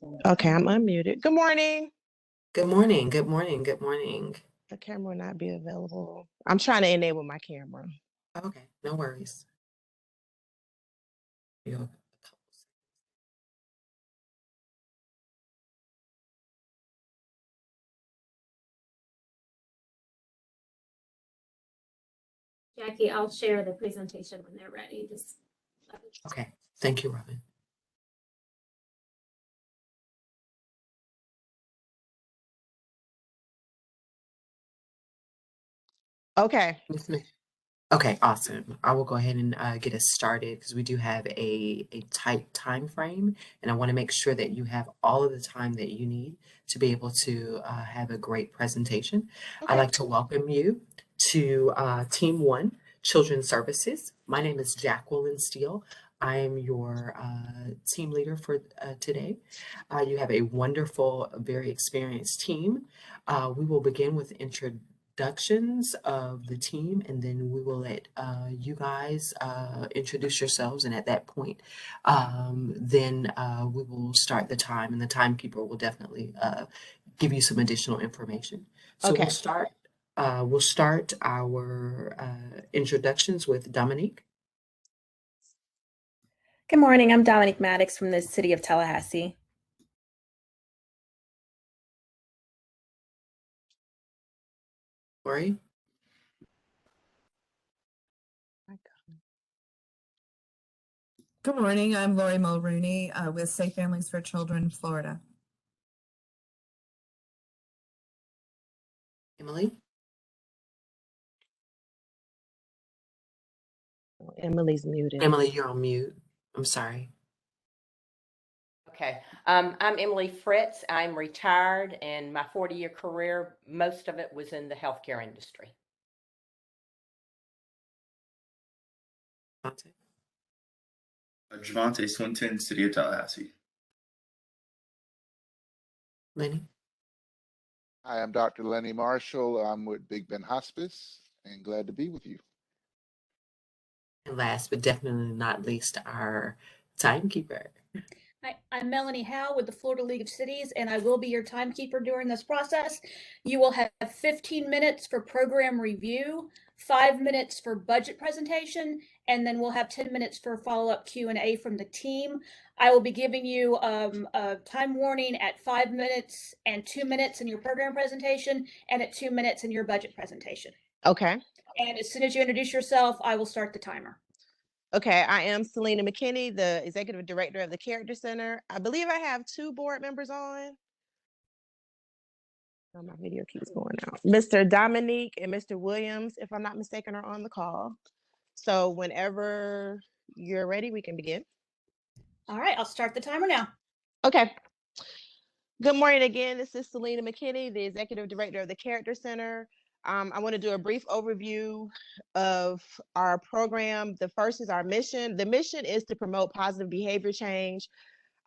Okay, I'm unmuted. Good morning. Good morning, good morning, good morning. The camera will not be available. I'm trying to enable my camera. Okay, no worries. You- Jackie, I'll share the presentation when they're ready. Okay, thank you, Robin. Okay. Miss Smith. Okay, awesome. I will go ahead and get us started because we do have a tight time frame, and I want to make sure that you have all of the time that you need to be able to have a great presentation. I'd Okay. like to welcome you to Team One, Children's Services. My name is Jacqueline Steele. I am your team leader for today. You have a wonderful, very experienced team. We will begin with introductions of the team, and then we will let you guys introduce yourselves. And at that point, then we will start the time, and the timekeeper will definitely give you some additional information. So Okay. we'll start our introductions with Dominique. Good morning. I'm Dominique Maddox from the city of Tallahassee. Lori. Good morning. I'm Lori Mulrooney with Safe Families for Children, Florida. Emily. Emily's muted. Emily, you're on mute. I'm sorry. Okay. I'm Emily Fritz. I'm retired, and my 40-year career, most of it was in the healthcare industry. Monte. Javante Swinton, City of Tallahassee. Lenny. Hi, I'm Dr. Lenny Marshall. I'm with Big Ben Hospice and glad to be with you. And last but definitely not least, our timekeeper. Hi, I'm Melanie Howe with the Florida League of Cities, and I will be your timekeeper during this process. You will have 15 minutes for program review, 5 minutes for budget presentation, and then we'll have 10 minutes for follow-up Q&A from the team. I will be giving you a time warning at 5 minutes and 2 minutes in your program presentation, and at 2 minutes in your budget presentation. Okay. And as soon as you introduce yourself, I will start the timer. Okay, I am Selena McKinney, the Executive Director of the Character Center. I believe I have 2 board members on. Oh, my video keeps going out. Mr. Dominique and Mr. Williams, if I'm not mistaken, are on the call. So whenever you're ready, we can begin. All right, I'll start the timer now. Okay. Good morning again. This is Selena McKinney, the Executive Director of the Character Center. I want to do a brief overview of our program. The first is our mission. The mission is to promote positive behavior change.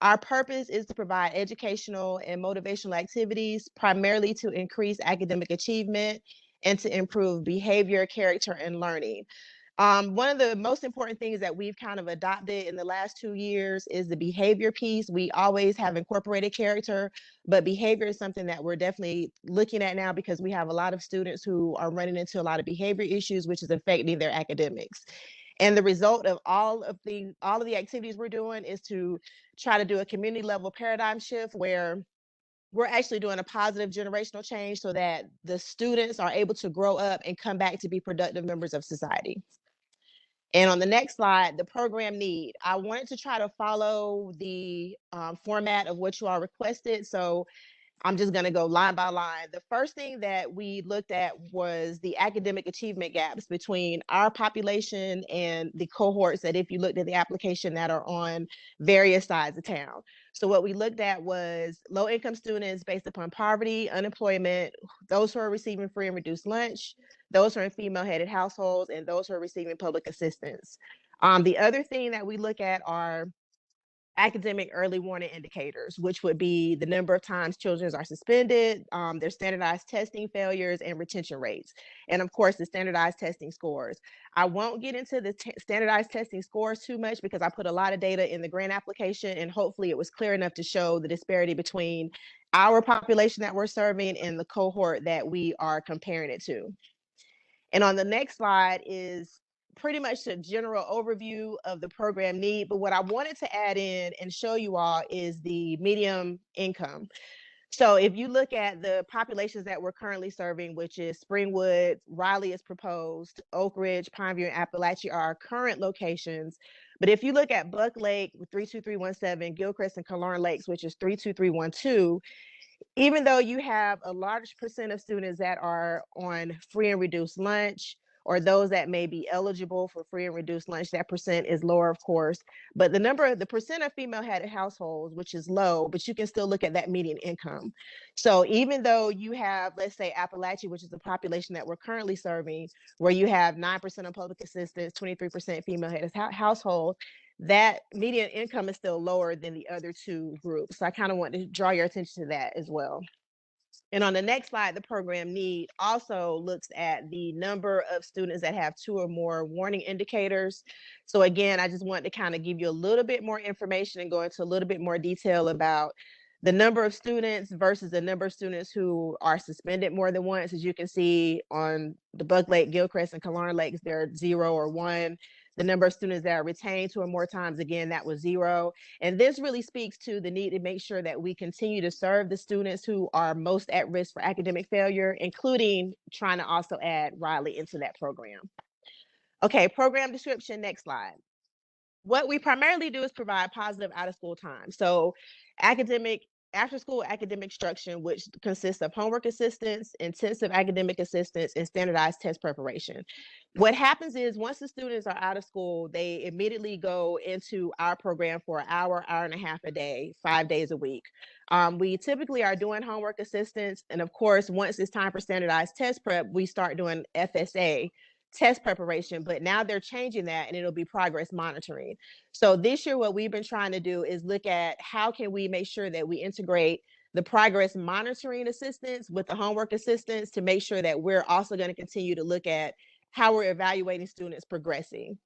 Our purpose is to provide educational and motivational activities, primarily to increase academic achievement and to improve behavior, character, and learning. One of the most important things that we've kind of adopted in the last 2 years is the behavior piece. We always have incorporated character, but behavior is something that we're definitely looking at now because we have a lot of students who are running into a lot of behavior issues, which is affecting their academics. And the result of all of the activities we're doing is to try to do a community level paradigm shift where we're actually doing a positive generational change so that the students are able to grow up and come back to be productive members of society. And on the next slide, the program need. I wanted to try to follow the format of what you all requested. So I'm just going to go line by line. The first thing that we looked at was the academic achievement gaps between our population and the cohorts that, if you looked at the application, that are on various sides of town. So what we looked at was low-income students based upon poverty, unemployment, those who are receiving free and reduced lunch, those who are in female-headed households, and those who are receiving public assistance. The other thing that we look at are academic early warning indicators, which would be the number of times children are suspended, their standardized testing failures and retention rates, and of course the standardized testing scores. I won't get into the standardized testing scores too much because I put a lot of data in the grant application, and hopefully it was clear enough to show the disparity between our population that we're serving and the cohort that we are comparing it to. And on the next slide is pretty much the general overview of the program need. But what I wanted to add in and show you all is the median income. So if you look at the populations that we're currently serving, which is Springwood, Raleigh is proposed, Oak Ridge, Pineview, and Appalachia are our current locations. But if you look at Buck Lake with 32317, Gilchrist and Killearn Lakes, which is 32312, even though you have a large percent of students that are on free and reduced lunch, or those that may be eligible for free and reduced lunch, that percent is lower, of course. But the percent of female-headed households, which is low, but you can still look at that median income. So even though you have, let's say, Appalachia, which is the population that we're currently serving, where you have 9% of public assistance, 23% female-headed household, that median income is still lower than the other two groups. So I kind of want to draw your attention to that as well. And on the next slide, the program need also looks at the number of students that have 2 or more warning indicators. So again, I just want to kind of give you a little bit more information and go into a little bit more detail about the number of students versus the number of students who are suspended more than once. As you can see on the Buck Lake, Gilchrist, and Killearn Lakes, they're 0 or 1. The number of students that are retained 2 or more times, again, that was 0. And this really speaks to the need to make sure that we continue to serve the students who are most at risk for academic failure, including trying to also add Raleigh into that program. Okay, program description, next slide. What we primarily do is provide positive out-of-school time. So after-school academic instruction, which consists of homework assistance, intensive academic assistance, and standardized test preparation. What happens is once the students are out of school, they immediately go into our program for an hour, hour and a half a day, 5 days a week. We typically are doing homework assistance. And of course, once it's time for standardized test prep, we start doing FSA, test preparation, but now they're changing that and it'll be progress monitoring. So this year, what we've been trying to do is look at how can we make sure that we integrate the progress monitoring assistance with the homework assistance to make sure that we're also going to continue to look at how we're evaluating students progressing.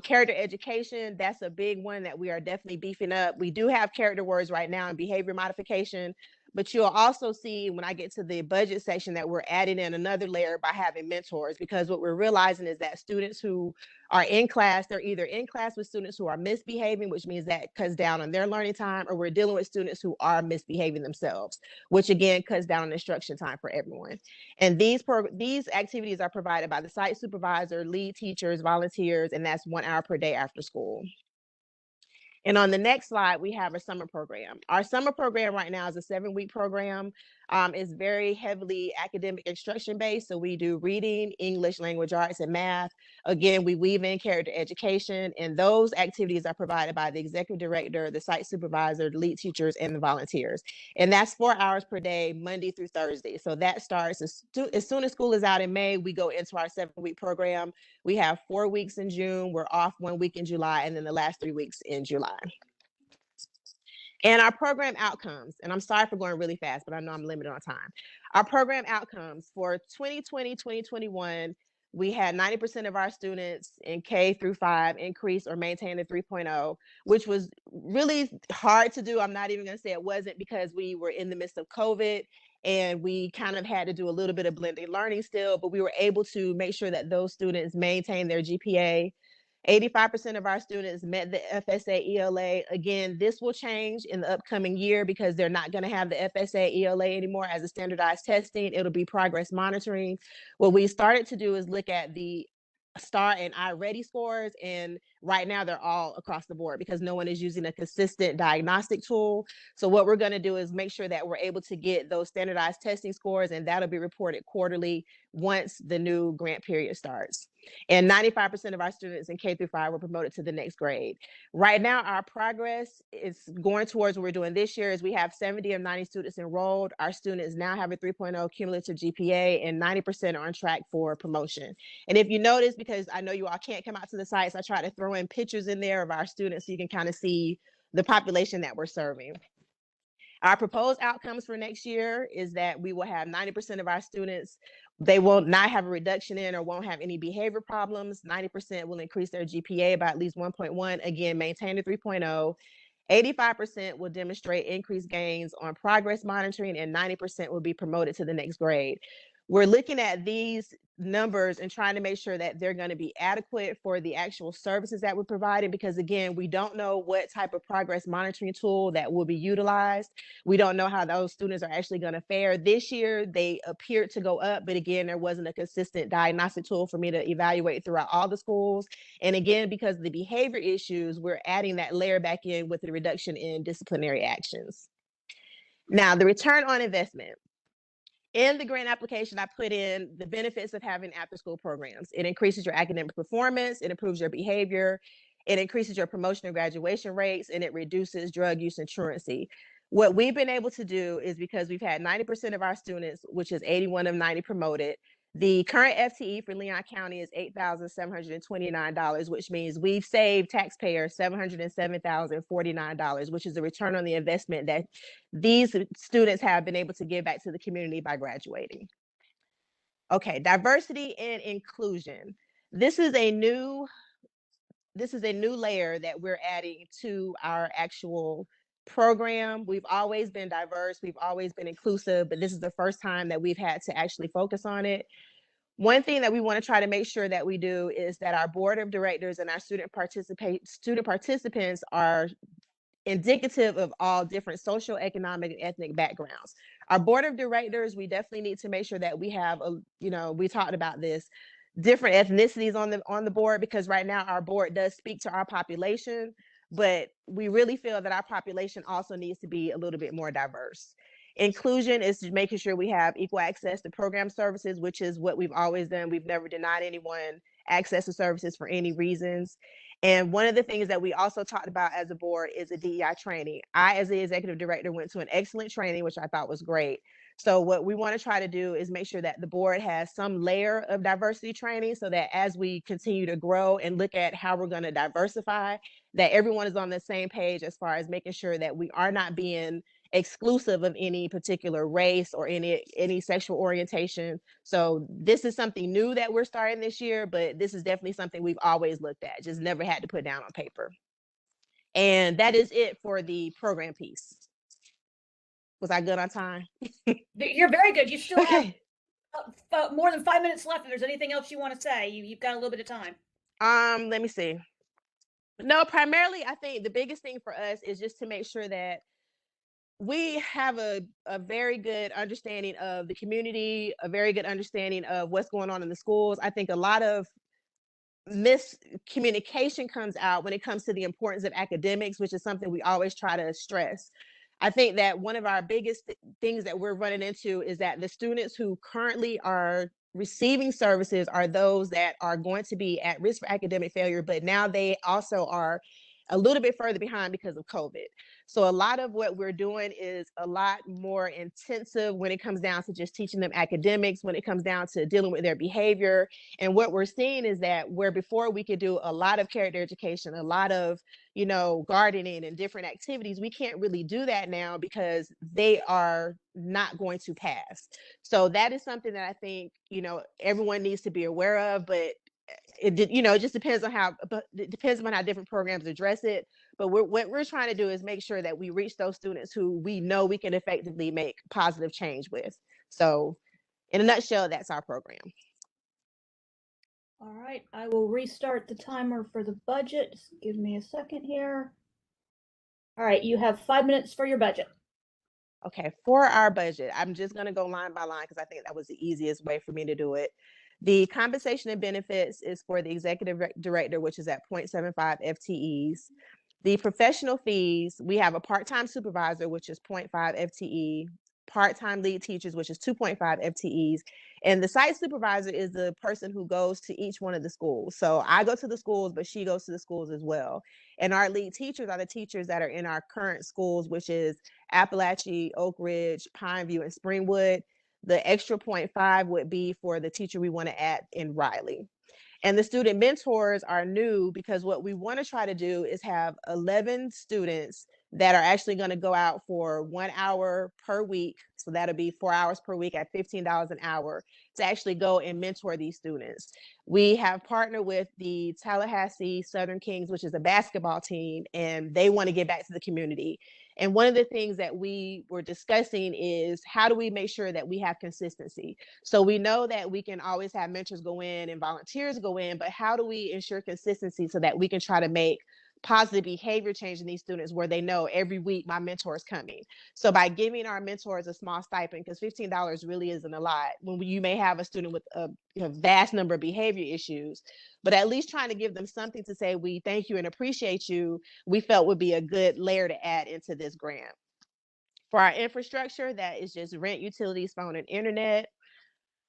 Character education, that's a big one that we are definitely beefing up. We do have character words right now in behavior modification, but you'll also see when I get to the budget section that we're adding in another layer by having mentors, because what we're realizing is that students who are in class, they're either in class with students who are misbehaving, which means that cuts down on their learning time, or we're dealing with students who are misbehaving themselves, which again cuts down on instruction time for everyone. And these activities are provided by the site supervisor, lead teachers, volunteers, and that's 1 hour per day after school. And on the next slide, we have a summer program. Our summer program right now is a 7-week program. It's very heavily academic instruction based. So we do reading, English, language arts, and math. Again, we weave in character education, and those activities are provided by the executive director, the site supervisor, the lead teachers, and the volunteers. And that's 4 hours per day, Monday through Thursday. So that starts as soon as school is out in May, we go into our 7-week program. We have 4 weeks in June, we're off 1 week in July, and then the last 3 weeks in July. And our program outcomes, and I'm sorry for going really fast, but I know I'm limited on time. Our program outcomes for 2020, 2021, we had 90% of our students in K through 5 increase or maintain a 3.0, which was really hard to do. I'm not even going to say it wasn't, because we were in the midst of COVID and we kind of had to do a little bit of blended learning still, but we were able to make sure that those students maintain their GPA. 85% of our students met the FSA ELA. Again, this will change in the upcoming year because they're not going to have the FSA ELA anymore as a standardized testing. It'll be progress monitoring. What we started to do is look at the STAR and iReady scores, and right now they're all across the board because no one is using a consistent diagnostic tool. So what we're going to do is make sure that we're able to get those standardized testing scores, and that'll be reported quarterly once the new grant period starts. And 95% of our students in K through 5 were promoted to the next grade. Right now, our progress is going towards what we're doing this year is we have 70 of 90 students enrolled. Our students now have a 3.0 cumulative GPA, and 90% are on track for promotion. And if you notice, because I know you all can't come out to the sites, I try to throw in pictures in there of our students so you can kind of see the population that we're serving. Our proposed outcomes for next year is that we will have 90% of our students, they will not have a reduction in or won't have any behavior problems. 90% will increase their GPA by at least 1.1, again, maintain the 3.0. 85% will demonstrate increased gains on progress monitoring, and 90% will be promoted to the next grade. We're looking at these numbers and trying to make sure that they're going to be adequate for the actual services that we're providing, because again, we don't know what type of progress monitoring tool that will be utilized. We don't know how those students are actually going to fare. This year, they appeared to go up, but again, there wasn't a consistent diagnostic tool for me to evaluate throughout all the schools. And again, because of the behavior issues, we're adding that layer back in with the reduction in disciplinary actions. Now, the return on investment. In the grant application, I put in the benefits of having after-school programs. It increases your academic performance, it improves your behavior, it increases your promotion and graduation rates, and it reduces drug use and truancy. What we've been able to do is, because we've had 90% of our students, which is 81 of 90 promoted, the current FTE for Leon County is $8,729, which means we've saved taxpayers $707,049, which is the return on the investment that these students have been able to give back to the community by graduating. Okay, diversity and inclusion. This is a new layer that we're adding to our actual program. We've always been diverse, we've always been inclusive, but this is the first time that we've had to actually focus on it. One thing that we want to try to make sure that we do is that our board of directors and our student participants are indicative of all different social, economic, and ethnic backgrounds. Our board of directors, we definitely need to make sure that we have, we talked about this, different ethnicities on the board, because right now our board does speak to our population, but we really feel that our population also needs to be a little bit more diverse. Inclusion is making sure we have equal access to program services, which is what we've always done. We've never denied anyone access to services for any reasons. And one of the things that we also talked about as a board is a DEI training. I, as the executive director, went to an excellent training, which I thought was great. So what we want to try to do is make sure that the board has some layer of diversity training, so that as we continue to grow and look at how we're going to diversify, that everyone is on the same page as far as making sure that we are not being exclusive of any particular race or any sexual orientation. So this is something new that we're starting this year, but this is definitely something we've always looked at, just never had to put down on paper. And that is it for the program piece. Was I good on time? You're very good. You still Okay. have more than 5 minutes left. If there's anything else you want to say, you've got a little bit of time. Let me see. No, primarily, I think the biggest thing for us is just to make sure that we have a very good understanding of the community, a very good understanding of what's going on in the schools. I think a lot of miscommunication comes out when it comes to the importance of academics, which is something we always try to stress. I think that one of our biggest things that we're running into is that the students who currently are receiving services are those that are going to be at risk for academic failure, but now they also are a little bit further behind because of COVID. So a lot of what we're doing is a lot more intensive when it comes down to just teaching them academics, when it comes down to dealing with their behavior. And what we're seeing is that where before we could do a lot of character education, a lot of, gardening and different activities, we can't really do that now because they are not going to pass. So that is something that I think, everyone needs to be aware of, but it just depends on how different programs address it. But what we're trying to do is make sure that we reach those students who we know we can effectively make positive change with. So in a nutshell, that's our program. All right, I will restart the timer for the budget. Just give me a second here. All right, you have 5 minutes for your budget. Okay, for our budget, I'm just going to go line by line because I think that was the easiest way for me to do it. The compensation and benefits is for the executive director, which is at 0.75 FTEs. The professional fees, we have a part-time supervisor, which is 0.5 FTE, part-time lead teachers, which is 2.5 FTEs. And the site supervisor is the person who goes to each one of the schools. So I go to the schools, but she goes to the schools as well. And our lead teachers are the teachers that are in our current schools, which is Appalachia, Oak Ridge, Pineview, and Springwood. The extra 0.5 would be for the teacher we want to add in Riley. And the student mentors are new because what we want to try to do is have 11 students that are actually going to go out for 1 hour per week. So that'll be 4 hours per week at $15 an hour to actually go and mentor these students. We have partnered with the Tallahassee Southern Kings, which is a basketball team, and they want to get back to the community. And one of the things that we were discussing is how do we make sure that we have consistency? So we know that we can always have mentors go in and volunteers go in, but how do we ensure consistency so that we can try to make positive behavior change in these students where they know every week my mentor is coming? So by giving our mentors a small stipend, because $15 really isn't a lot when you may have a student with a vast number of behavior issues, but at least trying to give them something to say, we thank you and appreciate you, we felt would be a good layer to add into this grant. For our infrastructure, that is just rent, utilities, phone, and internet.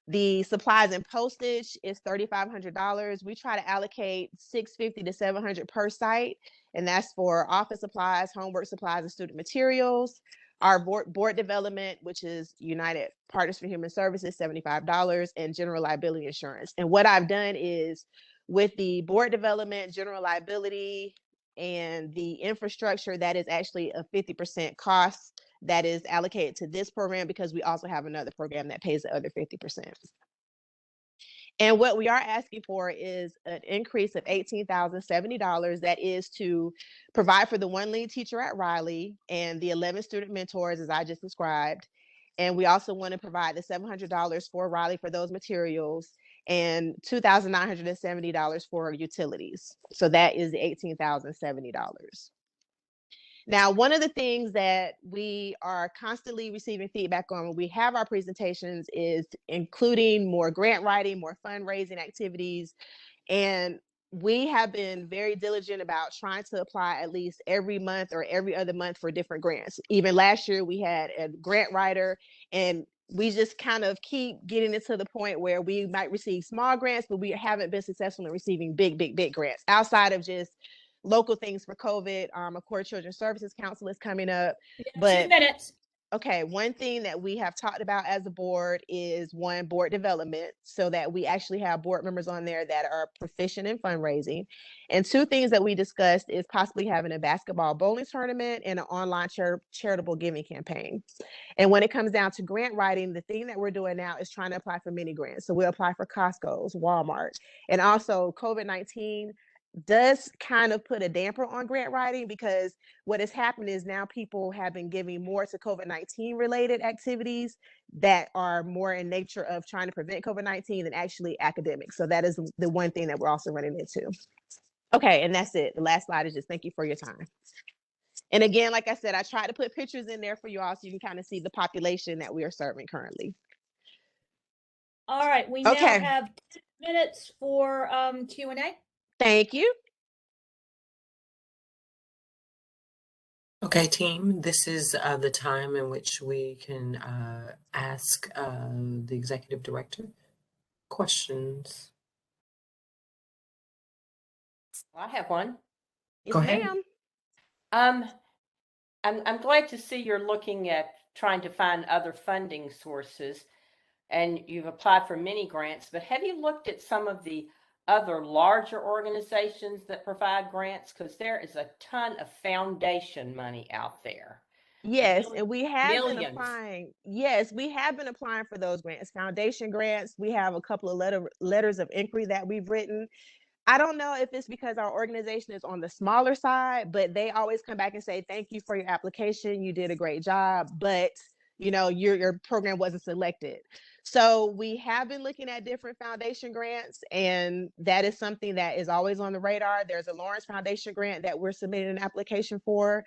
The supplies and postage is $3,500. We try to allocate $650 to $700 per site, and that's for office supplies, homework supplies, and student materials. Our board development, which is United Partners for Human Services, $75, and general liability insurance. And what I've done is with the board development, general liability, and the infrastructure, that is actually a 50% cost that is allocated to this program because we also have another program that pays the other 50%. And what we are asking for is an increase of $18,070. That is to provide for the one lead teacher at Riley and the 11 student mentors, as I just described. And we also want to provide the $700 for Riley for those materials and $2,970 for utilities. So that is the $18,070. Now, one of the things that we are constantly receiving feedback on when we have our presentations is including more grant writing, more fundraising activities. And we have been very diligent about trying to apply at least every month or every other month for different grants. Even last year, we had a grant writer, and we just kind of keep getting it to the point where we might receive small grants, but we haven't been successful in receiving big grants outside of just local things for COVID. Of course, Children's Services Council is coming up. But 2 minutes. okay, one thing that we have talked about as a board is board development, so that we actually have board members on there that are proficient in fundraising. And two things that we discussed is possibly having a basketball bowling tournament and an online charitable giving campaign. And when it comes down to grant writing, the thing that we're doing now is trying to apply for mini grants. So we'll apply for Costco's, Walmart, and also COVID-19 does kind of put a damper on grant writing, because what has happened is now people have been giving more to COVID-19 related activities that are more in nature of trying to prevent COVID-19 than actually academic. So that is the one thing that we're also running into. Okay, and that's it. The last slide is just thank you for your time. And again, like I said, I tried to put pictures in there for you all so you can kind of see the population that we are serving currently. All right, we now Okay. have 10 minutes for Q&A. Thank you. Okay, team, this is the time in which we can ask the executive director questions. I have one. Yes, Go ahead. ma'am. I'm glad to see you're looking at trying to find other funding sources, and you've applied for many grants, but have you looked at some of the other larger organizations that provide grants? Because there is a ton of foundation money out there. Yes, and we have been Millions. applying. Yes, we have been applying for those grants, foundation grants. We have a couple of letters of inquiry that we've written. I don't know if it's because our organization is on the smaller side, but they always come back and say, thank you for your application. You did a great job, but your program wasn't selected. So we have been looking at different foundation grants, and that is something that is always on the radar. There's a Lawrence Foundation grant that we're submitting an application for.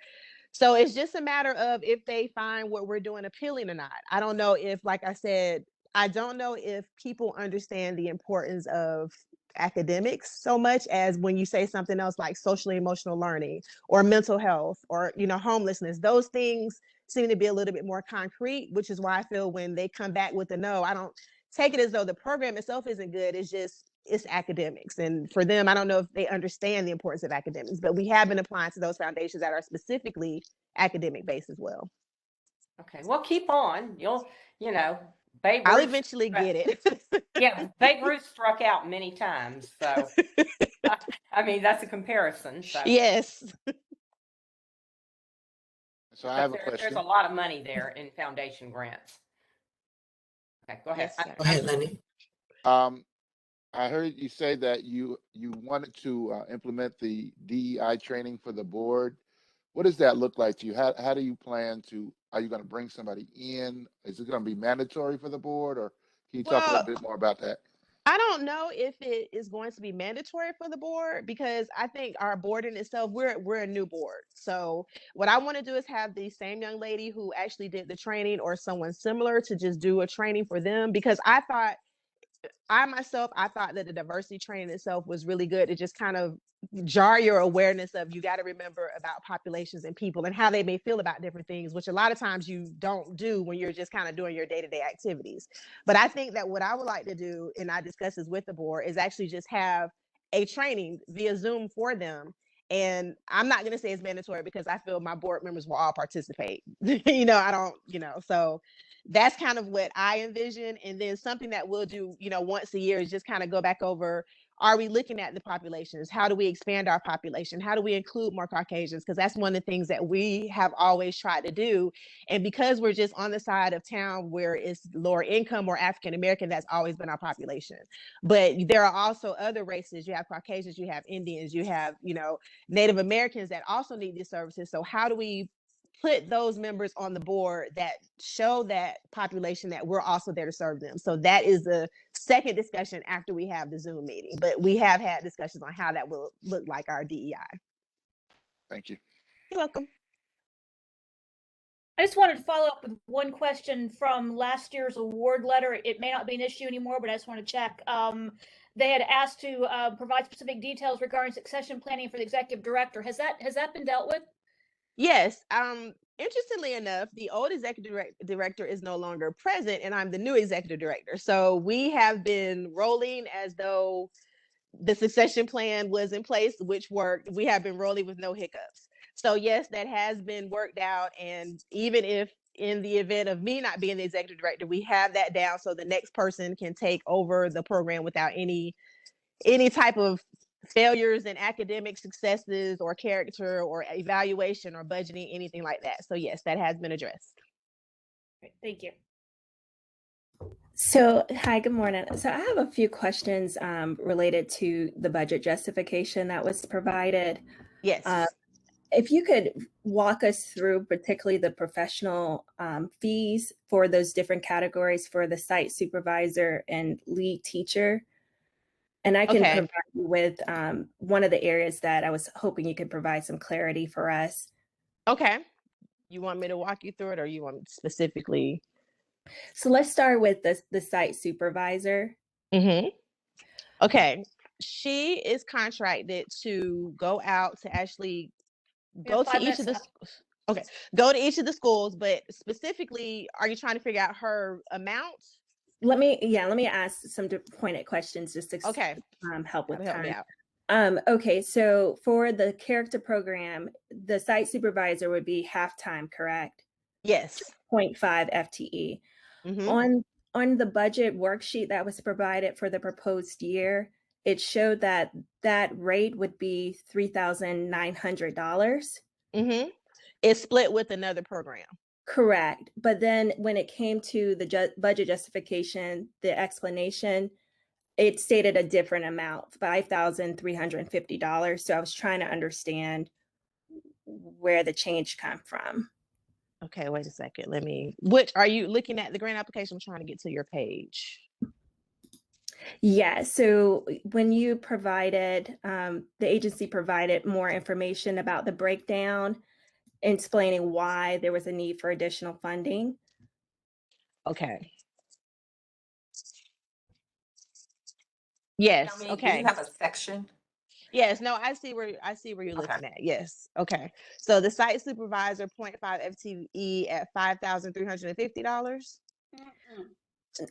So it's just a matter of if they find what we're doing appealing or not. I don't know if, like I said, I don't know if people understand the importance of academics so much as when you say something else like socially emotional learning or mental health or homelessness. Those things seem to be a little bit more concrete, which is why I feel when they come back with a no, I don't take it as though the program itself isn't good. It's academics. And for them, I don't know if they understand the importance of academics, but we have been applying to those foundations that are specifically academic based as well. Okay, well, keep on. Babe I'll Ruth eventually struck- get it. Yeah, Babe Ruth struck out many times, so I mean that's a comparison. So Yes. So I but have a there's question. a lot of money there in foundation grants. Okay, go ahead. Yes, sir. Go ahead, Lenny. I heard you say that you wanted to implement the DEI training for the board. What does that look like to you? How do you plan to, are you going to bring somebody in? Is it going to be mandatory for the board, or can you talk a Well, little bit more about that? I don't know if it is going to be mandatory for the board because I think our board in itself, we're a new board. So what I want to do is have the same young lady who actually did the training or someone similar to just do a training for them, because I thought that the diversity training itself was really good to just kind of jar your awareness of, you got to remember about populations and people and how they may feel about different things, which a lot of times you don't do when you're just kind of doing your day-to-day activities. But I think that what I would like to do, and I discuss this with the board, is actually just have a training via Zoom for them. And I'm not going to say it's mandatory because I feel my board members will all participate. I don't, so that's kind of what I envision. And then something that we'll do, once a year is just kind of go back over, are we looking at the populations? How do we expand our population? How do we include more Caucasians? Because that's one of the things that we have always tried to do. And because we're just on the side of town where it's lower income or African American, that's always been our population. But there are also other races. You have Caucasians, you have Indians, you have, Native Americans that also need these services. So how do we put those members on the board that show that population that we're also there to serve them? So that is the second discussion after we have the Zoom meeting. But we have had discussions on how that will look like our DEI. Thank you. You're welcome. I just wanted to follow up with one question from last year's award letter. It may not be an issue anymore, but I just want to check. They had asked to provide specific details regarding succession planning for the executive director. Has that been dealt with? Yes. Interestingly enough, the old executive director is no longer present, and I'm the new executive director. So we have been rolling as though the succession plan was in place, which worked. We have been rolling with no hiccups. So yes, that has been worked out. And even if in the event of me not being the executive director, we have that down so the next person can take over the program without any type of failures in academic successes or character or evaluation or budgeting, anything like that. So yes, that has been addressed. Great, thank you. So, hi, good morning. So I have a few questions related to the budget justification that was provided. Yes. If you could walk us through particularly the professional fees for those different categories for the site supervisor and lead teacher. And I can Okay. provide you with one of the areas that I was hoping you could provide some clarity for us. Okay. You want me to walk you through it, or you want specifically? So let's start with the site supervisor. Mm-hmm. Okay. She is contracted to go out to actually go to 5 each of the minutes schools. Okay. Go to each of the schools, but specifically, are you trying to figure out her amount? Let me ask some pointed questions just to Okay. help with That'll help me time. out. Okay, so for the character program, the site supervisor would be half-time, correct? Yes. 0.5 FTE. Mm-hmm. On the budget worksheet that was provided for the proposed year, it showed that rate would be $3,900. Mm-hmm. It's split with another program. Correct. But then when it came to the budget justification, the explanation, it stated a different amount, $5,350. So I was trying to understand where the change come from. Okay, wait a second. Which are you looking at the grant application? I'm trying to get to your page. Yeah, so when you provided, the agency provided more information about the breakdown, explaining why there was a need for additional funding. Okay. Yes. Do Okay. you have a section? Yes. No, I see where you're looking at. Yes. Okay. So the site supervisor 0.5 FTE at $5,350.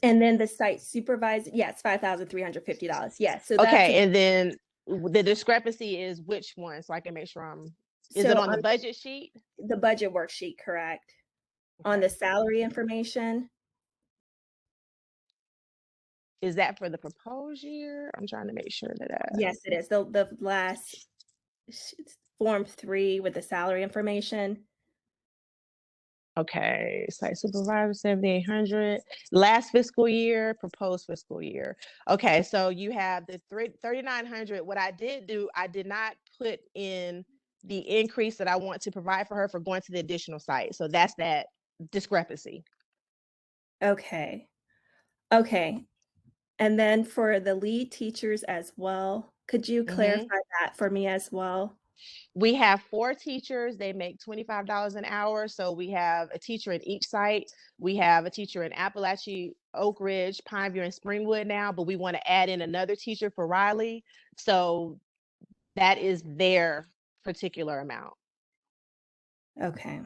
And then the site supervisor, yes, $5,350. Yes. So Okay. And then the discrepancy is which one? So I can make sure is it on the budget sheet? The budget worksheet, correct. On the salary information, is that for the proposed year? I'm trying to make sure that Yes, it is. The last Form 3 with the salary information. okay, site supervisor 7,800, last fiscal year, proposed fiscal year. Okay, so you have the 3,900. What I did do, I did not put in the increase that I want to provide for her for going to the additional site. So that's that discrepancy. Okay. Okay. And then for the lead teachers as well, could you clarify that for me as well? We have 4 teachers. They make $25 an hour. So we have a teacher at each site. We have a teacher in Appalachia, Oak Ridge, Pineview, and Springwood now, but we want to add in another teacher for Riley. So that is their particular amount, Okay.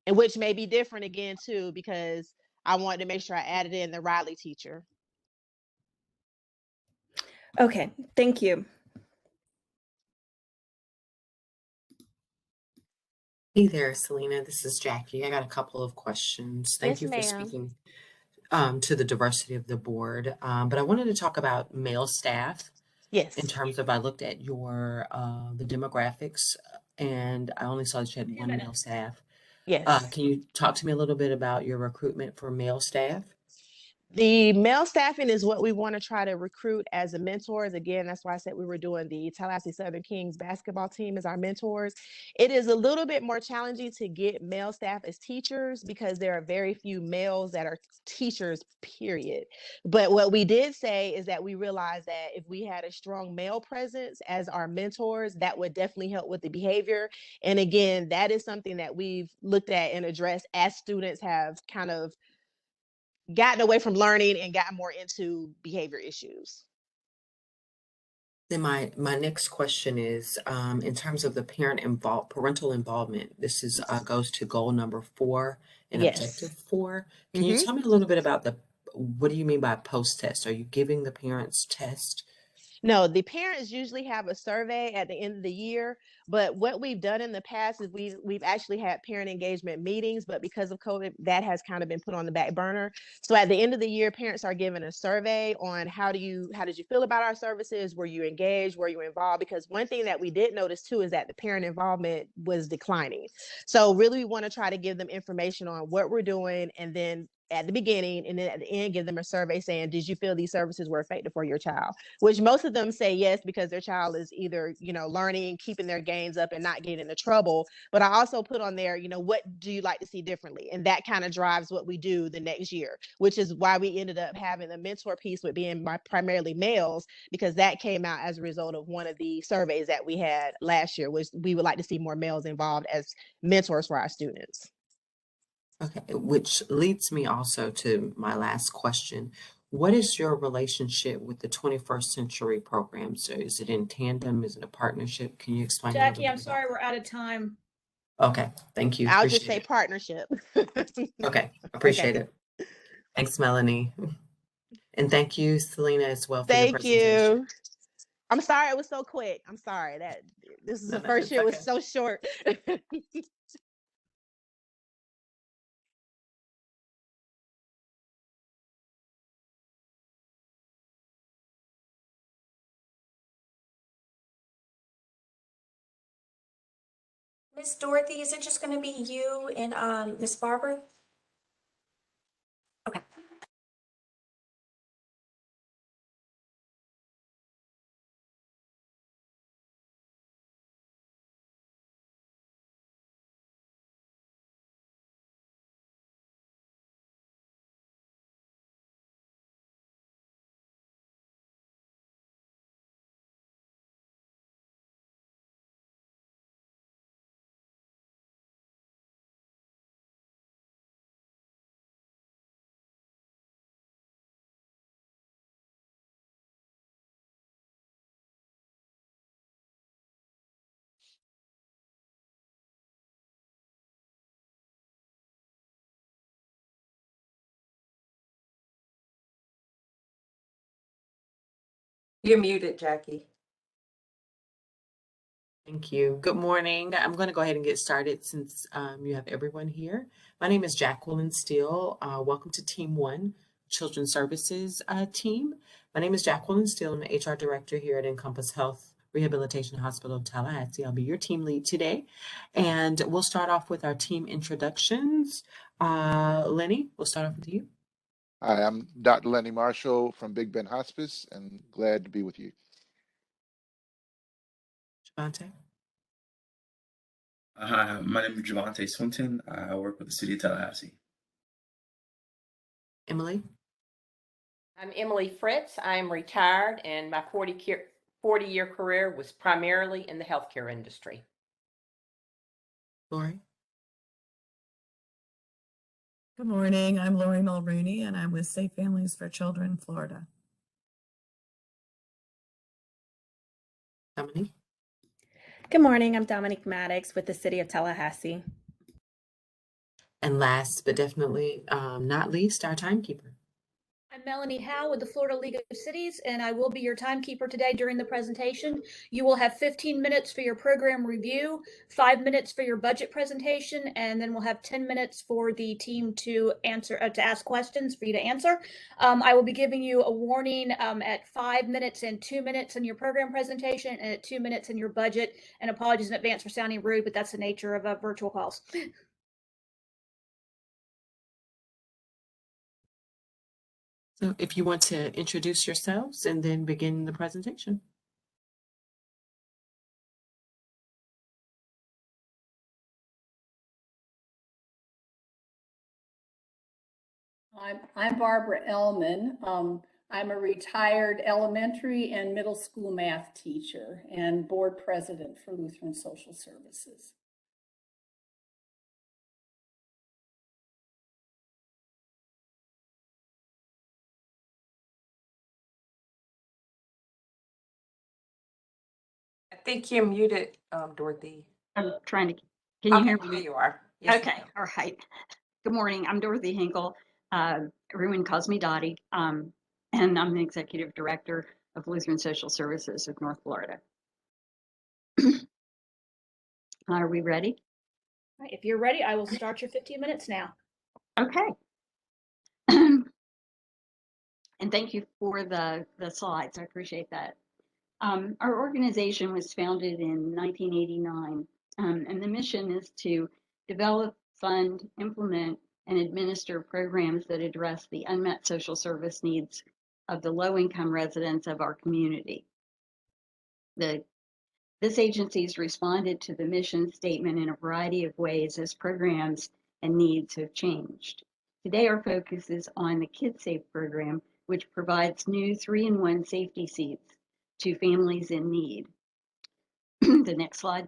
and which may be different again too, because I wanted to make sure I added in the Riley teacher. Okay. Thank you. Hey there, Selena. This is Jackie. I got a couple of questions. Thank Yes, you for ma'am. speaking to the diversity of the board. But I wanted to talk about male staff Yes. in terms of I looked at your the demographics and I only saw that you had one male staff. Yes. Can you talk to me a little bit about your recruitment for male staff? The male staffing is what we want to try to recruit as a mentors. Again, that's why I said we were doing the Tallahassee Southern Kings basketball team as our mentors. It is a little bit more challenging to get male staff as teachers because there are very few males that are teachers, period. But what we did say is that we realized that if we had a strong male presence as our mentors, that would definitely help with the behavior. And again, that is something that we've looked at and addressed as students have kind of gotten away from learning and gotten more into behavior issues. Then my next question is in terms of the parental involvement. This is goes to goal number 4 and Yes. objective 4. Can you tell me a little bit about what do you mean by post test? Are you giving the parents test? No, the parents usually have a survey at the end of the year, but what we've done in the past is we've actually had parent engagement meetings, but because of COVID, that has kind of been put on the back burner. So at the end of the year, parents are given a survey on how did you feel about our services? Were you engaged? Were you involved? Because one thing that we did notice too is that the parent involvement was declining. So really we want to try to give them information on what we're doing, and then at the beginning and then at the end give them a survey saying, did you feel these services were effective for your child? Which most of them say yes, because their child is either, learning, keeping their gains up and not getting into trouble. But I also put on there, what do you like to see differently? And that kind of drives what we do the next year, which is why we ended up having the mentor piece with being primarily males, because that came out as a result of one of the surveys that we had last year, which we would like to see more males involved as mentors for our students. Okay, which leads me also to my last question. What is your relationship with the 21st Century program? So is it in tandem? Is it a partnership? Can you explain a little Jackie, bit I'm about sorry, we're out of time. Okay, thank you. I'll just Appreciate say it. partnership. Okay, appreciate it. Thanks, Melanie. And thank you, Selena, as well for your Thank presentation. you. I'm sorry it was so quick. I'm sorry that this is No, the no, first it's year was okay. so short. Miss Dorothy, is it just going to be you and Miss Barbara? Okay. You're muted, Jackie. Thank you. Good morning. I'm going to go ahead and get started since you have everyone here. My name is Jacqueline Steele. Welcome to Team 1, Children's Services team. My name is Jacqueline Steele. I'm the HR director here at Encompass Health Rehabilitation Hospital of Tallahassee. I'll be your team lead today. And we'll start off with our team introductions. Lenny, we'll start off with you. Hi, I'm Dr. Lenny Marshall from Big Bend Hospice, and glad to be with you. Javante. Hi, my name is Javante Swinton. I work with the City of Tallahassee. Emily. I'm Emily Fritz. I'm retired, and my 40-year career was primarily in the healthcare industry. Lori. Good morning. I'm Lori Mulrooney, and I'm with Safe Families for Children, Florida. Dominique. Good morning. I'm Dominique Maddox with the City of Tallahassee. And last but definitely not least, our timekeeper. I'm Melanie Howe with the Florida League of Cities, and I will be your timekeeper today during the presentation. You will have 15 minutes for your program review, 5 minutes for your budget presentation, and then we'll have 10 minutes for the team to ask questions for you to answer. I will be giving you a warning at 5 minutes and 2 minutes in your program presentation and at 2 minutes in your budget. And apologies in advance for sounding rude, but that's the nature of virtual calls. So if you want to introduce yourselves and then begin the presentation. I'm Barbara Ellman. I'm a retired elementary and middle school math teacher and board president for Lutheran Social Services. I think you're muted, Dorothy. I'm trying to, can you hear me? There you are. Yes, you Okay, are. all right. Good morning, I'm Dorothy Hinkle. Everyone calls me Dottie, and I'm the Executive Director of Lutheran Social Services of North Florida. Are we ready? All right, if you're ready, I will start your 15 minutes now. Okay. And thank you for the slides, I appreciate that. Our organization was founded in 1989, and the mission is to develop, fund, implement, and administer programs that address the unmet social service needs of the low-income residents of our community. This agency has responded to the mission statement in a variety of ways as programs and needs have changed. Today, our focus is on the KidSafe program, which provides new 3-in-1 safety seats to families in need. The next slide.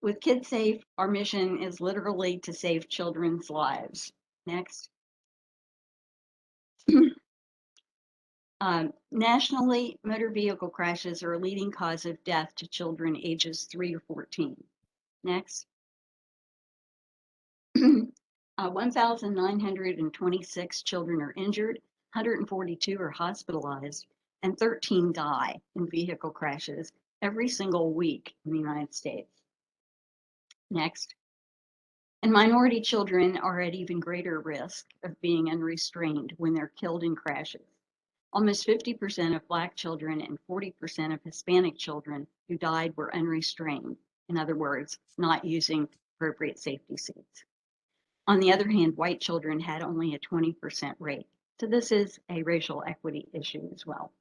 With KidSafe, our mission is literally to save children's lives. Next. Nationally, motor vehicle crashes are a leading cause of death to children ages 3 to 14. Next. 1,926 children are injured, 142 are hospitalized, and 13 die in vehicle crashes every single week in the United States. Next. And minority children are at even greater risk of being unrestrained when they're killed in crashes. Almost 50% of Black children and 40% of Hispanic children who died were unrestrained. In other words, not using appropriate safety seats. On the other hand, white children had only a 20% rate. So this is a racial equity issue as well.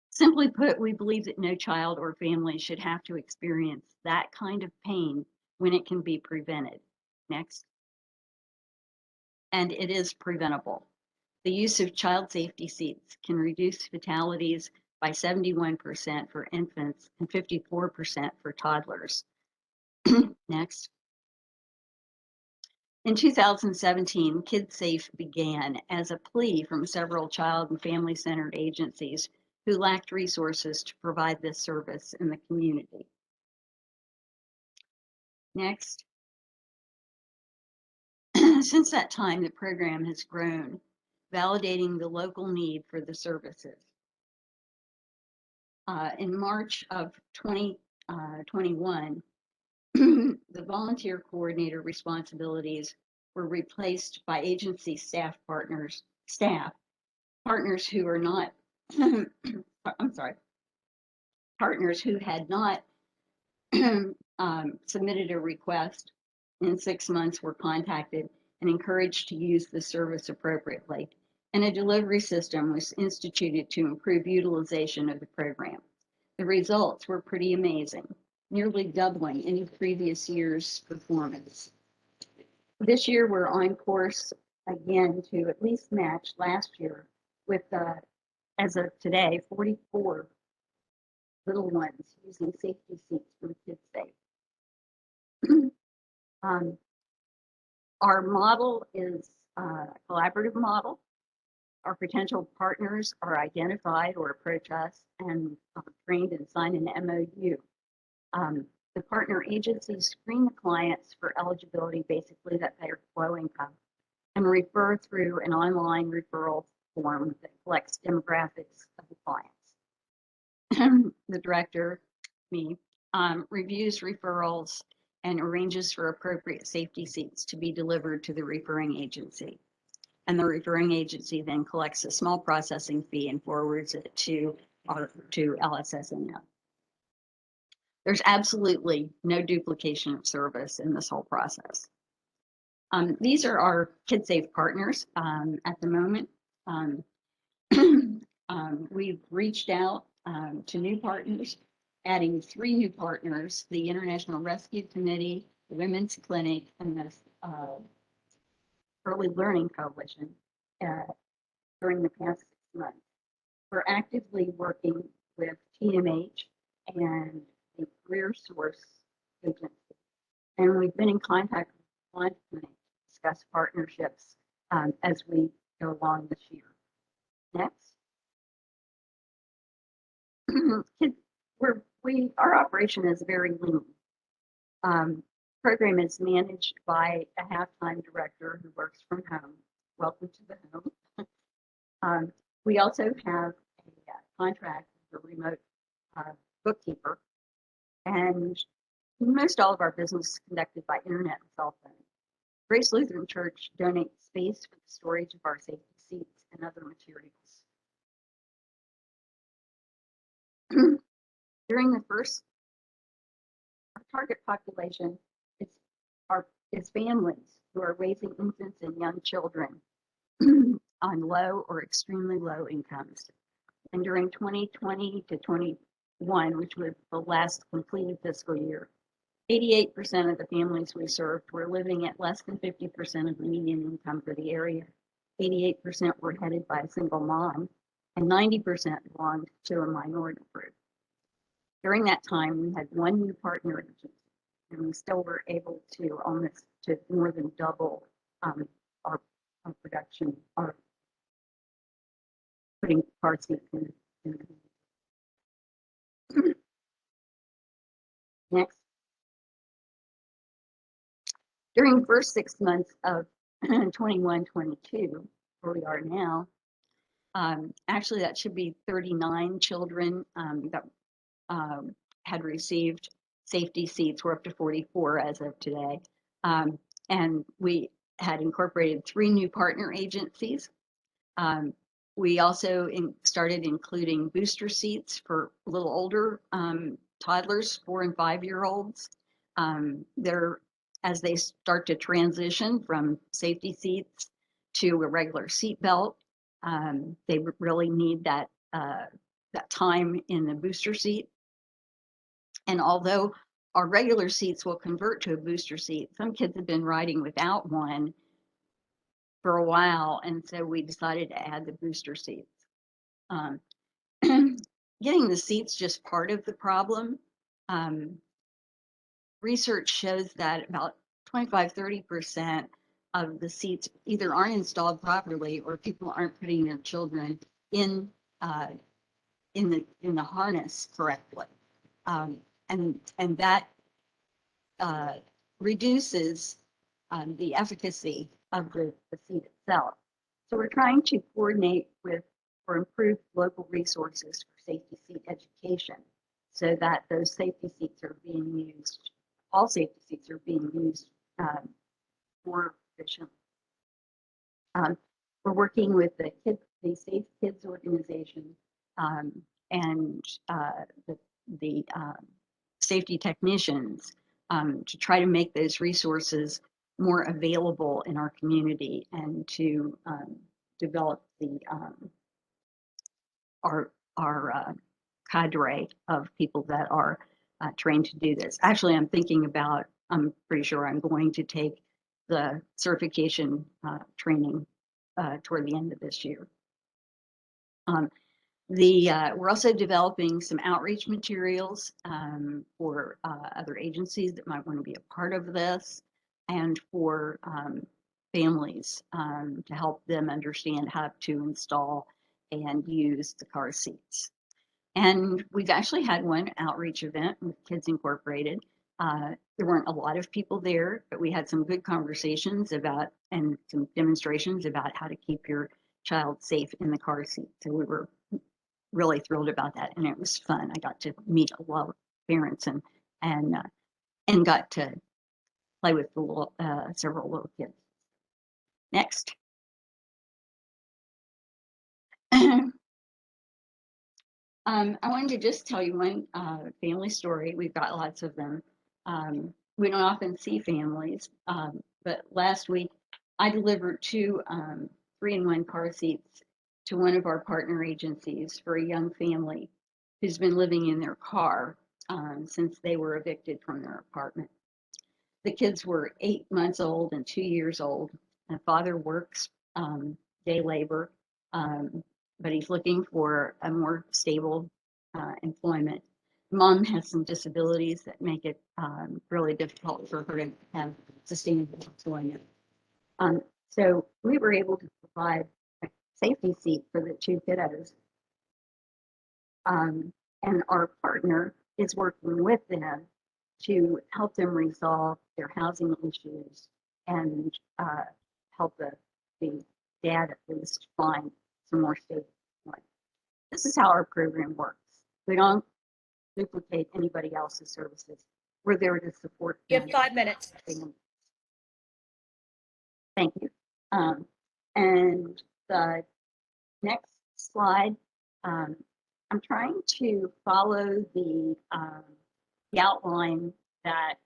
Simply put, we believe that no child or family should have to experience that kind of pain when it can be prevented. Next. And it is preventable. The use of child safety seats can reduce fatalities by 71% for infants and 54% for toddlers. Next. In 2017, KidSafe began as a plea from several child and family-centered agencies who lacked resources to provide this service in the community. Next. Since that time, the program has grown, validating the local need for the services. In March of 2021, The volunteer coordinator responsibilities were replaced by agency staff partners who are not, I'm sorry, partners who had not submitted a request in 6 months were contacted and encouraged to use the service appropriately. And a delivery system was instituted to improve utilization of the program. The results were pretty amazing, nearly doubling any previous year's performance. This year, we're on course again to at least match last year with, as of today, 44 little ones using safety seats for Kids Safe. Our model is a collaborative model. Our potential partners are identified or approach us and trained and sign an MOU. The partner agencies screen the clients for eligibility, basically that they're low income, and refer through an online referral form that collects demographics of the clients. The director, me, reviews referrals and arranges for appropriate safety seats to be delivered to the referring agency. And the referring agency then collects a small processing fee and forwards it to LSSNO. There's absolutely no duplication of service in this whole process. These are our KidSafe partners at the moment. We've reached out to new partners, adding 3 new partners, the International Rescue Committee, the Women's Clinic, and the Early Learning Coalition during the past 6 months. We're actively working with TMH and the Career Source Agency, and we've been in contact with one clinic to discuss partnerships as we go along this year. Next. Our operation is very lean. Program is managed by a half-time director who works from home. Welcome to the home. We also have a contract with a remote bookkeeper, and most all of our business is conducted by internet and cell phone. Grace Lutheran Church donates space for the storage of our safety seats and other materials. During the first, our target population is families who are raising infants and young children on low or extremely low incomes. And during 2020 to 21, which was the last completed fiscal year, 88% of the families we served were living at less than 50% of the median income for the area. 88% were headed by a single mom, and 90% belonged to a minority group. During that time, we had 1 new partner agency, and we still were able to almost to more than double our production, our putting car seats in. Next. During the first 6 months of 21-22, where we are now, actually that should be 39 children that had received safety seats. We're up to 44 as of today. And we had incorporated 3 new partner agencies. We also started including booster seats for a little older toddlers, 4 and 5-year-olds. As they start to transition from safety seats to a regular seat belt, they really need that time in the booster seat. And although our regular seats will convert to a booster seat, some kids have been riding without one for a while, and so we decided to add the booster seats. Getting the seats just part of the problem. Research shows that about 25–30% of the seats either aren't installed properly or people aren't putting their children in the harness correctly, and that reduces the efficacy of the seat itself. So we're trying to coordinate with or improve local resources for safety seat education so that those safety seats are being used all safety seats are being used more efficiently. We're working with the Safe Kids organization and the safety technicians to try to make those resources more available in our community and to develop our cadre of people that are trained to do this. Actually, I'm pretty sure I'm going to take the certification training toward the end of this year. We're also developing some outreach materials for other agencies that might want to be a part of this, and for families to help them understand how to install and use the car seats. And we've actually had one outreach event with Kids Incorporated. There weren't a lot of people there, but we had some good conversations about and some demonstrations about how to keep your child safe in the car seat. So we were really thrilled about that, and it was fun. I got to meet a lot of parents and got to play with the several little kids. Next. I wanted to just tell you one family story. We've got lots of them. We don't often see families, but last week I delivered two 3-in-1 car seats to one of our partner agencies for a young family who's been living in their car since they were evicted from their apartment. The kids were 8 months old and 2 years old. The father works day labor, but he's looking for a more stable employment. Mom has some disabilities that make it really difficult for her to have sustainable employment. So we were able to provide a safety seat for the two kiddos. And our partner is working with them to help them resolve their housing issues and help the dad at least find some more stable employment. This is how our program works. We don't duplicate anybody else's services. We're there to support You them. have 5 minutes. Thank you. And the next slide, I'm trying to follow the outline that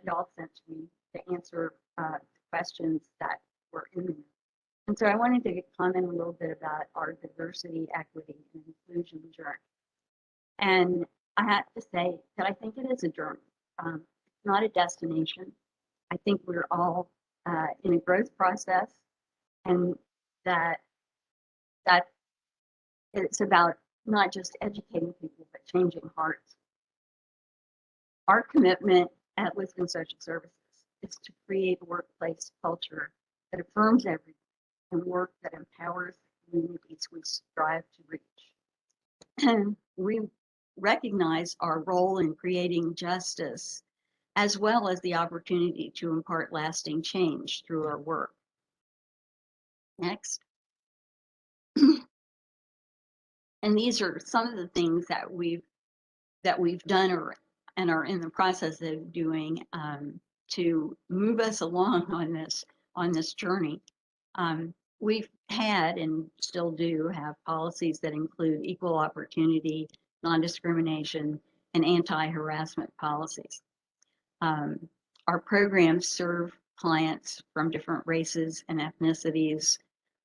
y'all sent to me to answer questions that were in there. And so I wanted to comment a little bit about our diversity, equity, and inclusion journey. And I have to say that I think it is a journey. It's not a destination. I think we're all in a growth process, and that it's about not just educating people, but changing hearts. Our commitment at Lutheran Social Services is to create a workplace culture that affirms everyone and work that empowers the communities we strive to reach. And we recognize our role in creating justice, as well as the opportunity to impart lasting change through our work. Next. And these are some of the things that we've done and are in the process of doing to move us along on this journey. We've had and still do have policies that include equal opportunity, non-discrimination, and anti-harassment policies. Our programs serve clients from different races and ethnicities,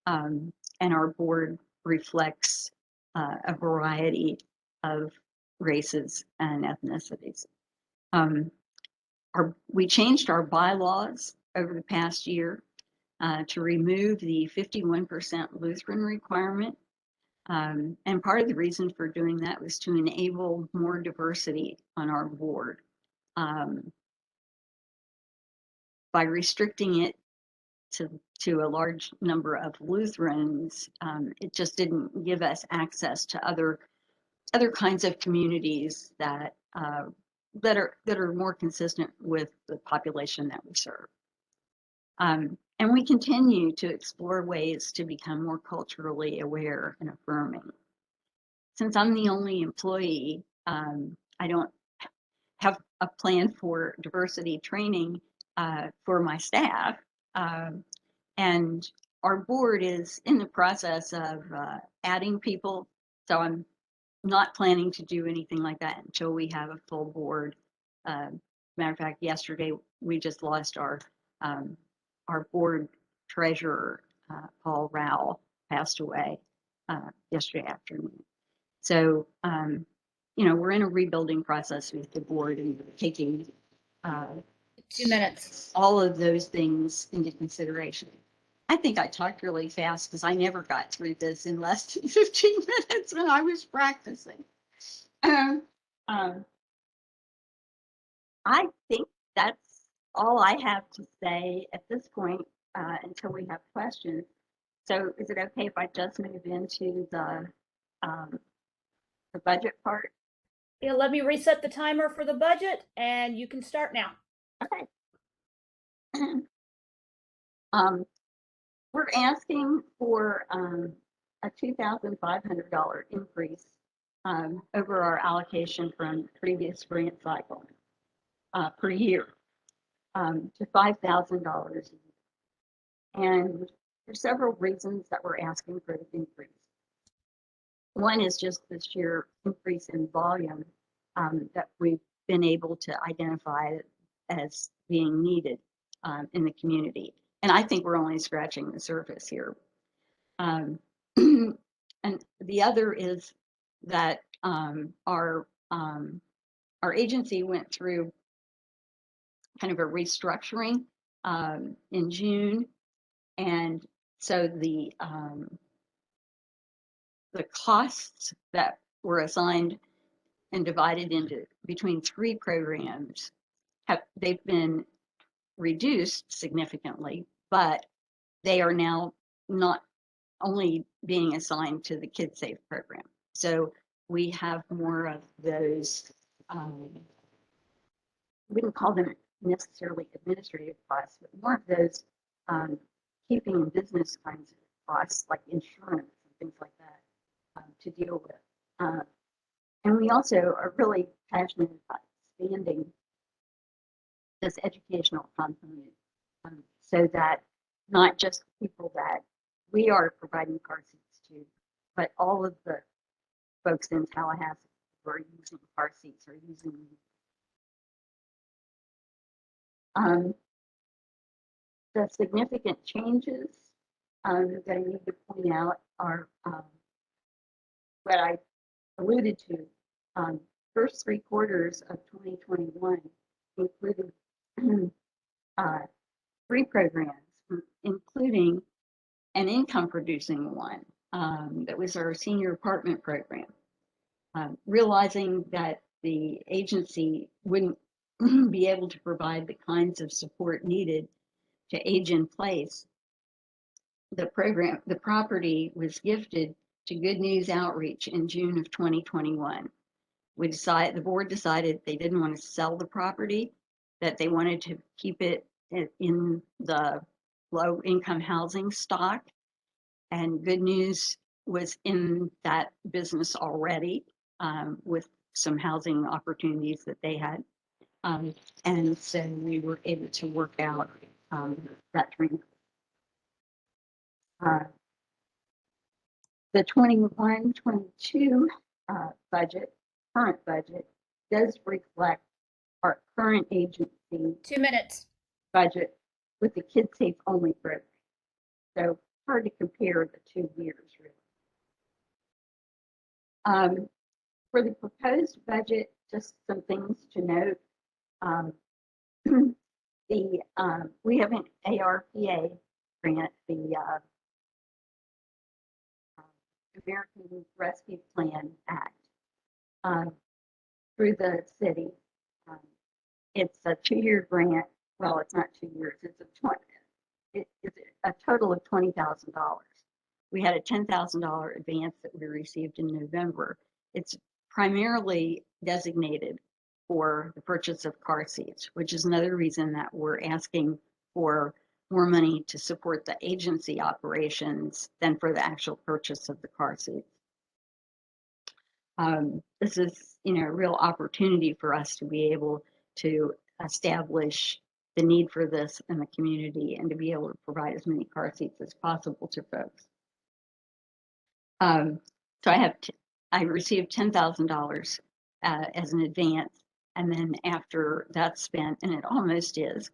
and our board reflects a variety of races and ethnicities. We changed our bylaws over the past year to remove the 51% Lutheran requirement. And part of the reason for doing that was to enable more diversity on our board. By restricting it to a large number of Lutherans, it just didn't give us access to other kinds of communities that are more consistent with the population that we serve. And we continue to explore ways to become more culturally aware and affirming. Since I'm the only employee, I don't have a plan for diversity training for my staff. And our board is in the process of adding people. So I'm not planning to do anything like that until we have a full board. Matter of fact, yesterday we just lost our board treasurer, Paul Rowell, passed away yesterday afternoon. So, you know, we're in a rebuilding process with the board and taking 2 minutes. all of those things into consideration. I think I talked really fast because I never got through this in less than 15 minutes when I was practicing. I think that's all I have to say at this point until we have questions. So is it okay if I just move into the budget part? Yeah, let me reset the timer for the budget and you can start now. Okay. We're asking for a $2,500 increase over our allocation from previous grant cycle per year to $5,000. And there's several reasons that we're asking for this increase. One is just the sheer increase in volume that we've been able to identify as being needed in the community. And I think we're only scratching the surface here. And the other is that our agency went through kind of a restructuring in June, and so the costs that were assigned and divided into between 3 programs they've been reduced significantly, but they are now not only being assigned to the KidSafe program. So we have more of those, we wouldn't call them necessarily administrative costs, but more of those keeping in business kinds of costs like insurance and things like that to deal with. And we also are really passionate about expanding this educational component so that not just people that we are providing car seats to, but all of the folks in Tallahassee who are using car seats are using them. The significant changes that I need to point out are what I alluded to. First 3 quarters of 2021 included 3 programs, including an income producing one that was our senior apartment program. Realizing that the agency wouldn't be able to provide the kinds of support needed to age in place, the property was gifted to Good News Outreach in June of 2021. The board decided they didn't want to sell the property, that they wanted to keep it in the low income housing stock. And Good News was in that business already with some housing opportunities that they had. And so we were able to work out that training. The 21-22 current budget does reflect our current agency 2 minutes budget with the KidSafe only program. So hard to compare the 2 years really. For the proposed budget, just some things to note. We have an ARPA grant, the American Rescue Plan Act, through the city. It's a 2-year grant. Well, it's not 2 years. It's a total of $20,000. We had a $10,000 advance that we received in November. It's primarily designated for the purchase of car seats, which is another reason that we're asking for more money to support the agency operations than for the actual purchase of the car seats. This is, a real opportunity for us to be able to establish the need for this in the community and to be able to provide as many car seats as possible to folks. So I received $10,000 as an advance, and then after that's spent, and it almost is,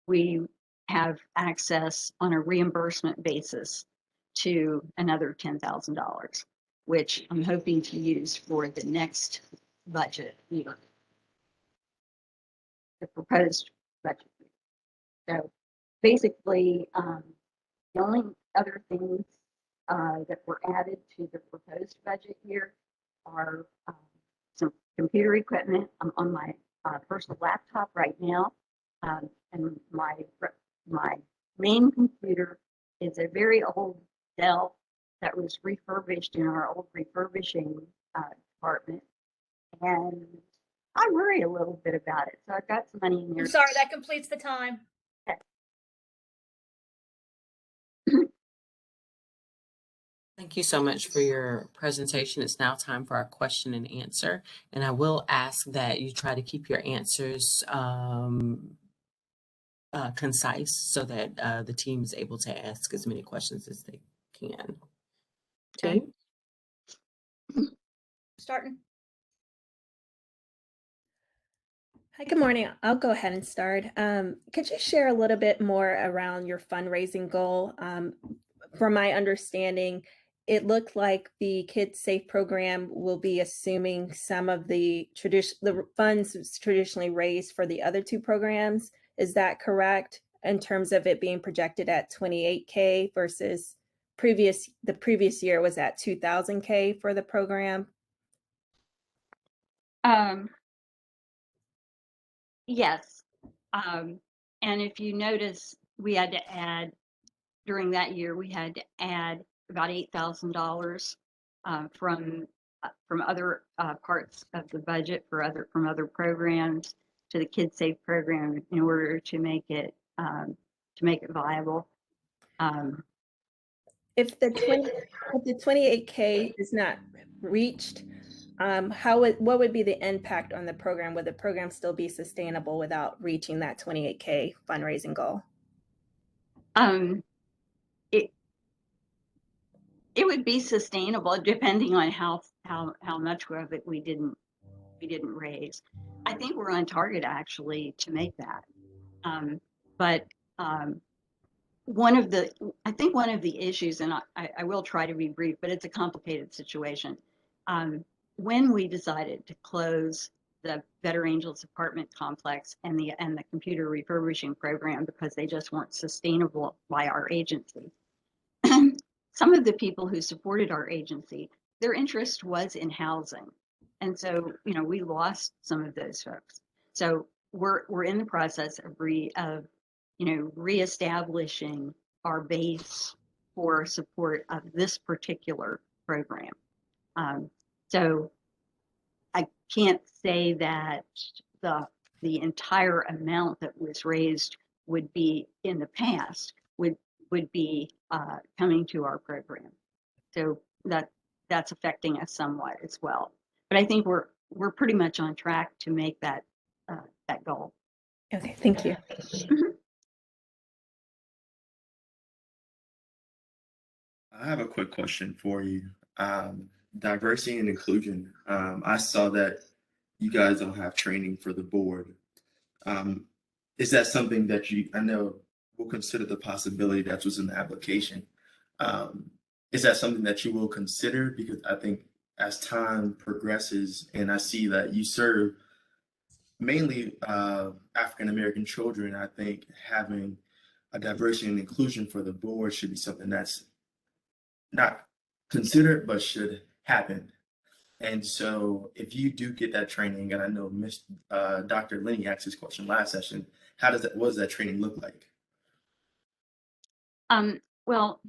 we have access on a reimbursement basis to another $10,000, which I'm hoping to use for the next budget year, the proposed budget. So basically, the only other things that were added to the proposed budget year are some computer equipment. I'm on my personal laptop right now, and my main computer is a very old Dell that was refurbished in our old refurbishing department, and I worry a little bit about it. So I've got some money in there. I'm sorry, that completes the time. Thank you so much for your presentation. It's now time for our question and answer. And I will ask that you try to keep your answers concise so that the team is able to ask as many questions as they can. Okay. Team? Starting. Hi, good morning. I'll go ahead and start. Could you share a little bit more around your fundraising goal? From my understanding, it looked like the Kids Safe program will be assuming some of the funds traditionally raised for the other two programs. Is that correct in terms of it being projected at $28K versus the previous year was at $2,000K for the program? Yes. And if you notice, we had to add, during that year, we had to add about $8,000 from other parts of the budget from other programs to the Kids Safe program in order to make it viable. If the 28K is not reached, what would be the impact on the program? Would the program still be sustainable without reaching that 28K fundraising goal? It would be sustainable depending on how much of it we didn't raise. I think we're on target actually to make that. But one of the issues, and I will try to be brief, but it's a complicated situation. When we decided to close the Better Angels apartment complex and the computer refurbishing program because they just weren't sustainable by our agency, some of the people who supported our agency, their interest was in housing. And so, we lost some of those folks. So we're in the process of reestablishing our base for support of this particular program. So I can't say that the entire amount that was raised would be in the past would be coming to our program. So that's affecting us somewhat as well. But I think we're pretty much on track to make that goal. Okay, thank you. I have a quick question for you. Diversity and inclusion. I saw that you guys don't have training for the board. Is that something that I know will consider the possibility that was in the application? Is that something that you will consider? Because I think as time progresses and I see that you serve mainly African-American children, I think having a diversity and inclusion for the board should be something that's not considered, but should happen. And so if you do get that training, and I know Dr. Lenny asked this question last session, what does that training look like? Well,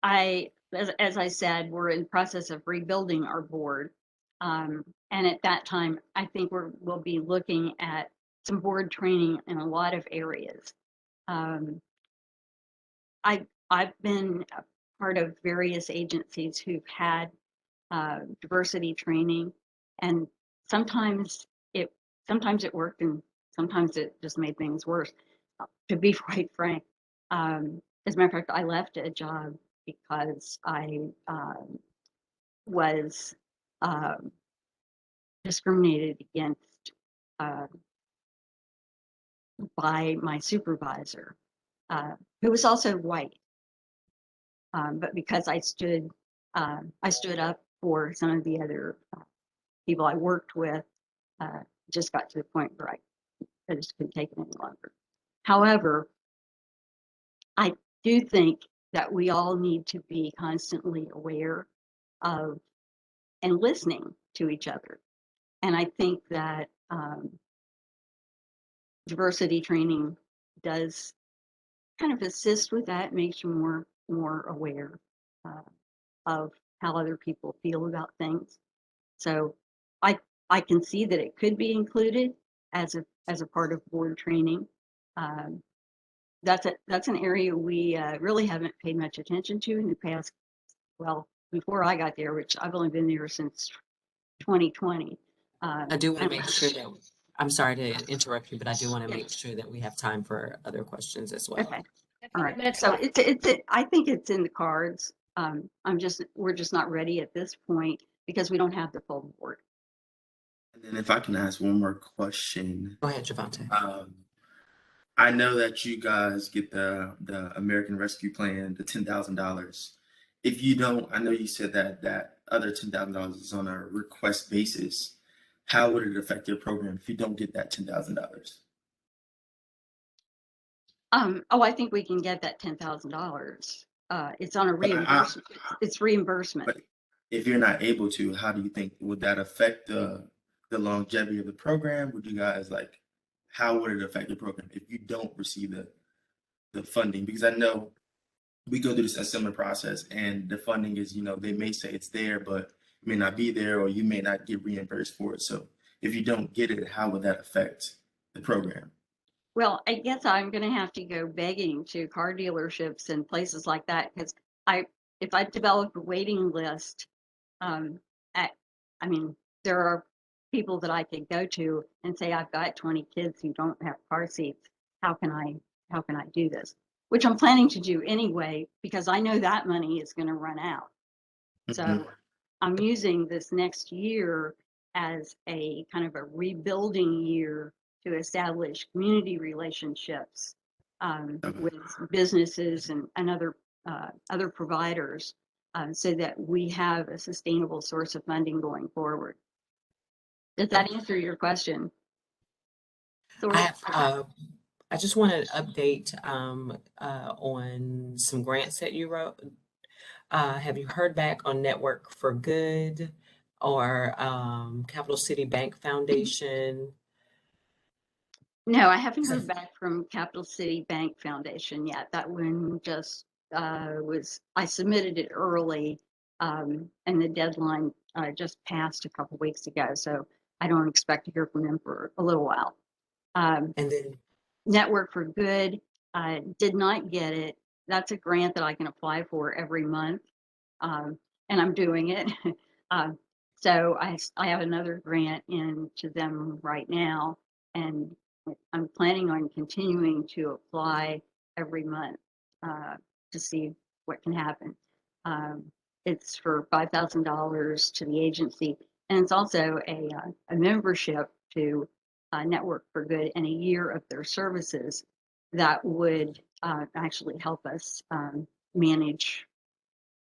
as I said, we're in the process of rebuilding our board. And at that time, I think we'll be looking at some board training in a lot of areas. I've been a part of various agencies who've had diversity training, and sometimes sometimes it worked and sometimes it just made things worse. To be quite frank, as a matter of fact, I left a job because I was discriminated against by my supervisor, who was also white. But because I stood up for some of the other people I worked with, just got to the point where I just couldn't take it any longer. However, I do think that we all need to be constantly aware of and listening to each other. And I think that diversity training does kind of assist with that, makes you more aware of how other people feel about things. So I can see that it could be included as a part of board training. That's an area we really haven't paid much attention to in the past. Well, before I got there, which I've only been there since 2020. I do want to and make sure that, I'm sorry to interrupt you, but I do want to Yeah. make sure that we have time for other questions as well. Okay. All right. Minutes So left. I think it's in the cards. We're just not ready at this point because we don't have the full board. And then if I can ask one more question. Go ahead, Javante. I know that you guys get the American Rescue Plan, the $10,000. If you don't, I know you said that other $10,000 is on a request basis. How would it affect your program if you don't get that $10,000? Oh, I think we can get that $10,000. It's on a But reimbursement. It's reimbursement. But if you're not able to, how do you think would that affect the longevity of the program? Would you guys how would it affect your program if you don't receive the funding? Because I know we go through a similar process, and the funding is, they may say it's there, but it may not be there, or you may not get reimbursed for it. So if you don't get it, how would that affect the program? Well, I guess I'm going to have to go begging to car dealerships and places like that because if I develop a waiting list, there are people that I could go to and say, I've got 20 kids who don't have car seats. How can I do this? Which I'm planning to do anyway, because I know that money is going to run out. So I'm using this next year as a kind of a rebuilding year to establish community relationships with businesses and other providers so that we have a sustainable source of funding going forward. Does that answer your question? I just want to update on some grants that you wrote. Have you heard back on Network for Good or Capital City Bank Foundation? No, I haven't heard back from Capital City Bank Foundation yet. That one just I submitted it early and the deadline just passed a couple weeks ago. So I don't expect to hear from them for a little while. And then Network for Good, did not get it. That's a grant that I can apply for every month, and I'm doing it. So I have another grant in to them right now, and I'm planning on continuing to apply every month to see what can happen. It's for $5,000 to the agency, and it's also a membership to Network for Good and a year of their services that would actually help us manage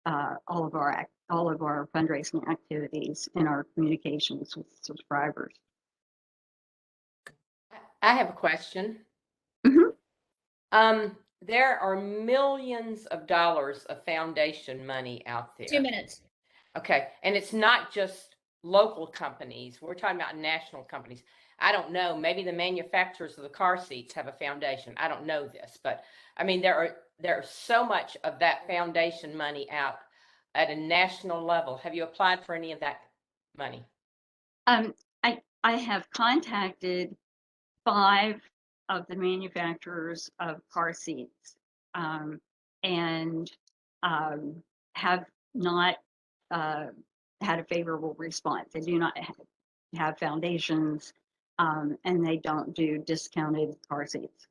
all of our fundraising activities and our communications with subscribers. I have a question. Mm-hmm. There are millions of dollars of foundation money out there. 2 minutes. Okay, and it's not just local companies. We're talking about national companies. I don't know. Maybe the manufacturers of the car seats have a foundation. I don't know this, but I mean, there's so much of that foundation money out at a national level. Have you applied for any of that money? I have contacted 5 of the manufacturers of car seats and have not had a favorable response. They do not have foundations and they don't do discounted car seats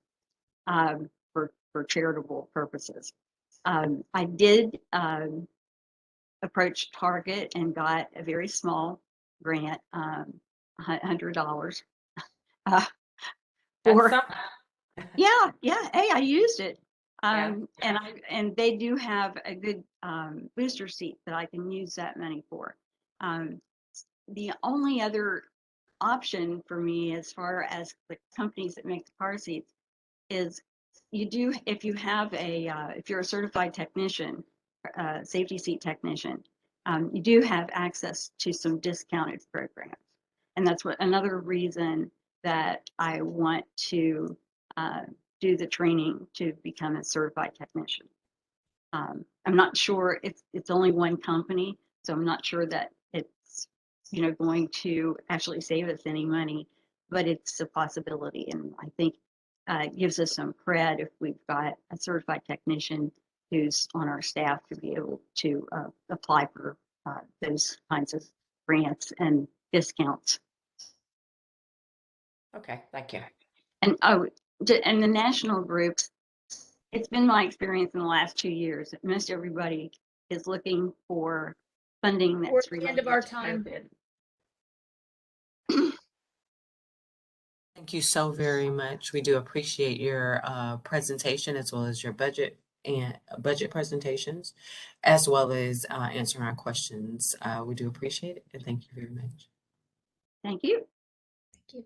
for charitable purposes. I did approach Target and got a very small grant, $100. That's For something. yeah. Hey, I used it. Yeah. And they do have a good booster seat that I can use that money for. The only other option for me, as far as the companies that make the car seats, is if you have if you're a certified technician, safety seat technician, you do have access to some discounted programs. And that's another reason that I want to do the training to become a certified technician. I'm not sure, it's only one company, so I'm not sure that it's going to actually save us any money, but it's a possibility. And I think it gives us some cred if we've got a certified technician who's on our staff to be able to apply for those kinds of grants and discounts. Okay, thank you. And and the national groups, it's been my experience in the last 2 years that most everybody is looking for funding We're that's at the end related of our to time. COVID. Thank you so very much. We do appreciate your presentation as well as your budget presentations, as well as answering our questions. We do appreciate it, and thank you very much. Thank you. Thank you.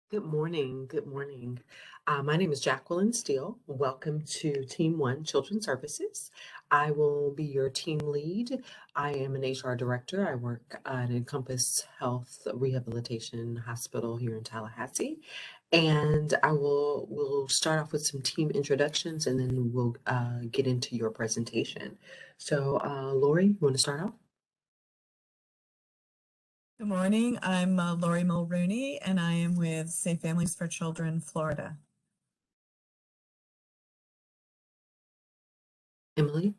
Good morning. Good morning. My name is Jacqueline Steele. Welcome to Team One Children's Services. I will be your team lead. I am an HR director. I work at Encompass Health Rehabilitation Hospital here in Tallahassee. And we'll start off with some team introductions, and then we'll get into your presentation. So Lori, you want to start off? Good morning. I'm Lori Mulrooney, and I am with Safe Families for Children, Florida. Emily?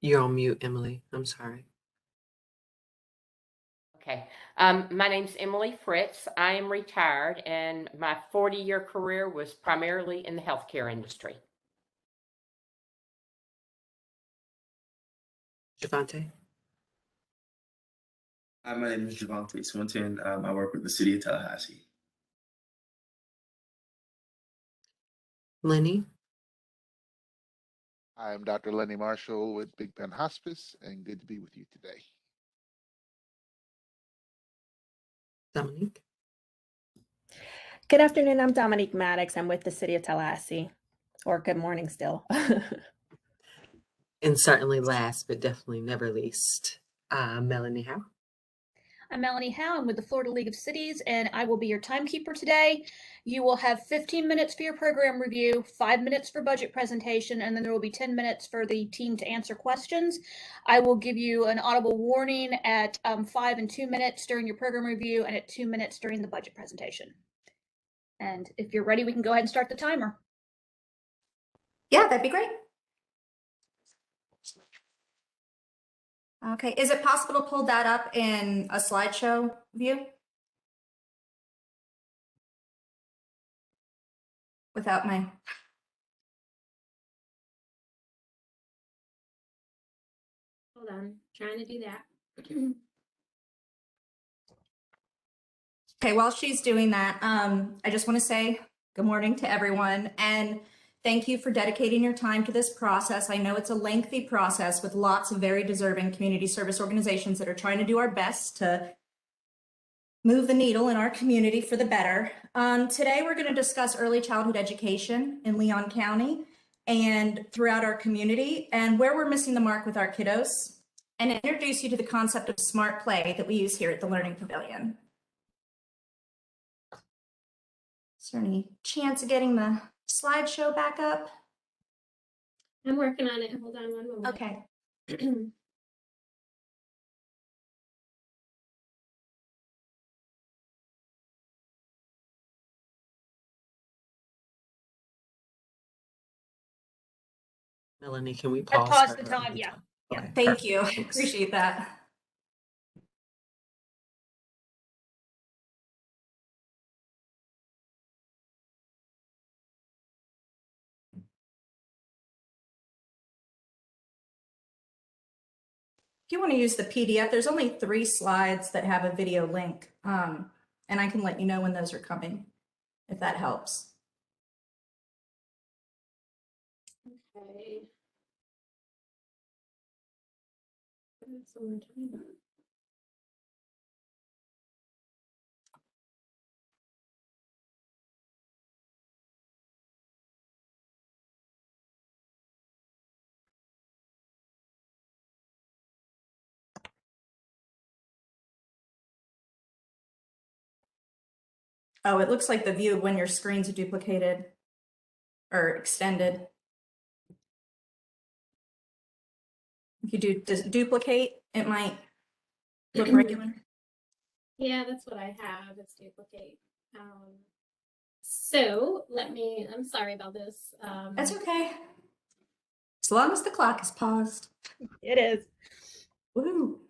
You're on mute, Emily. I'm sorry. Okay. My name's Emily Fritz. I am retired, and my 40-year career was primarily in the healthcare industry. Javante? Hi, my name is Javante Swinton. I work with the city of Tallahassee. Lenny? I am Dr. Lenny Marshall with Big Bend Hospice, and good to be with you today. Dominique? Good afternoon. I'm Dominique Maddox. I'm with the City of Tallahassee, or good morning still. And certainly last, but definitely never least, Melanie Howe. I'm Melanie Howe. I'm with the Florida League of Cities, and I will be your timekeeper today. You will have 15 minutes for your program review, 5 minutes for budget presentation, and then there will be 10 minutes for the team to answer questions. I will give you an audible warning at 5 and 2 minutes during your program review and at 2 minutes during the budget presentation. And if you're ready, we can go ahead and start the timer. Yeah, that'd be great. Okay, is it possible to pull that up in a slideshow view? Without my... Hold on, trying to do that. Okay, while she's doing that, I just want to say good morning to everyone and thank you for dedicating your time to this process. I know it's a lengthy process with lots of very deserving community service organizations that are trying to do our best to move the needle in our community for the better. Today, we're going to discuss early childhood education in Leon County and throughout our community and where we're missing the mark with our kiddos, and introduce you to the concept of smart play that we use here at the Learning Pavilion. Is there any chance of getting the slideshow back up? I'm working on it. Hold on one moment. Okay. Melanie, can we I pause paused her the on time, yeah. Yeah, Okay, thank perfect. you. Thanks. Appreciate that. If you want to use the PDF, there's only 3 slides that have a video link. And I can let you know when those are coming, if that helps. Okay. That's what we're talking about. Oh, it looks like the view when your screen's duplicated or extended. If you do duplicate, it might look regular. Yeah, that's what I have. It's duplicate. So I'm sorry about this. That's okay. As long as the clock is paused. It is. Woo.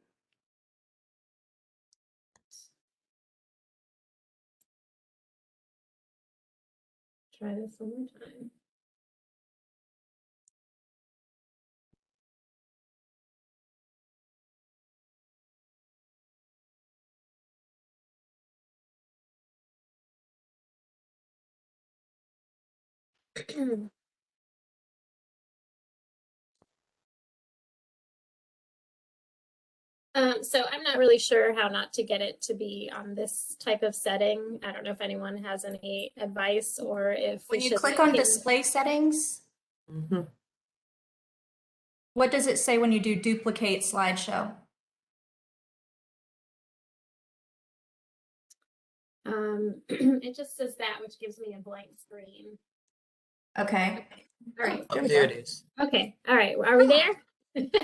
Try this one more time. So I'm not really sure how not to get it to be on this type of setting. I don't know if anyone has any advice or if we When you should click let on him- display settings, what does it say when you do duplicate slideshow? it just says that, which gives me a blank screen. Okay. All right. Oh, there it is. Okay. All right. Are we there?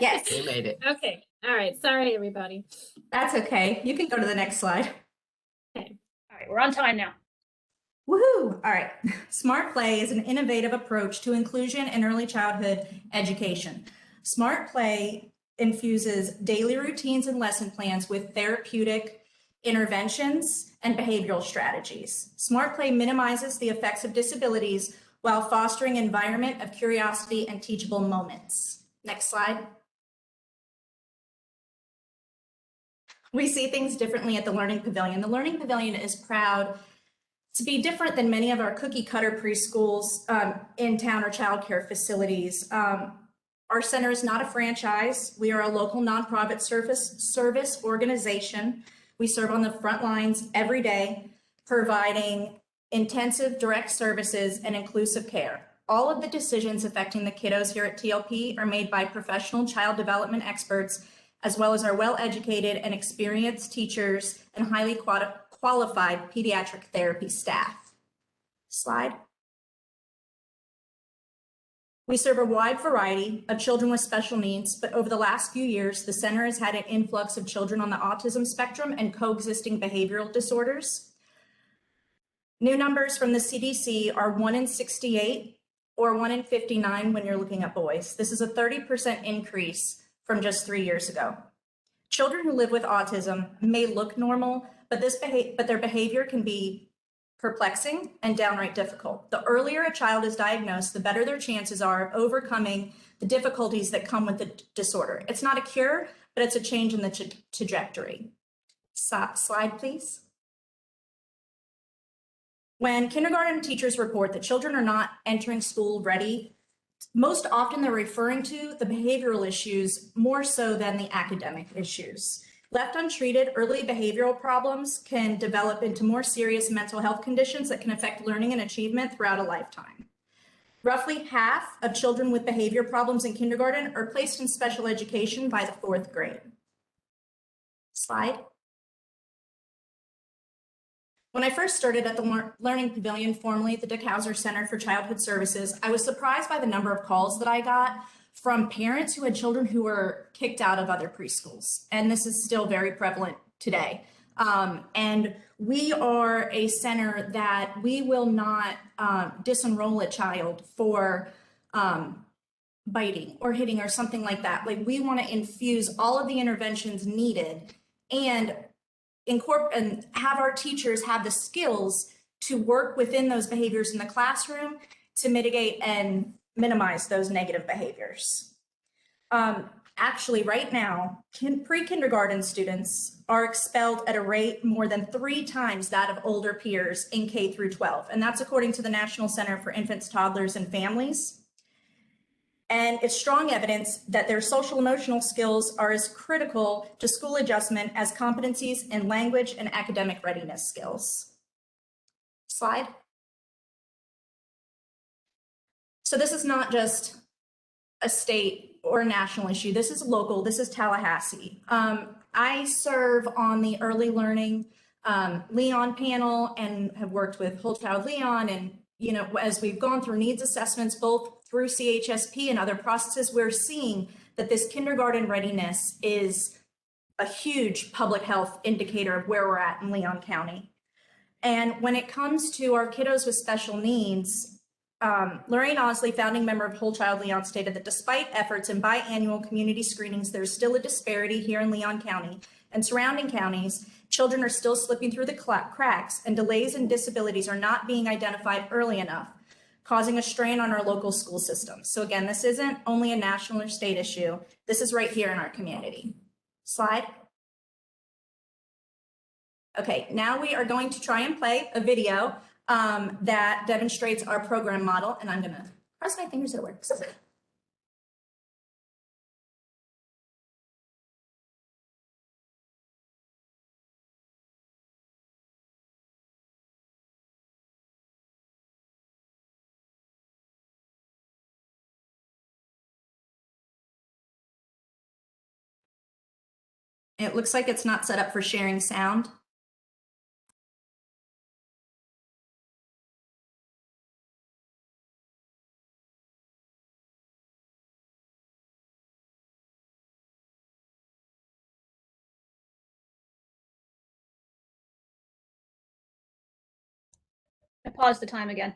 Yes. We made it. Okay. All right. Sorry, everybody. That's okay. You can go to the next slide. Okay. All right, we're on time now. Woohoo! All right. Smart Play is an innovative approach to inclusion in early childhood education. Smart Play infuses daily routines and lesson plans with therapeutic interventions and behavioral strategies. Smart Play minimizes the effects of disabilities while fostering an environment of curiosity and teachable moments. Next slide. We see things differently at the Learning Pavilion. The Learning Pavilion is proud to be different than many of our cookie cutter preschools in town or childcare facilities. Our center is not a franchise. We are a local nonprofit service organization. We serve on the front lines every day, providing intensive direct services and inclusive care. All of the decisions affecting the kiddos here at TLP are made by professional child development experts, as well as our well-educated and experienced teachers and highly qualified pediatric therapy staff. Slide. We serve a wide variety of children with special needs, but over the last few years, the center has had an influx of children on the autism spectrum and coexisting behavioral disorders. New numbers from the CDC are 1 in 68 or 1 in 59 when you're looking at boys. This is a 30% increase from just 3 years ago. Children who live with autism may look normal, but their behavior can be perplexing and downright difficult. The earlier a child is diagnosed, the better their chances are of overcoming the difficulties that come with the disorder. It's not a cure, but it's a change in the trajectory. Slide, please. When kindergarten teachers report that children are not entering school ready, most often they're referring to the behavioral issues more so than the academic issues. Left untreated, early behavioral problems can develop into more serious mental health conditions that can affect learning and achievement throughout a lifetime. Roughly half of children with behavior problems in kindergarten are placed in special education by the 4th grade. Slide. When I first started at the Learning Pavilion, formerly the Dick Hauser Center for Childhood Services, I was surprised by the number of calls that I got from parents who had children who were kicked out of other preschools. And this is still very prevalent today. And we are a center that we will not disenroll a child for biting or hitting or something like that. Like, we want to infuse all of the interventions needed and and have our teachers have the skills to work within those behaviors in the classroom to mitigate and minimize those negative behaviors. Actually, right now, pre-kindergarten students are expelled at a rate more than 3 times that of older peers in K through 12. And that's according to the National Center for Infants, Toddlers, and Families. And it's strong evidence that their social emotional skills are as critical to school adjustment as competencies in language and academic readiness skills. Slide. So this is not just a state or a national issue. This is local. This is Tallahassee. I serve on the early learning Leon panel and have worked with Whole Child Leon. And, you know, as we've gone through needs assessments, both through CHSP and other processes, we're seeing that this kindergarten readiness is a huge public health indicator of where we're at in Leon County. And when it comes to our kiddos with special needs, Lorraine Osley, founding member of Whole Child Leon, stated that despite efforts in biannual community screenings, there's still a disparity here in Leon County and surrounding counties. Children are still slipping through the cracks, and delays and disabilities are not being identified early enough, causing a strain on our local school system. So again, this isn't only a national or state issue. This is right here in our community. Slide. Okay, now we are going to try and play a video that demonstrates our program model, and I'm gonna cross my fingers that it works. It looks like it's not set up for sharing sound. I paused the time again.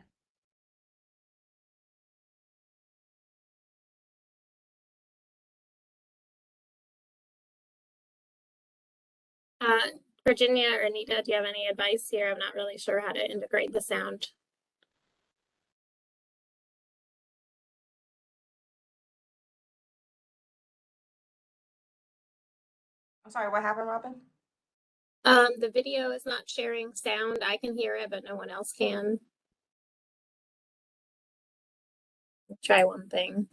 Virginia or Anita, do you have any advice here? I'm not really sure how to integrate the sound. I'm sorry, what happened, Robin? The video is not sharing sound. I can hear it, but no one else can. Try one thing.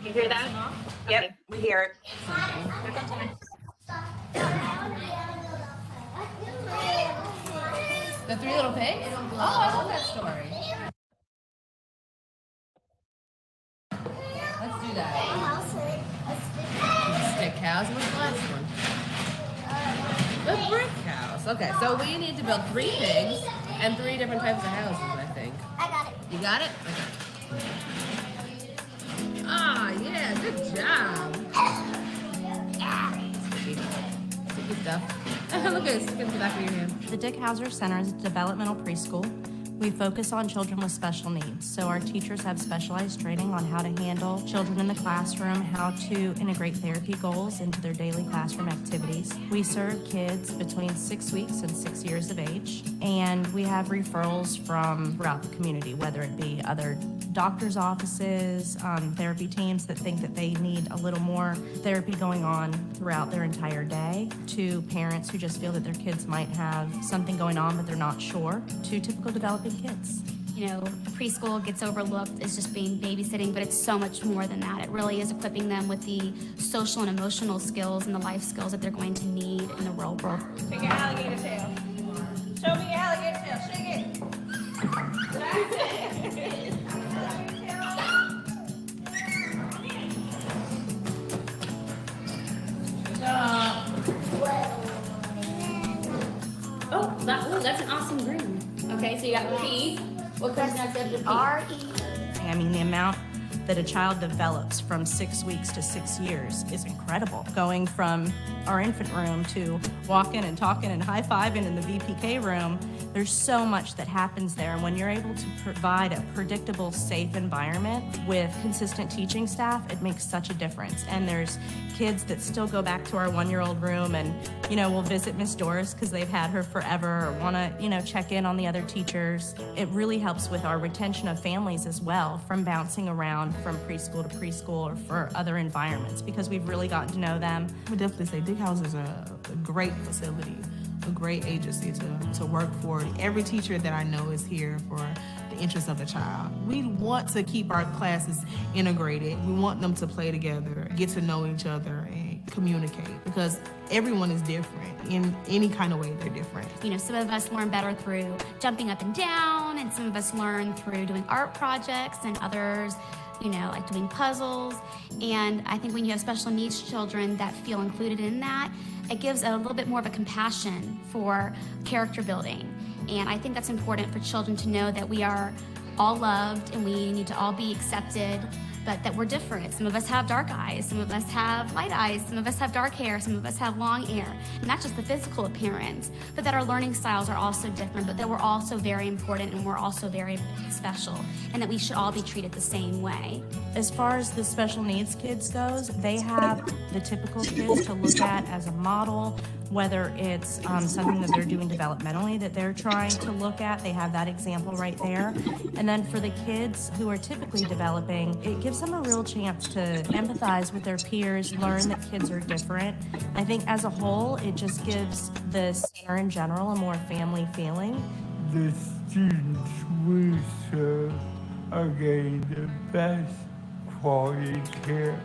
You hear that? Yep, Okay. we hear it. The Three Little Pigs? Oh, I love that story. Let's do that. Stick house. What's the last one? The brick house. Okay, so we need to build 3 pigs and 3 different types of houses, I think. I got it. You got it? Okay. Ah, yeah, good job. Sticky stuff. Look at it, stick it in the back of your hand. The Dick Hauser Center is a developmental preschool. We focus on children with special needs. So our teachers have specialized training on how to handle children in the classroom, how to integrate therapy goals into their daily classroom activities. We serve kids between 6 weeks and 6 years of age. And we have referrals from throughout the community, whether it be other doctor's offices, therapy teams that think that they need a little more therapy going on throughout their entire day, to parents who just feel that their kids might have something going on but they're not sure, to typical developing kids. You know, preschool gets overlooked as just being babysitting, but it's so much more than that. It really is equipping them with the social and emotional skills and the life skills that they're going to need in the real world. Figure alligator tail. Show me your alligator tail. Shake it. Oh, that's an awesome green. Okay, so you got P. What comes next after P? R-E. I mean, the amount that a child develops from 6 weeks to 6 years is incredible. Going from our infant room to walking and talking and high-fiving in the VPK room, there's so much that happens there. And when you're able to provide a predictable, safe environment with consistent teaching staff, it makes such a difference. And there's kids that still go back to our 1-year-old room and, you know, will visit Miss Doris because they've had her forever or want to, you know, check in on the other teachers. It really helps with our retention of families as well, from bouncing around from preschool to preschool or for other environments, because we've really gotten to know them. I would definitely say Dick House is a great facility, a great agency to work for. Every teacher that I know is here for the interest of the child. We want to keep our classes integrated. We want them to play together, get to know each other, and communicate, because everyone is different. In any kind of way, they're different. You know, some of us learn better through jumping up and down, and some of us learn through doing art projects, and others, you know, like doing puzzles. And I think when you have special needs children that feel included in that, it gives a little bit more of a compassion for character building. And I think that's important for children to know that we are all loved and we need to all be accepted, but that we're different. Some of us have dark eyes, some of us have light eyes, some of us have dark hair, some of us have long hair. And not just the physical appearance, but that our learning styles are also different, but that we're also very important and we're also very special, and that we should all be treated the same way. As far as the special needs kids goes, they have the typical kids to look at as a model, whether it's something that they're doing developmentally that they're trying to look at. They have that example right there. And then for the kids who are typically developing, it gives them a real chance to empathize with their peers, learn that kids are different. I think as a whole, it just gives the center in general a more family feeling. The students we serve are getting the best quality care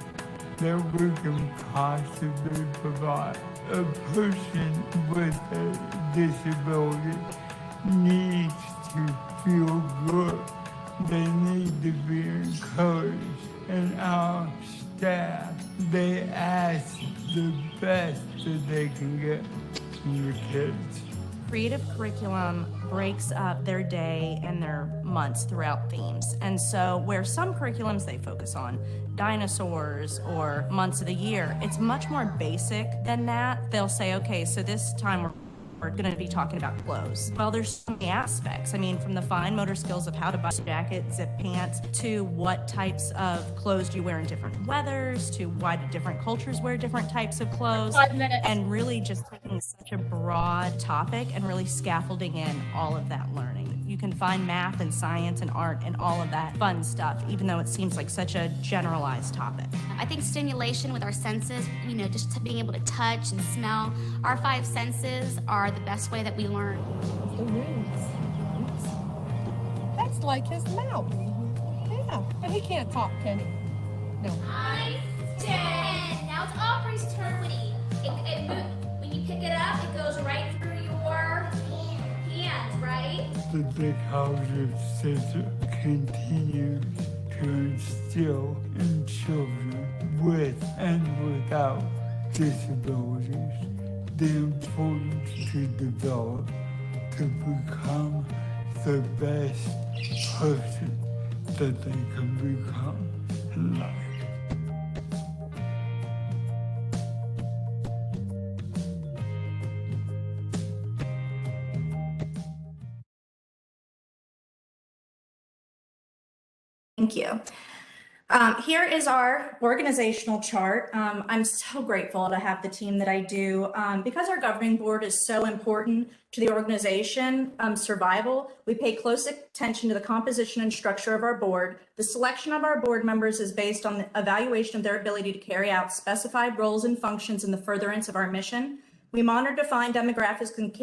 that we can possibly provide. A person with a disability needs to feel good. They need to be encouraged. And our staff, they ask the best that they can get from the kids. Creative curriculum breaks up their day and their months throughout themes. And so where some curriculums they focus on dinosaurs or months of the year, it's much more basic than that. They'll say, okay, so this time we're going to be talking about clothes. Well, there's so many aspects. I mean, from the fine motor skills of how to buy a jacket, zip pants, to what types of clothes do you wear in different weathers, to why do different cultures wear different types of clothes. 5 minutes. And really just taking such a broad topic and really scaffolding in all of that learning. You can find math and science and art and all of that fun stuff, even though it seems like such a generalized topic. I think stimulation with our senses, you know, just being able to touch and smell, our 5 senses are the best way that we learn. That's like his mouth. Yeah, but he can't talk, can he? No. Nice. 10. Now it's Aubrey's turn, Woody. When you pick it up, it goes right through your hand, right? The Big House Center continues to instill in children with and without disabilities the importance to develop to become the best person that they can become in life. Thank you. Here is our organizational chart. I'm so grateful to have the team that I do. Because our governing board is so important to the organization survival, we pay close attention to the composition and structure of our board. The selection of our board members is based on the evaluation of their ability to carry out specified roles and functions in the furtherance of our mission. We monitor defined demographics and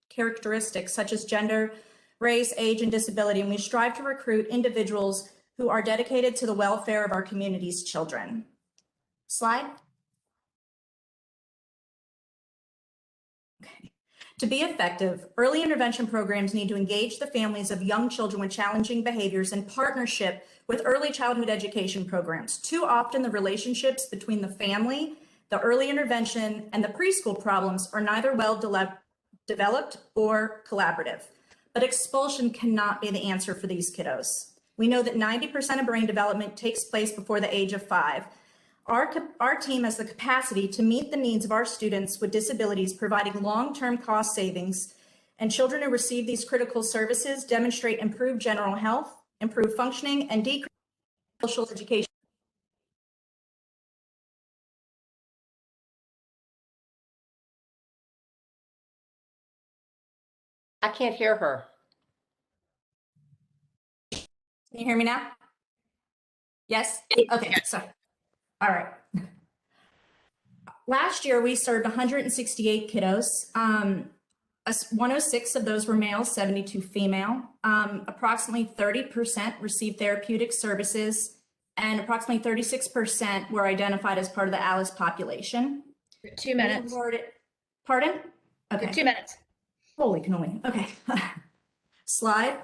characteristics such as gender, race, age, and disability, and we strive to recruit individuals who are dedicated to the welfare of our community's children. Slide. Okay. To be effective, early intervention programs need to engage the families of young children with challenging behaviors in partnership with early childhood education programs. Too often, the relationships between the family, the early intervention, and the preschool problems are neither well developed or collaborative. But expulsion cannot be the answer for these kiddos. We know that 90% of brain development takes place before the age of 5. Our team has the capacity to meet the needs of our students with disabilities, providing long-term cost savings, and children who receive these critical services demonstrate improved general health, improved functioning, and decreased social education. I can't hear her. Can you hear me now? Yes? Okay, sorry. All right. Last year, we served 168 kiddos. 106 of those were male, 72 female. Approximately 30% received therapeutic services, and approximately 36% were identified as part of the ALICE population. 2 minutes. Pardon? Okay. 2 minutes. Holy cannoli. Okay. Slide.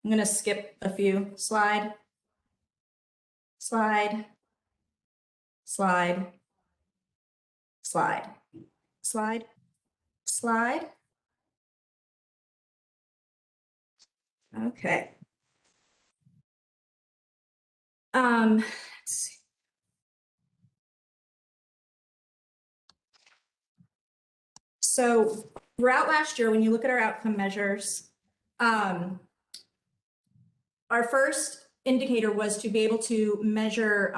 I'm going to skip a few. Slide. Slide. Slide. Slide. Slide. Slide. Okay. Let's see. So throughout last year, when you look at our outcome measures, our first indicator was to be able to measure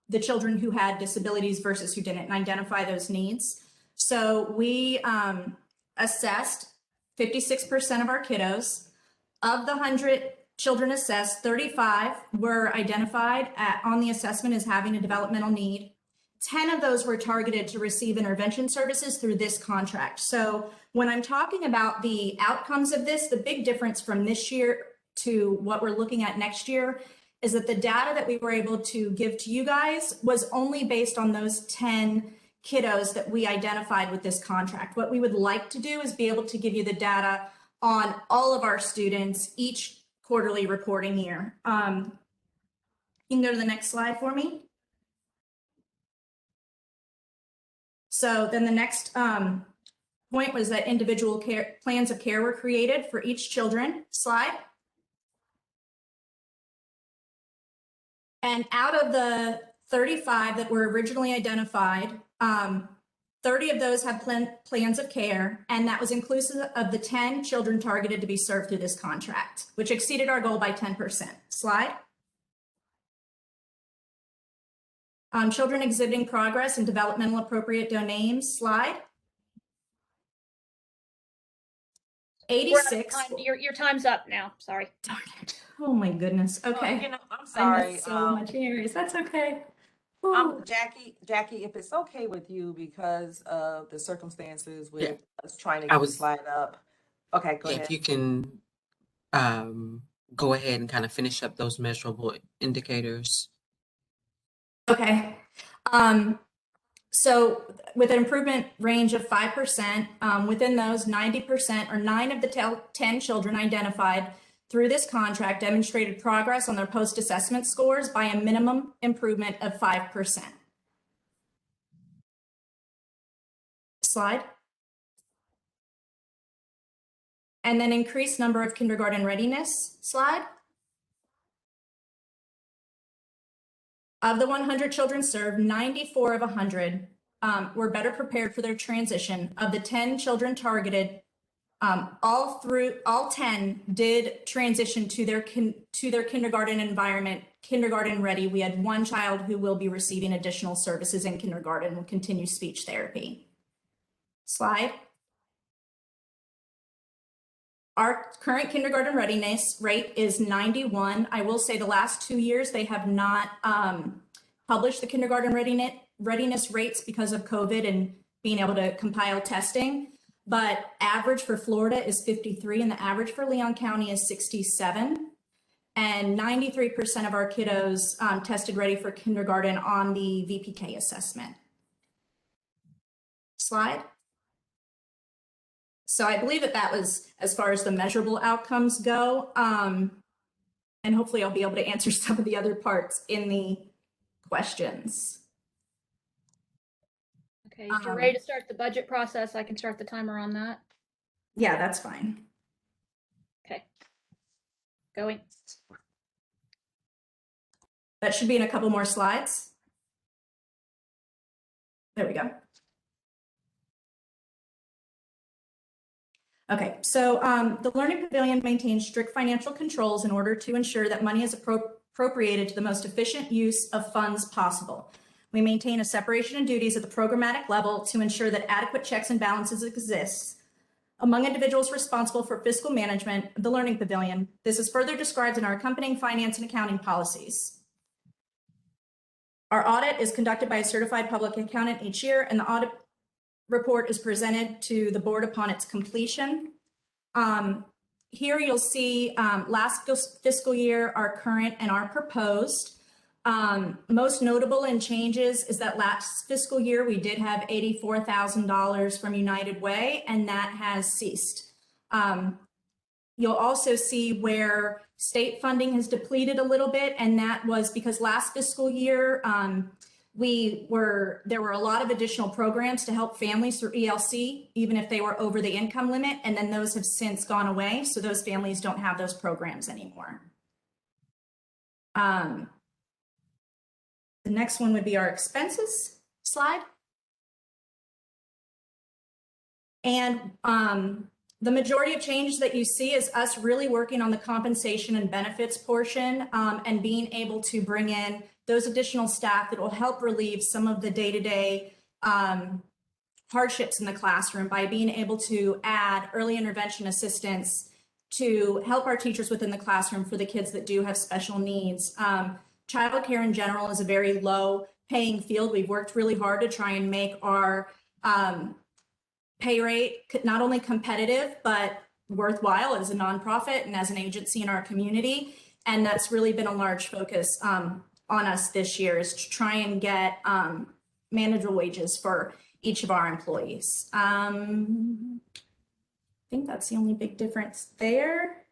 the children who had disabilities versus who didn't and identify those needs. So we assessed 56% of our kiddos. Of the 100 children assessed, 35 were identified on the assessment as having a developmental need. 10 of those were targeted to receive intervention services through this contract. So when I'm talking about the outcomes of this, the big difference from this year to what we're looking at next year is that the data that we were able to give to you guys was only based on those 10 kiddos that we identified with this contract. What we would like to do is be able to give you the data on all of our students each quarterly reporting year. You can go to the next slide for me. So then the next point was that individual care plans of care were created for each children. Slide. And out of the 35 that were originally identified, 30 of those have plans of care, and that was inclusive of the 10 children targeted to be served through this contract, which exceeded our goal by 10%. Slide. Children exhibiting progress in developmental appropriate domains. Slide. 86. Your time's up now. Sorry. Darn it. Oh my goodness. Okay. You know, I'm I sorry. missed so much areas. That's okay. Jackie, if it's okay with you, because of the circumstances with Yeah. us trying to I get the was- slide up. Okay, go ahead. If you can go ahead and kind of finish up those measurable indicators. Okay. So with an improvement range of 5%, within those 90% or 9 of the 10 children identified through this contract demonstrated progress on their post-assessment scores by a minimum improvement of 5%. Slide. And then increased number of kindergarten readiness. Slide. Of the 100 children served, 94 of 100 were better prepared for their transition. Of the 10 children targeted, all 10 did transition to their kindergarten environment, kindergarten ready. We had 1 child who will be receiving additional services in kindergarten and continue speech therapy. Slide. Our current kindergarten readiness rate is 91. I will say the last 2 years, they have not published the kindergarten readiness rates because of COVID and being able to compile testing. But average for Florida is 53 and the average for Leon County is 67. And 93% of our kiddos tested ready for kindergarten on the VPK assessment. Slide. So I believe that was as far as the measurable outcomes go. And hopefully I'll be able to answer some of the other parts in the questions. Okay, if you're ready to start the budget process, I can start the timer on that. Yeah, that's fine. Okay. Going. That should be in a couple more slides. There we go. Okay, so the Learning Pavilion maintains strict financial controls in order to ensure that money is appropriated to the most efficient use of funds possible. We maintain a separation of duties at the programmatic level to ensure that adequate checks and balances exist among individuals responsible for fiscal management of the Learning Pavilion. This is further described in our accompanying finance and accounting policies. Our audit is conducted by a certified public accountant each year, and the audit report is presented to the board upon its completion. Here you'll see last fiscal year, our current, and our proposed. Most notable in changes is that last fiscal year we did have $84,000 from United Way, and that has ceased. You'll also see where state funding has depleted a little bit, and that was because last fiscal year there were a lot of additional programs to help families through ELC, even if they were over the income limit, and then those have since gone away, so those families don't have those programs anymore. The next one would be our expenses slide. And the majority of changes that you see is us really working on the compensation and benefits portion and being able to bring in those additional staff that will help relieve some of the day-to-day hardships in the classroom by being able to add early intervention assistance to help our teachers within the classroom for the kids that do have special needs. Childcare in general is a very low paying field. We've worked really hard to try and make our pay rate not only competitive, but worthwhile as a nonprofit and as an agency in our community. And that's really been a large focus on us this year, is to try and get manageable wages for each of our employees. I think that's the only big difference there.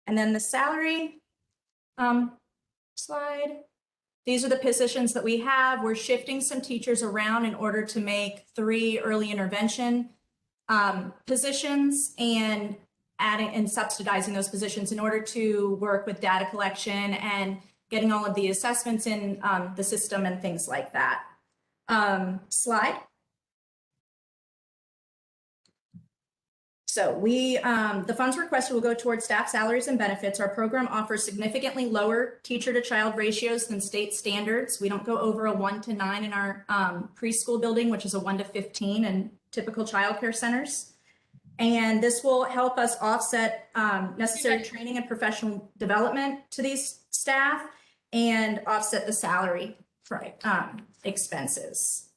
And then the salary slide. These are the positions that we have. We're shifting some teachers around in order to make 3 early intervention positions and adding and subsidizing those positions in order to work with data collection and getting all of the assessments in the system and things like that. Slide. So the funds requested will go towards staff salaries and benefits. Our program offers significantly lower teacher to child ratios than state standards. We don't go over a 1 to 9 in our preschool building, which is a 1 to 15 in typical childcare centers. And this will help us offset necessary training and professional development to these staff and offset the salary expenses.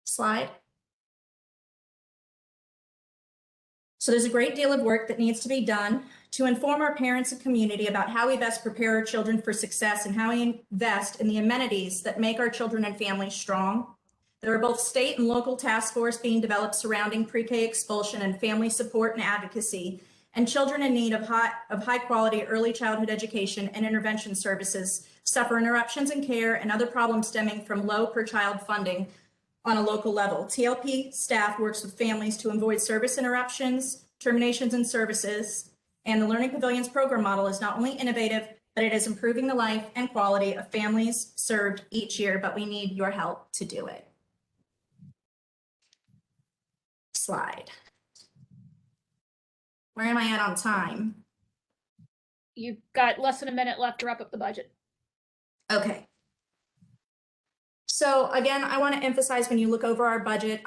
Slide. So there's a great deal of work that needs to be done to inform our parents and community about how we best prepare our children for success and how we invest in the amenities that make our children and families strong. There are both state and local task force being developed surrounding pre-K expulsion and family support and advocacy, and children in need of high quality early childhood education and intervention services suffer interruptions in care and other problems stemming from low per child funding on a local level. TLP staff works with families to avoid service interruptions, terminations in services, and the Learning Pavilions program model is not only innovative, but it is improving the life and quality of families served each year, but we need your help to do it. Slide. Where am I at on time? You've got less than a minute left to wrap up the budget. Okay. So again, I want to emphasize when you look over our budget,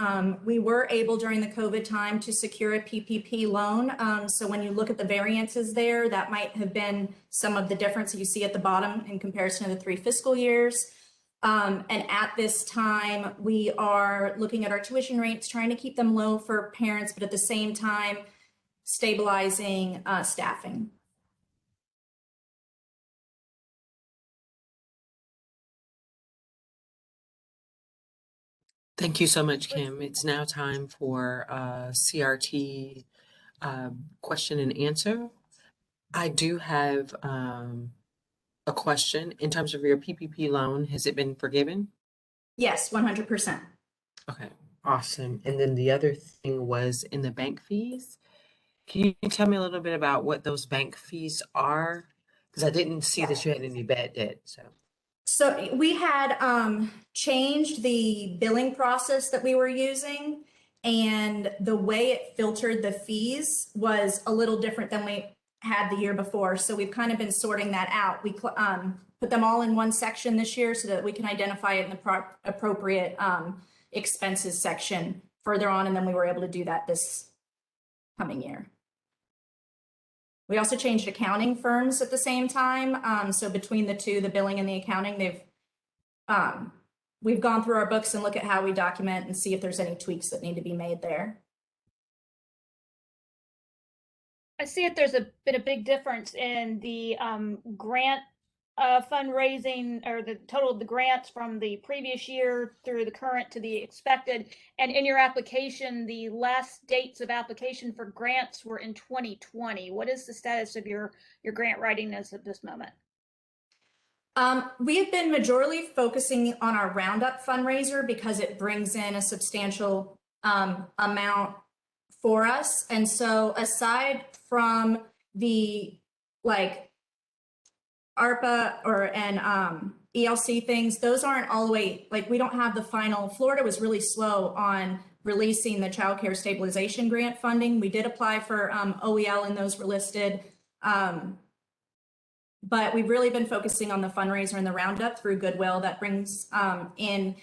we were able during the COVID time to secure a PPP loan. So when you look at the variances there, that might have been some of the difference that you see at the bottom in comparison to the 3 fiscal years. And at this time, we are looking at our tuition rates, trying to keep them low for parents, but at the same time, stabilizing staffing. Thank you so much, Kim. It's now time for CRT question and answer. I do have a question in terms of your PPP loan. Has it been forgiven? Yes, 100%. Okay, awesome. And then the other thing was in the bank fees. Can you tell me a little bit about what those bank fees are? Because I didn't see that you had any bad debt, so. So we had changed the billing process that we were using, and the way it filtered the fees was a little different than we had the year before. So we've kind of been sorting that out. We put them all in one section this year so that we can identify it in the appropriate expenses section further on, and then we were able to do that this coming year. We also changed accounting firms at the same time. So between the two, the billing and the accounting, we've gone through our books and look at how we document and see if there's any tweaks that need to be made there. I see if there's been a big difference in the grant fundraising, or the total of the grants from the previous year through the current to the expected. And in your application, the last dates of application for grants were in 2020. What is the status of your grant writing as of this moment? We have been majorly focusing on our Roundup fundraiser because it brings in a substantial amount for us. And so aside from the ARPA and ELC things, those aren't all the way, we don't have the final. Florida was really slow on releasing the Child Care Stabilization Grant funding. We did apply for OEL and those were listed. But we've really been focusing on the fundraiser and the Roundup through Goodwill that brings in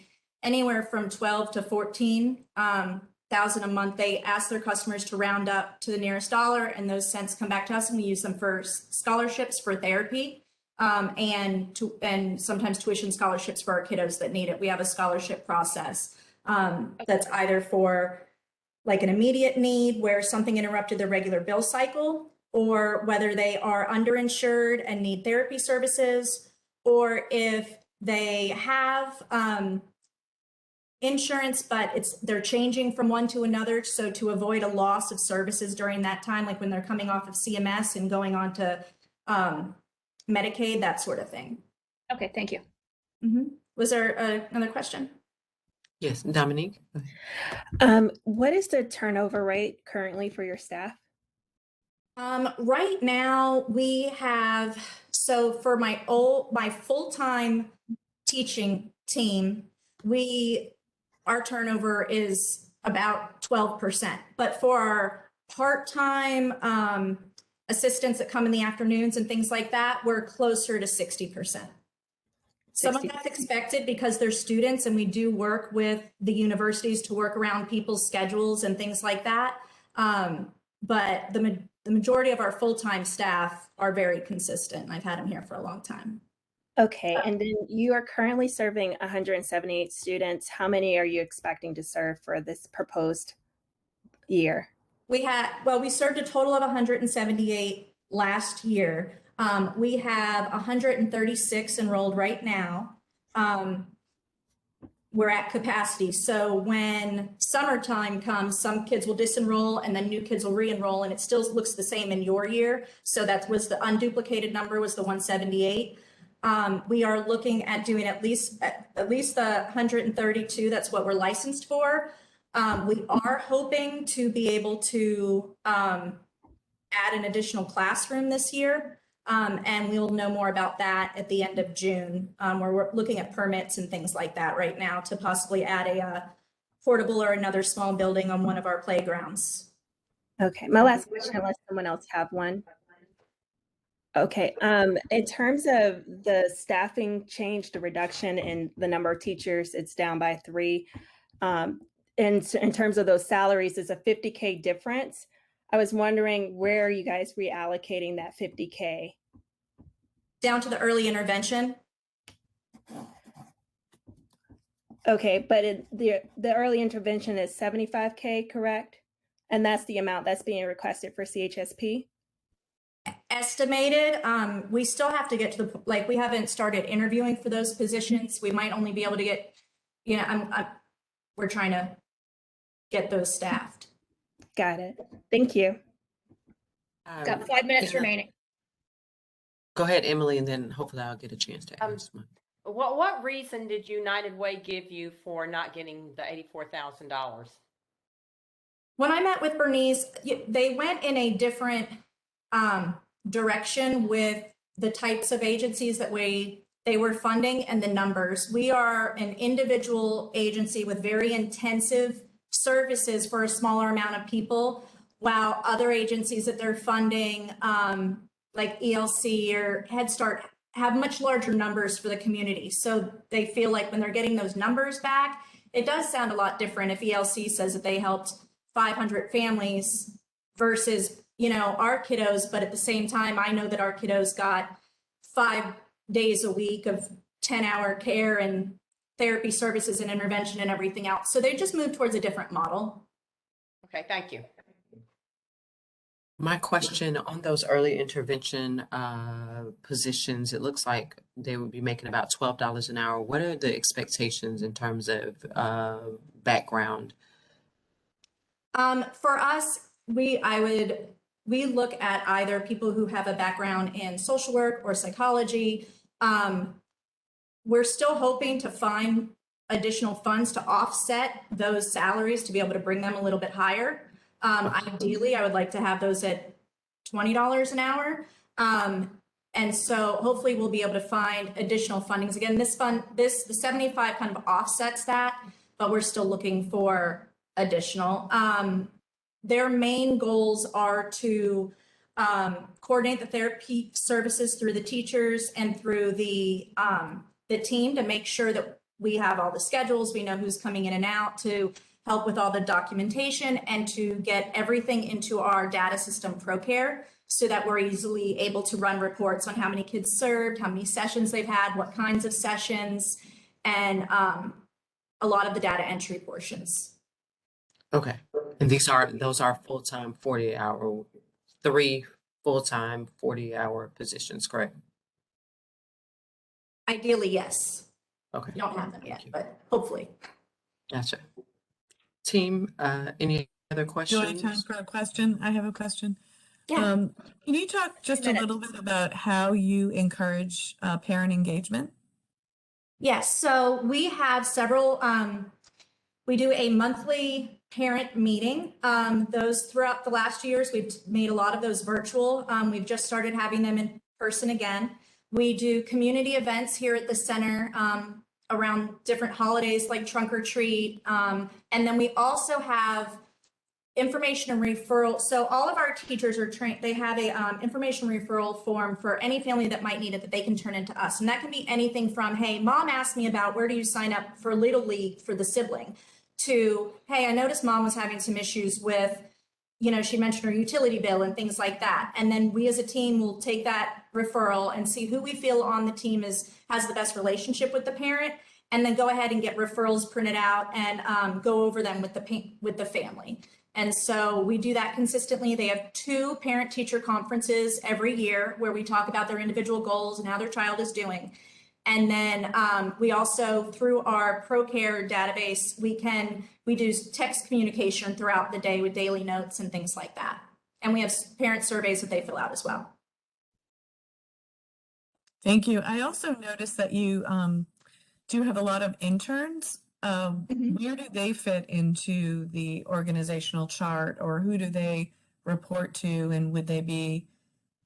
anywhere from 12 to 14,000 a month. They ask their customers to round up to the nearest dollar, and those cents come back to us, and we use them for scholarships for therapy. And sometimes tuition scholarships for our kiddos that need it. We have a scholarship process that's either for an immediate need where something interrupted their regular bill cycle, or whether they are underinsured and need therapy services, or if they have insurance, but they're changing from one to another. So to avoid a loss of services during that time, like when they're coming off of CMS and going on to Medicaid, that sort of thing. Okay, thank you. Was there another question? Yes, Dominique. What is the turnover rate currently for your staff? Right now we have, so for my full-time teaching team, our turnover is about 12%, but for our part-time assistants that come in the afternoons and things like that, we're closer to 60%. Some of that's expected because they're students, and we do work with the universities to work around people's schedules and things like that. But the majority of our full-time staff are very consistent. I've had them here for a long time. Okay, and then you are currently serving 178 students. How many are you expecting to serve for this proposed year? We served a total of 178 last year. We have 136 enrolled right now. We're at capacity. So when summertime comes, some kids will disenroll and then new kids will re-enroll, and it still looks the same in your year. So that was the unduplicated number, was the 178. We are looking at doing at least the 132. That's what we're licensed for. We are hoping to be able to add an additional classroom this year, and we'll know more about that at the end of June. We're looking at permits and things like that right now to possibly add a portable or another small building on one of our playgrounds. Okay, my last question, unless someone else have one. Okay, in terms of the staffing change, the reduction in the number of teachers, it's down by 3. In terms of those salaries, it's a $50K difference. I was wondering, where are you guys reallocating that $50K? Down to the early intervention. Okay, but the early intervention is $75K, correct? And that's the amount that's being requested for CHSP? Estimated. We still have to get to we haven't started interviewing for those positions. We might only be able to get, we're trying to get those staffed. Got it. Thank you. Got 5 minutes Emma- remaining. Go ahead, Emily, and then hopefully I'll get a chance to ask mine. What reason did United Way give you for not getting the $84,000? When I met with Bernice, they went in a different direction with the types of agencies that they were funding and the numbers. We are an individual agency with very intensive services for a smaller amount of people, while other agencies that they're funding, like ELC or Head Start, have much larger numbers for the community. So they feel like when they're getting those numbers back, it does sound a lot different if ELC says that they helped 500 families versus, our kiddos. But at the same time, I know that our kiddos got 5 days a week of 10-hour care and therapy services and intervention and everything else. So they just moved towards a different model. Okay, thank you. My question on those early intervention positions, it looks like they would be making about $12 an hour. What are the expectations in terms of background? For us, we look at either people who have a background in social work or psychology. We're still hoping to find additional funds to offset those salaries to be able to bring them a little bit higher. Ideally, I would like to have those at $20 an hour. And so hopefully we'll be able to find additional fundings. Again, the 75 kind of offsets that, but we're still looking for additional. Their main goals are to coordinate the therapy services through the teachers and through the team to make sure that we have all the schedules, we know who's coming in and out, to help with all the documentation and to get everything into our data system ProCare so that we're easily able to run reports on how many kids served, how many sessions they've had, what kinds of sessions, and a lot of the data entry portions. Okay. And those are full-time 40-hour, 3 full-time 40-hour positions, correct? Ideally, yes. Okay. We don't have them yet, but hopefully. Gotcha. Team, any other Do questions? I have time for a question? I have a question. Yeah. Can you talk just a little bit about how you encourage parent engagement? Yes, so we have several, we do a monthly parent meeting. Those throughout the last years, we've made a lot of those virtual. We've just started having them in person again. We do community events here at the center around different holidays like Trunk or Treat. And then we also have information and referral. So all of our teachers are trained, they have a information referral form for any family that might need it that they can turn into us. And that can be anything from, hey, mom asked me about where do you sign up for Little League for the sibling, to, hey, I noticed mom was having some issues with, she mentioned her utility bill and things like that. And then we as a team will take that referral and see who we feel on the team has the best relationship with the parent, and then go ahead and get referrals printed out and go over them with the family. And so we do that consistently. They have 2 parent-teacher conferences every year where we talk about their individual goals and how their child is doing. And then we also, through our ProCare database, we do text communication throughout the day with daily notes and things like that. And we have parent surveys that they fill out as well. Thank you. I also noticed that you do have a lot of interns. Where do they fit into the organizational chart, or who do they report to? And would they be,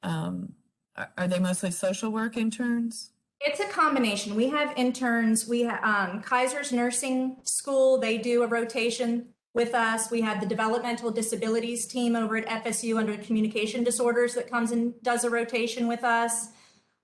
are they mostly social work interns? It's a combination. We have interns. We have Kaiser's Nursing School. They do a rotation with us. We have the developmental disabilities team over at FSU under communication disorders that comes and does a rotation with us.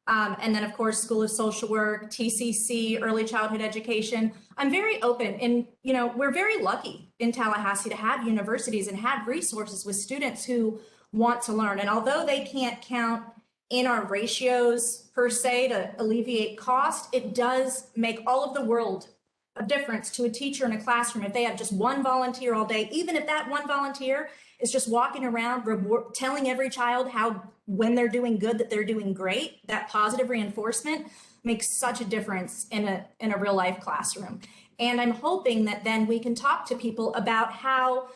And then, of course, School of Social Work, TCC, Early Childhood Education. I'm very open, and we're very lucky in Tallahassee to have universities and have resources with students who want to learn. And although they can't count in our ratios per se to alleviate cost, it does make all of the world a difference to a teacher in a classroom if they have just one volunteer all day, even if that one volunteer is just walking around telling every child how, when they're doing good, that they're doing great. That positive reinforcement makes such a difference in a real life classroom. And I'm hoping that then we can talk to people about how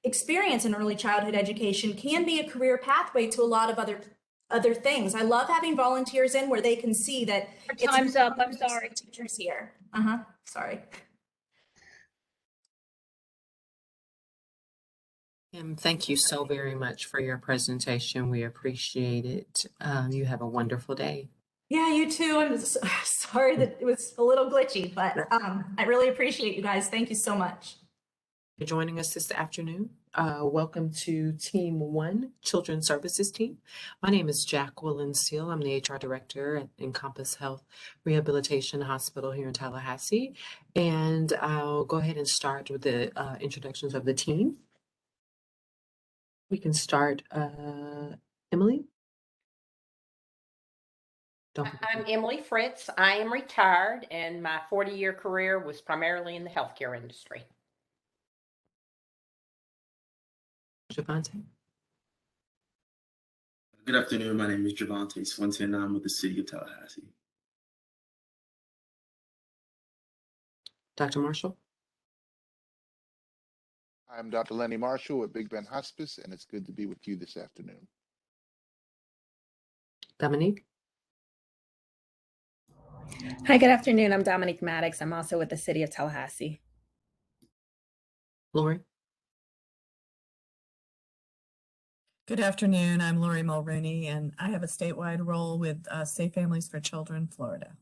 experience in early childhood education can be a career pathway to a lot of other things. I love having volunteers in where they can see that Time's up. I'm sorry. Teachers here. Sorry. And thank you so very much for your presentation. We appreciate it. You have a wonderful day. Yeah, you too. I'm sorry that it was a little glitchy, but I really appreciate you guys. Thank you so much. For joining us this afternoon. Welcome to Team 1, Children's Services Team. My name is Jacqueline Steele. I'm the HR Director at Encompass Health Rehabilitation Hospital here in Tallahassee. And I'll go ahead and start with the introductions of the team. We can start, Emily. I'm Emily Fritz. I am retired, and my 40-year career was primarily in the healthcare industry. Javante. Good afternoon. My name is Javante Swinton. I'm with the City of Tallahassee. Dr. Marshall. I'm Dr. Lenny Marshall with Big Bend Hospice, and it's good to be with you this afternoon. Dominique. Hi, good afternoon. I'm Dominique Maddox. I'm also with the City of Tallahassee. Lori. Good afternoon. I'm Lori Mulrooney, and I have a statewide role with Safe Families for Children, Florida.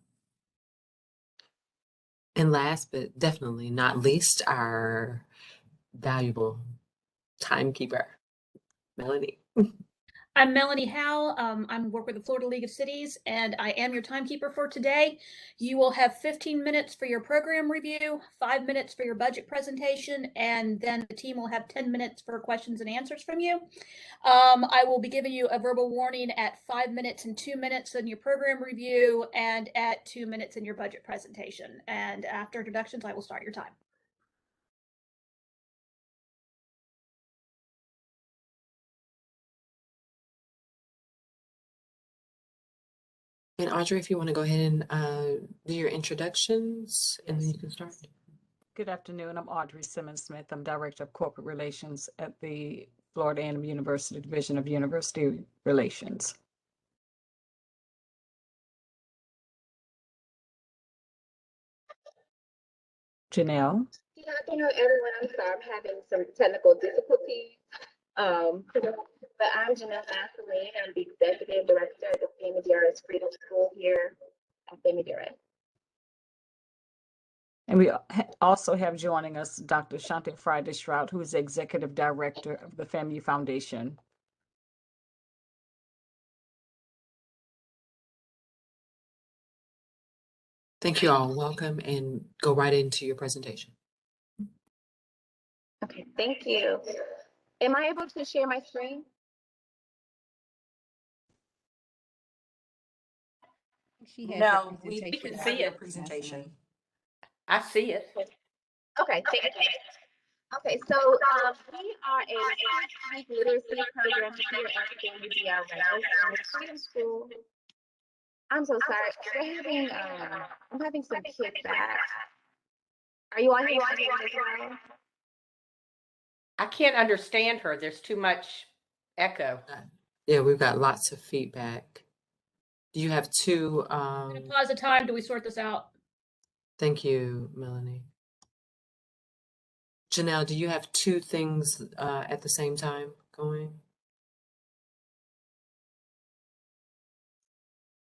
And last but definitely not least, our valuable timekeeper, Melanie. I'm Melanie Howe. I work with the Florida League of Cities, and I am your timekeeper for today. You will have 15 minutes for your program review, 5 minutes for your budget presentation, and then the team will have 10 minutes for questions and answers from you. I will be giving you a verbal warning at 5 minutes and 2 minutes in your program review and at 2 minutes in your budget presentation. And after introductions, I will start your time. And Audrey, if you want to go ahead and do your introductions, and then you can start. Good afternoon. I'm Audrey Simmons Smith. I'm Director of Corporate Relations at the Florida A&M University Division of University Relations. Janelle. Good afternoon, everyone. I'm sorry, I'm having some technical difficulties. But I'm Janelle Vaseline. I'm the Executive Director of the Family DRS Freedom School here at Family DRS. And we also have joining us Dr. Shante Friday Stroud, who is the Executive Director of the FAMU Foundation. Thank you all. Welcome, and go right into your presentation. Okay, thank you. Am I able to share my screen? No, we can see your presentation. I see it. Okay, thank you. Okay, so we are a six-week literacy program here at Family DRS in the Freedom School. I'm so sorry. I'm having some kickback. Are you all here? I can't understand her. There's too much echo. Yeah, we've got lots of feedback. Do you have two? I'm gonna pause the time. Do we sort this out? Thank you, Melanie. Janelle, do you have two things at the same time going?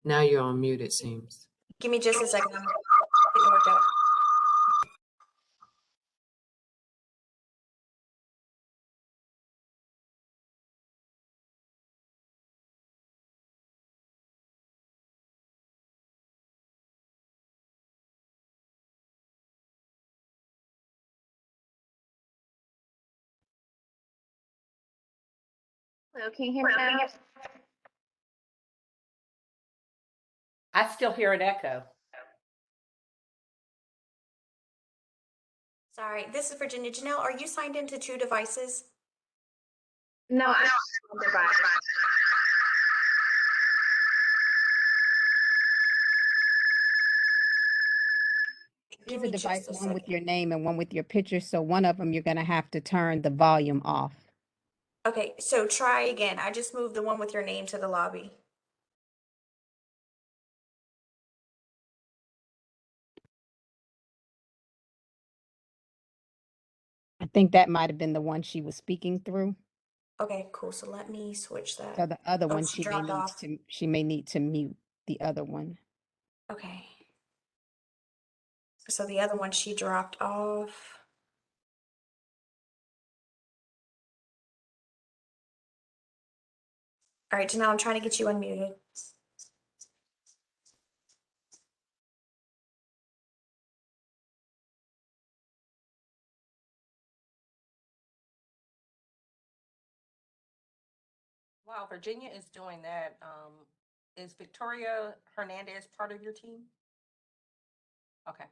Now you're on mute, it seems. Give me just a second. I'm getting it worked out. Hello, can you hear me now? I still hear an echo. Sorry, this is Virginia. Janelle, are you signed into two devices? No, I'm on the device. Give There's a me device, just a one with second. your name and one with your picture. So one of them, you're gonna have to turn the volume off. Okay, so try again. I just moved the one with your name to the lobby. I think that might have been the one she was speaking through. Okay, cool. So let me switch that. So the other Oh, one, she dropped off. she may need to mute the other one. Okay. So the other one, she dropped off. All right, Janelle, I'm trying to get you unmuted. While Virginia is doing that, is Victoria Hernandez part of your team? Okay.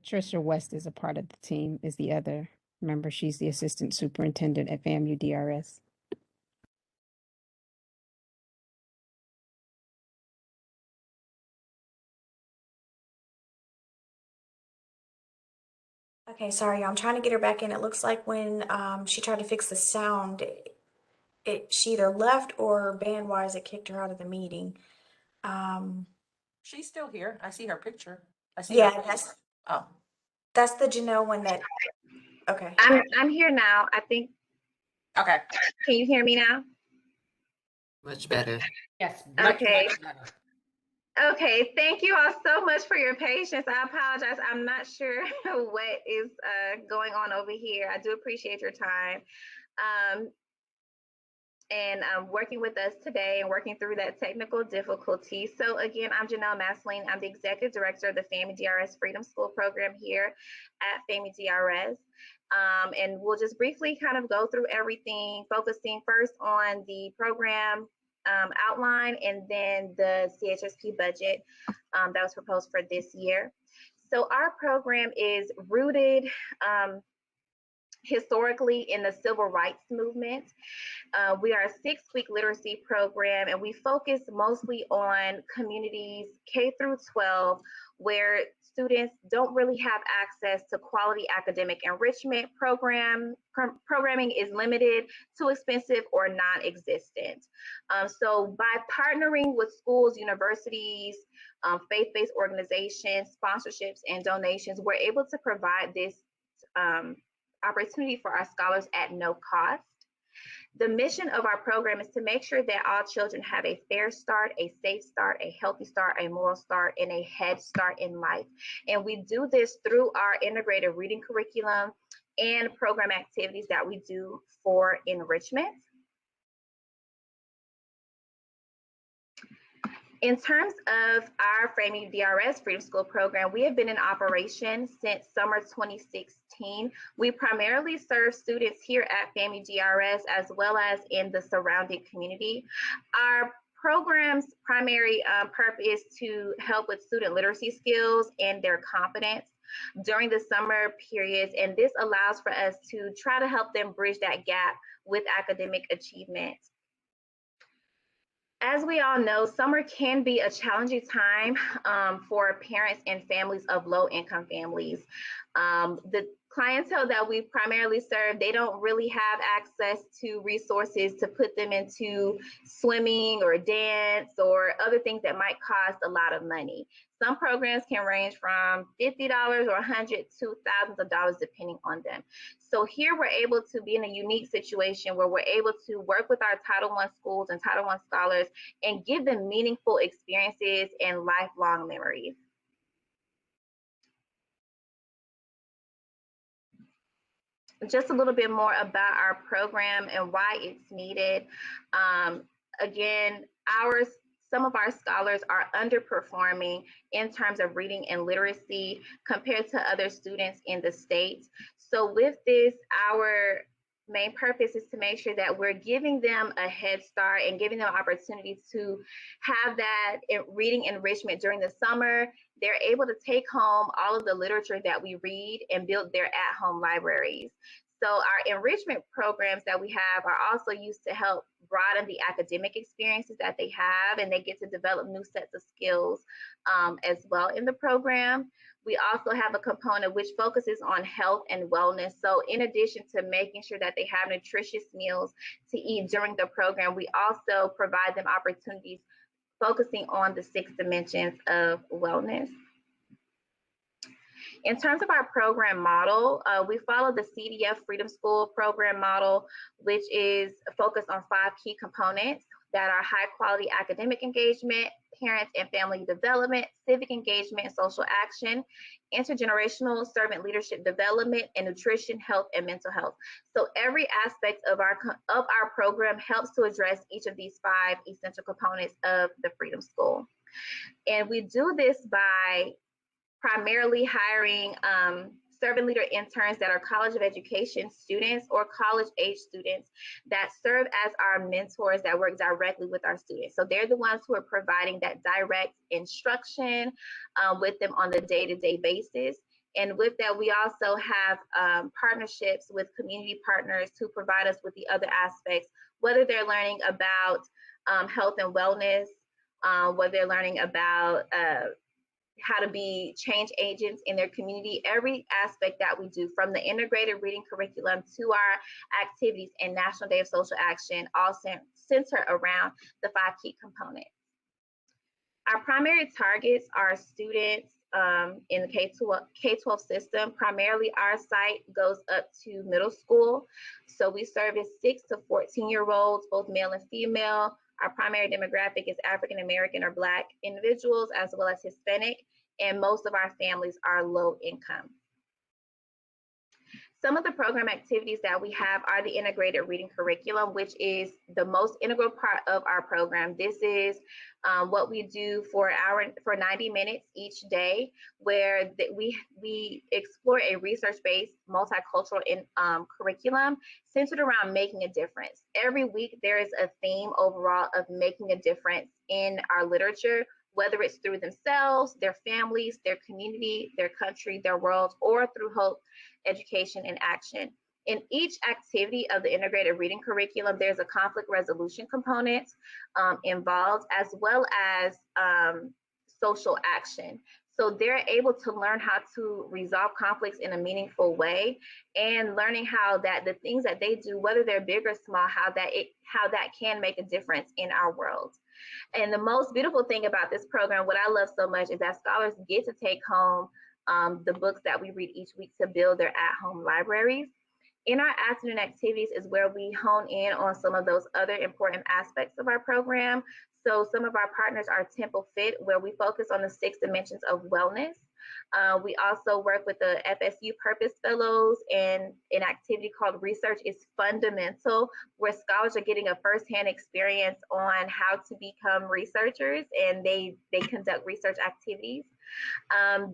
Trisha West is a part of the team, is the other member. She's the assistant superintendent at FAMU DRS. Okay, sorry, I'm trying to get her back in. It looks like when she tried to fix the sound, she either left or band-wise it kicked her out of the meeting. She's still here. I see her picture. I see Yeah, her face. Oh. that's the Janelle one that. Okay. I'm here now. I think. Okay. Can you hear me now? Much better. Yes. Okay. Much better. Okay, thank you all so much for your patience. I apologize. I'm not sure what is going on over here. I do appreciate your time. And working with us today and working through that technical difficulty. So again, I'm Janelle Masseline. I'm the Executive Director of the FAMU DRS Freedom School Program here at FAMU DRS. And we'll just briefly kind of go through everything, focusing first on the program outline and then the CHSP budget that was proposed for this year. So our program is rooted historically in the civil rights movement. We are a 6-week literacy program, and we focus mostly on communities K through 12, where students don't really have access to quality academic enrichment programming is limited, too expensive, or non-existent. So by partnering with schools, universities, faith-based organizations, sponsorships, and donations, we're able to provide this opportunity for our scholars at no cost. The mission of our program is to make sure that all children have a fair start, a safe start, a healthy start, a moral start, and a head start in life. And we do this through our integrated reading curriculum and program activities that we do for enrichment. In terms of our FAMU DRS Freedom School program, we have been in operation since summer 2016. We primarily serve students here at FAMU DRS as well as in the surrounding community. Our program's primary purpose is to help with student literacy skills and their confidence during the summer periods, and this allows for us to try to help them bridge that gap with academic achievement. As we all know, summer can be a challenging time for parents and families of low-income families. The clientele that we primarily serve, they don't really have access to resources to put them into swimming or dance or other things that might cost a lot of money. Some programs can range from $50 or $100 to thousands of dollars depending on them. So here we're able to be in a unique situation where we're able to work with our Title I schools and Title I scholars and give them meaningful experiences and lifelong memories. Just a little bit more about our program and why it's needed. Again, some of our scholars are underperforming in terms of reading and literacy compared to other students in the state. So with this, our main purpose is to make sure that we're giving them a head start and giving them opportunities to have that reading enrichment during the summer. They're able to take home all of the literature that we read and build their at-home libraries. So our enrichment programs that we have are also used to help broaden the academic experiences that they have, and they get to develop new sets of skills as well in the program. We also have a component which focuses on health and wellness. So in addition to making sure that they have nutritious meals to eat during the program, we also provide them opportunities focusing on the 6 dimensions of wellness. In terms of our program model, we follow the CDF Freedom School program model, which is focused on 5 key components that are high quality academic engagement, parents and family development, civic engagement and social action, intergenerational servant leadership development, and nutrition, health, and mental health. So every aspect of our program helps to address each of these 5 essential components of the Freedom School. And we do this by primarily hiring servant leader interns that are College of Education students or college age students that serve as our mentors that work directly with our students. So they're the ones who are providing that direct instruction with them on the day-to-day basis. And with that, we also have partnerships with community partners who provide us with the other aspects, whether they're learning about health and wellness, whether they're learning about how to be change agents in their community. Every aspect that we do, from the integrated reading curriculum to our activities and National Day of Social Action, all center around the 5 key components. Our primary targets are students in the K-12 system. Primarily, our site goes up to middle school. So we service 6 to 14-year-olds, both male and female. Our primary demographic is African American or Black individuals, as well as Hispanic, and most of our families are low income. Some of the program activities that we have are the integrated reading curriculum, which is the most integral part of our program. This is what we do for 90 minutes each day, where we explore a research-based multicultural curriculum centered around making a difference. Every week there is a theme overall of making a difference in our literature, whether it's through themselves, their families, their community, their country, their world, or through hope, education, and action. In each activity of the integrated reading curriculum, there's a conflict resolution component involved, as well as social action. So they're able to learn how to resolve conflicts in a meaningful way, and learning how that the things that they do, whether they're big or small, how that can make a difference in our world. And the most beautiful thing about this program, what I love so much, is that scholars get to take home the books that we read each week to build their at-home libraries. In our afternoon activities is where we hone in on some of those other important aspects of our program. So some of our partners are Temple Fit, where we focus on the 6 dimensions of wellness. We also work with the FSU Purpose Fellows in an activity called Research is Fundamental, where scholars are getting a firsthand experience on how to become researchers, and they conduct research activities.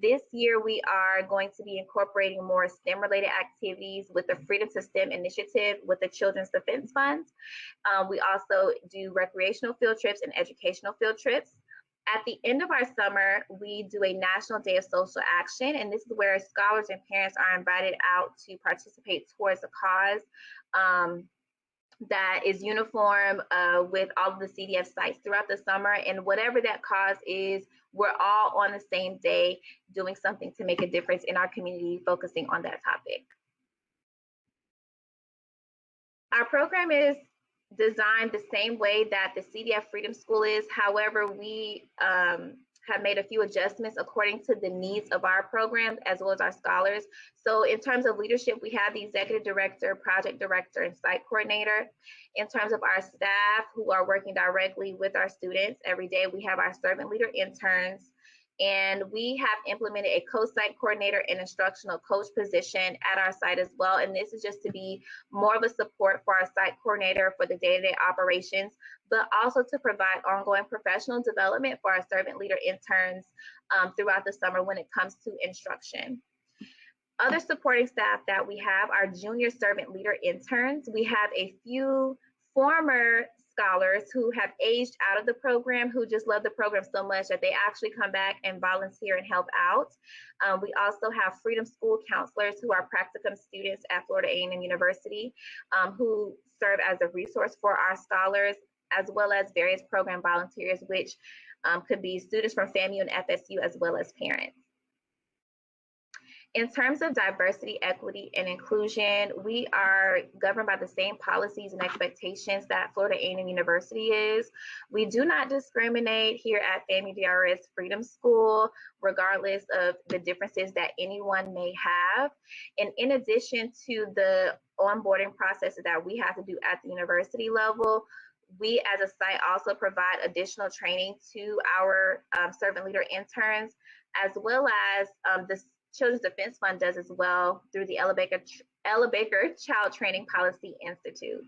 This year, we are going to be incorporating more STEM-related activities with the Freedom to STEM initiative with the Children's Defense Fund. We also do recreational field trips and educational field trips. At the end of our summer, we do a National Day of Social Action, and this is where scholars and parents are invited out to participate towards a cause that is uniform with all of the CDF sites throughout the summer. And whatever that cause is, we're all on the same day doing something to make a difference in our community, focusing on that topic. Our program is designed the same way that the CDF Freedom School is. However, we have made a few adjustments according to the needs of our programs as well as our scholars. So in terms of leadership, we have the executive director, project director, and site coordinator. In terms of our staff who are working directly with our students every day, we have our servant leader interns. And we have implemented a co-site coordinator and instructional coach position at our site as well. And this is just to be more of a support for our site coordinator for the day-to-day operations, but also to provide ongoing professional development for our servant leader interns throughout the summer when it comes to instruction. Other supporting staff that we have are junior servant leader interns. We have a few former scholars who have aged out of the program, who just love the program so much that they actually come back and volunteer and help out. We also have Freedom School counselors who are practicum students at Florida A&M University, who serve as a resource for our scholars, as well as various program volunteers, which could be students from FAMU and FSU, as well as parents. In terms of diversity, equity, and inclusion, we are governed by the same policies and expectations that Florida A&M University is. We do not discriminate here at FAMU DRS Freedom School, regardless of the differences that anyone may have. And in addition to the onboarding processes that we have to do at the university level, we as a site also provide additional training to our servant leader interns, as well as the Children's Defense Fund does as well through the Ella Baker Child Training Policy Institute.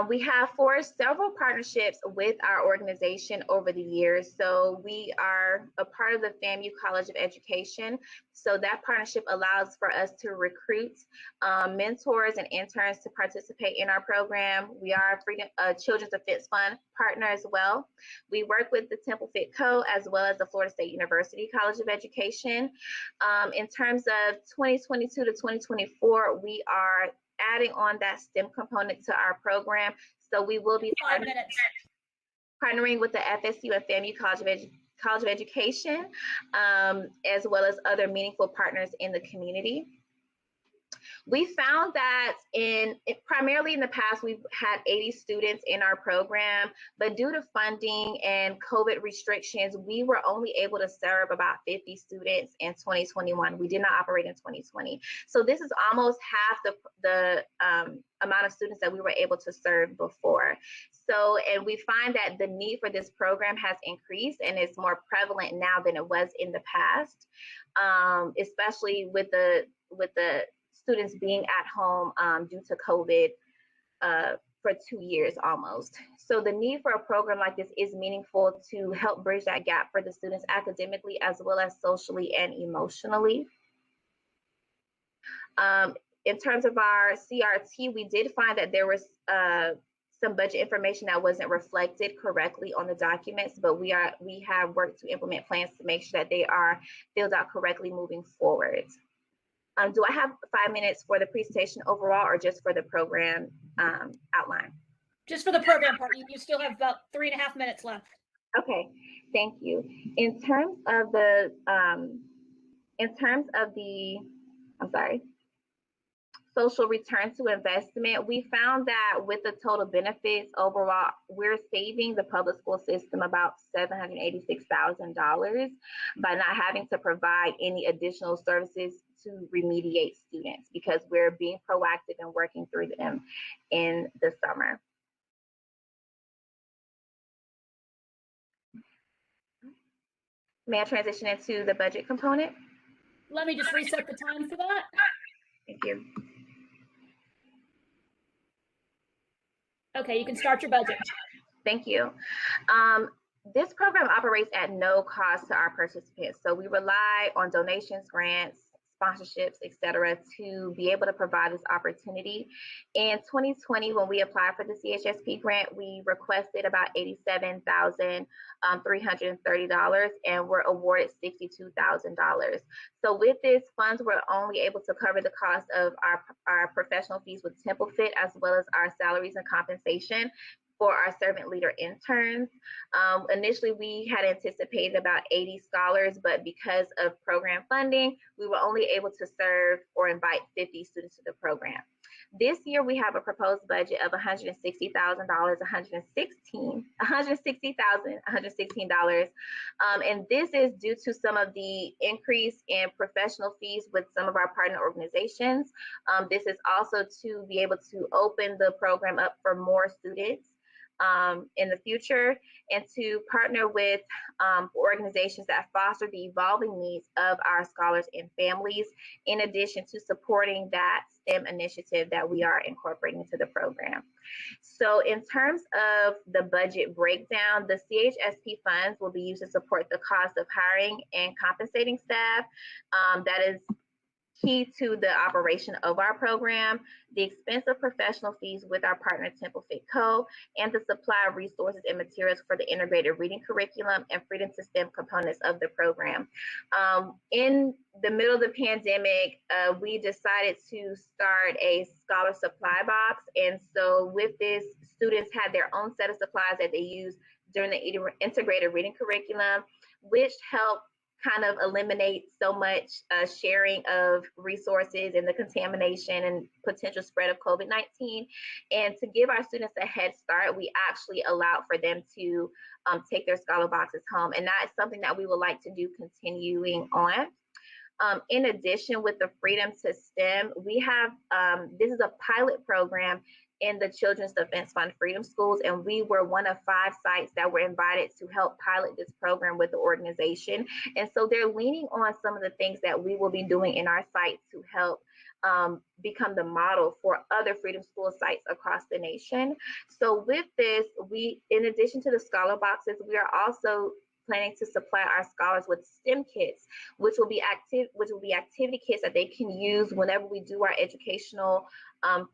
We have forged several partnerships with our organization over the years. So we are a part of the FAMU College of Education. So that partnership allows for us to recruit mentors and interns to participate in our program. We are a Children's Defense Fund partner as well. We work with the Temple Fit Co. as well as the Florida State University College of Education. In terms of 2022 to 2024, we are adding on that STEM component to our program. So we will be partnering with the FSU and FAMU College of Education, as well as other meaningful partners in the community. We found that primarily in the past, we've had 80 students in our program, but due to funding and COVID restrictions, we were only able to serve about 50 students in 2021. We did not operate in 2020. So this is almost half the amount of students that we were able to serve before. So, and we find that the need for this program has increased and it's more prevalent now than it was in the past, especially with the students being at home due to COVID for 2 years almost. So the need for a program like this is meaningful to help bridge that gap for the students academically as well as socially and emotionally. In terms of our CRT, we did find that there was some budget information that wasn't reflected correctly on the documents, but we have worked to implement plans to make sure that they are filled out correctly moving forward. Do I have 5 minutes for the presentation overall or just for the program outline? Just for the program part, you still have about 3.5 minutes left. Okay, thank you. In terms of the, I'm sorry, social return to investment, we found that with the total benefits overall, we're saving the public school system about $786,000 by not having to provide any additional services to remediate students because we're being proactive and working through them in the summer. May I transition into the budget component? Let me just reset the time for that. Thank you. Okay, you can start your budget. Thank you. This program operates at no cost to our participants. So we rely on donations, grants, sponsorships, et cetera, to be able to provide this opportunity. In 2020, when we applied for the CHSP grant, we requested about $87,330 and were awarded $62,000. So with this funds, we're only able to cover the cost of our professional fees with Temple Fit, as well as our salaries and compensation for our servant leader interns. Initially, we had anticipated about 80 scholars, but because of program funding, we were only able to serve or invite 50 students to the program. This year, we have a proposed budget of $160,116. And this is due to some of the increase in professional fees with some of our partner organizations. This is also to be able to open the program up for more students in the future, and to partner with organizations that foster the evolving needs of our scholars and families, in addition to supporting that STEM initiative that we are incorporating into the program. So in terms of the budget breakdown, the CHSP funds will be used to support the cost of hiring and compensating staff. That is key to the operation of our program, the expense of professional fees with our partner Temple Fit Co., and the supply of resources and materials for the integrated reading curriculum and Freedom to STEM components of the program. In the middle of the pandemic, we decided to start a scholar supply box. And so with this, students had their own set of supplies that they use during the integrated reading curriculum, which helped kind of eliminate so much sharing of resources and the contamination and potential spread of COVID-19. And to give our students a head start, we actually allowed for them to take their scholar boxes home. And that is something that we would like to do continuing on. In addition, with the Freedom to STEM, we have, this is a pilot program in the Children's Defense Fund Freedom Schools, and we were one of 5 sites that were invited to help pilot this program with the organization. And so they're leaning on some of the things that we will be doing in our site to help become the model for other Freedom School sites across the nation. So with this, we, in addition to the scholar boxes, we are also planning to supply our scholars with STEM kits, which will be activity kits that they can use whenever we do our educational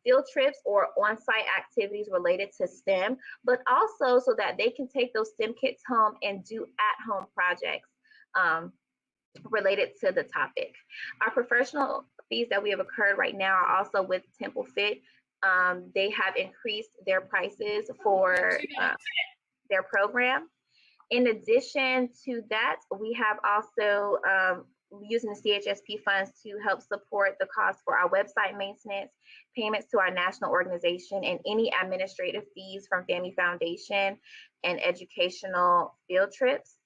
field trips or on-site activities related to STEM, but also so that they can take those STEM kits home and do at-home projects related to the topic. Our professional fees that we have incurred right now are also with Temple Fit. They have increased their prices for their program. In addition to that, we have also using the CHSP funds to help support the cost for our website maintenance, payments to our national organization, and any administrative fees from Family Foundation and educational field trips.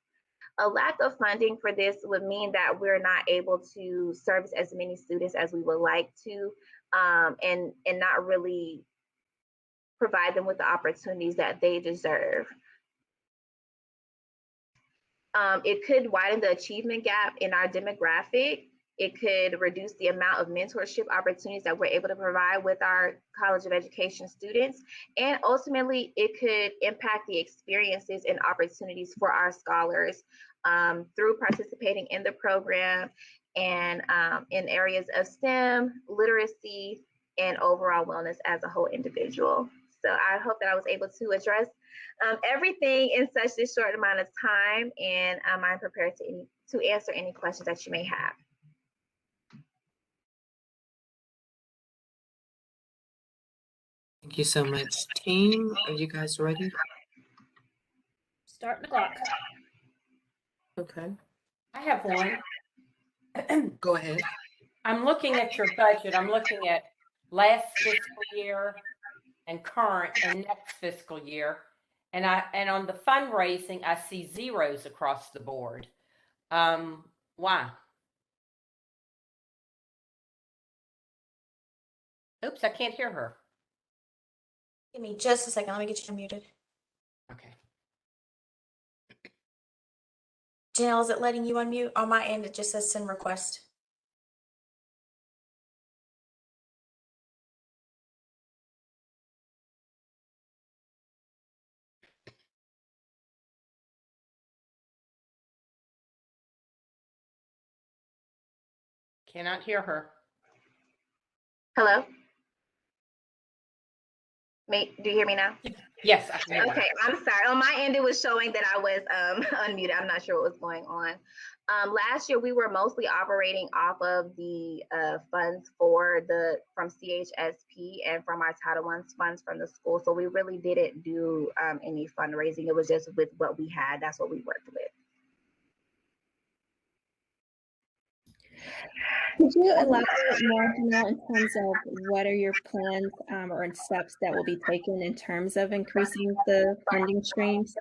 A lack of funding for this would mean that we're not able to service as many students as we would like to, and not really provide them with the opportunities that they deserve. It could widen the achievement gap in our demographic. It could reduce the amount of mentorship opportunities that we're able to provide with our College of Education students. And ultimately, it could impact the experiences and opportunities for our scholars through participating in the program and in areas of STEM, literacy, and overall wellness as a whole individual. So I hope that I was able to address everything in such a short amount of time, and I'm prepared to answer any questions that you may have. Thank you so much. Team, are you guys ready? Start the clock. Okay. I have one. Go ahead. I'm looking at your budget. I'm looking at last fiscal year and current and next fiscal year. And on the fundraising, I see zeros across the board. Why? Oops, I can't hear her. Give me just a second. Let me get you unmuted. Okay. Janelle, is it letting you unmute? On my end, it just says send request. Cannot hear her. Hello? Do you hear me now? Yes, I can hear you. Okay, I'm sorry. On my end, it was showing that I was unmuted. I'm not sure what was going on. Last year, we were mostly operating off of the funds from CHSP and from our Title I funds from the school. So we really didn't do any fundraising. It was just with what we had. That's what we worked with. Could you elaborate more, Janelle, in terms of what are your plans or steps that will be taken in terms of increasing the funding streams?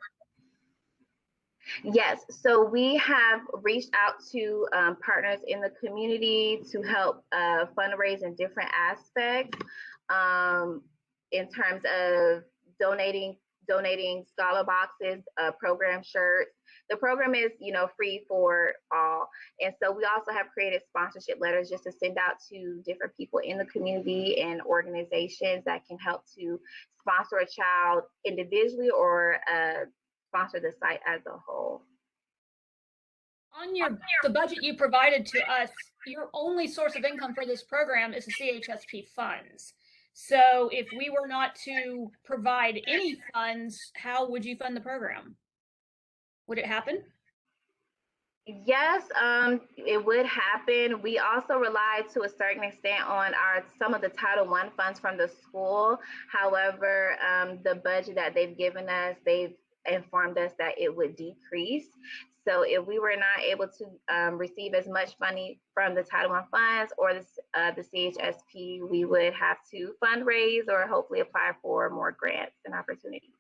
Yes, so we have reached out to partners in the community to help fundraise in different aspects in terms of donating scholar boxes, program shirts. The program is, free for all. And so we also have created sponsorship letters just to send out to different people in the community and organizations that can help to sponsor a child individually or sponsor the site as a whole. On the budget you provided to us, your only source of income for this program is the CHSP funds. So if we were not to provide any funds, how would you fund the program? Would it happen? Yes, it would happen. We also rely to a certain extent on some of the Title I funds from the school. However, the budget that they've given us, they've informed us that it would decrease. So if we were not able to receive as much money from the Title I funds or the CHSP, we would have to fundraise or hopefully apply for more grants and opportunities.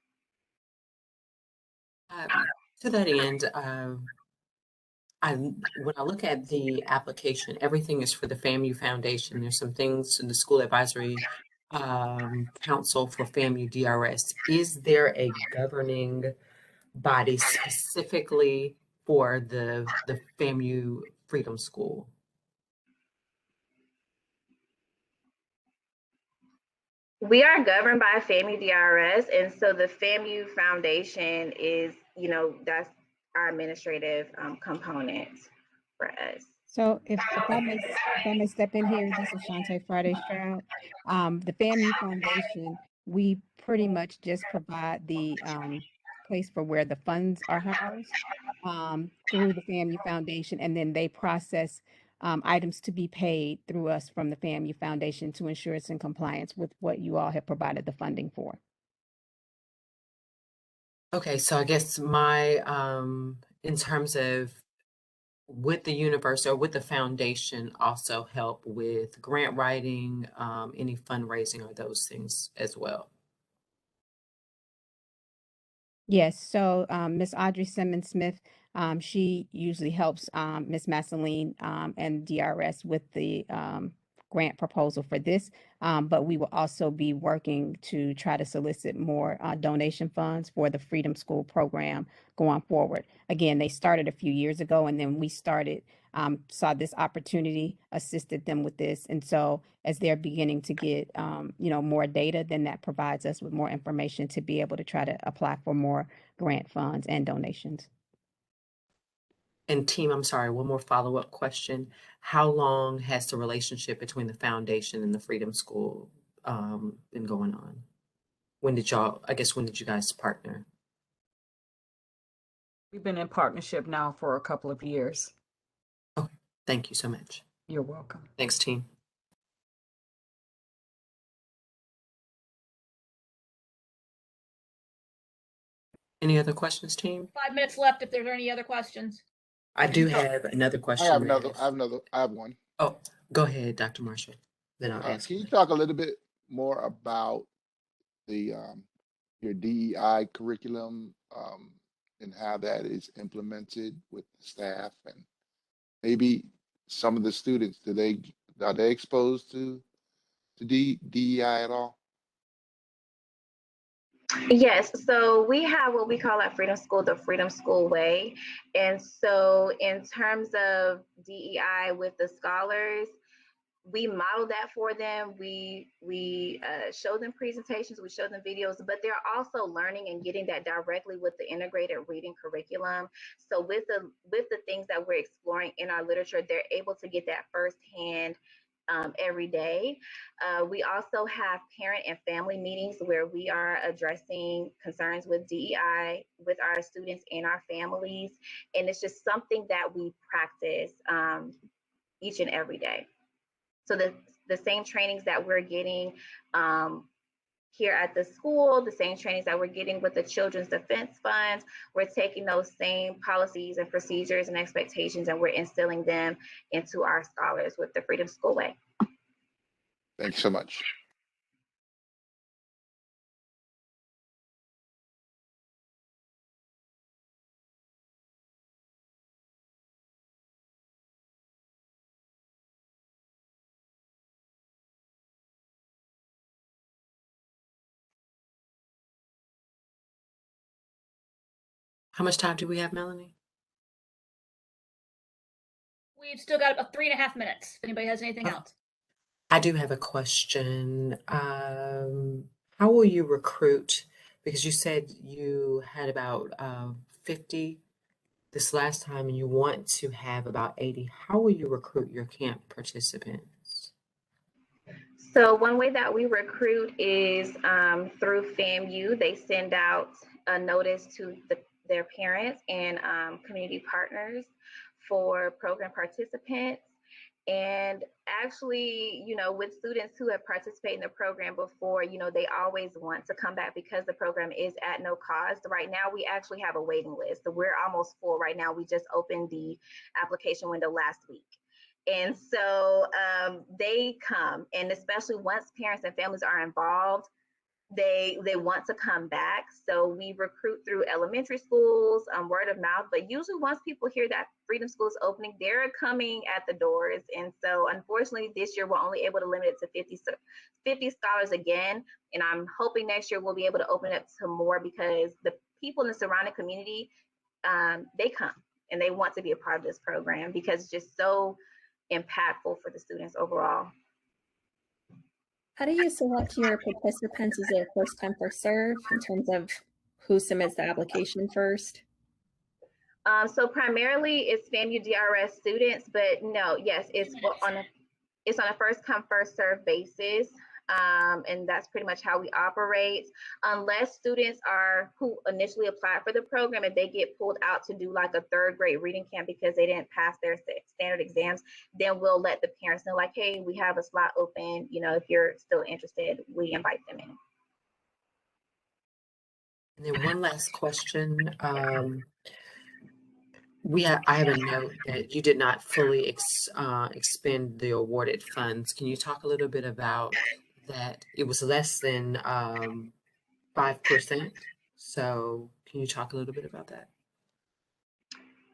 To that end, when I look at the application, everything is for the FAMU Foundation. There's some things in the School Advisory Council for FAMU DRS. Is there a governing body specifically for the FAMU Freedom School? We are governed by FAMU DRS, and so the FAMU Foundation is, that's our administrative component for us. So if I may step in here, this is Shantae Friday Stroud. The FAMU Foundation, we pretty much just provide the place for where the funds are housed through the FAMU Foundation, and then they process items to be paid through us from the FAMU Foundation to ensure it's in compliance with what you all have provided the funding for. Okay, so I guess my in terms of would the university or would the foundation also help with grant writing, any fundraising or those things as well? Yes, so Miss Audrey Simmons Smith, she usually helps Miss Masseline and DRS with the grant proposal for this, but we will also be working to try to solicit more donation funds for the Freedom School program going forward. Again, they started a few years ago, and then we started, saw this opportunity, assisted them with this, and so as they're beginning to get more data, then that provides us with more information to be able to try to apply for more grant funds and donations. And team, I'm sorry, one more follow-up question. How long has the relationship between the foundation and the Freedom School been going on? When did you guys partner? We've been in partnership now for a couple of years. Okay, thank you so much. You're welcome. Thanks, team. Any other questions, team? 5 minutes left if there's any other questions. I do have another question. I have one. Oh, go ahead, Dr. Marshall. Then I'll ask. Can you talk a little bit more about the your DEI curriculum and how that is implemented with the staff, and maybe some of the students, are they exposed to DEI at all? Yes, so we have what we call at Freedom School the Freedom School Way. And so in terms of DEI with the scholars, we model that for them. We show them presentations, we show them videos, but they're also learning and getting that directly with the integrated reading curriculum. So with the things that we're exploring in our literature, they're able to get that firsthand every day. We also have parent and family meetings where we are addressing concerns with DEI with our students and our families. And it's just something that we practice each and every day. So the same trainings that we're getting here at the school, the same trainings that we're getting with the Children's Defense Fund, we're taking those same policies and procedures and expectations, and we're instilling them into our scholars with the Freedom School Way. Thank you so much. How much time do we have, Melanie? We've still got about 3.5 minutes. If anybody has anything else. I do have a question. How will you recruit? Because you said you had about 50 this last time you want to have about 80. How will you recruit your camp participants? So one way that we recruit is through FAMU. They send out a notice to their parents and community partners for program participants. And actually, with students who have participated in the program before, they always want to come back because the program is at no cost. Right now, we actually have a waiting list. So we're almost full right now. We just opened the application window last week. And so they come, and especially once parents and families are involved, they want to come back. So we recruit through elementary schools, word of mouth, but usually once people hear that Freedom School is opening, they're coming at the doors. And so unfortunately this year we're only able to limit it to 50 scholars again. And I'm hoping next year we'll be able to open it up to more, because the people in the surrounding community, they come and they want to be a part of this program because it's just so impactful for the students overall. How do you select your participants? Is it first come, first serve in terms of who submits the application first? So primarily it's FAMU DRS students, but no, yes, it's on a first come, first serve basis. And that's pretty much how we operate. Unless students who initially applied for the program, if they get pulled out to do like a third grade reading camp because they didn't pass their standard exams, then we'll let the parents know, like, hey, we have a slot open. If you're still interested, we invite them in. And then one last question. I have a note that you did not fully expend the awarded funds. Can you talk a little bit about that? It was less than 5%. So can you talk a little bit about that?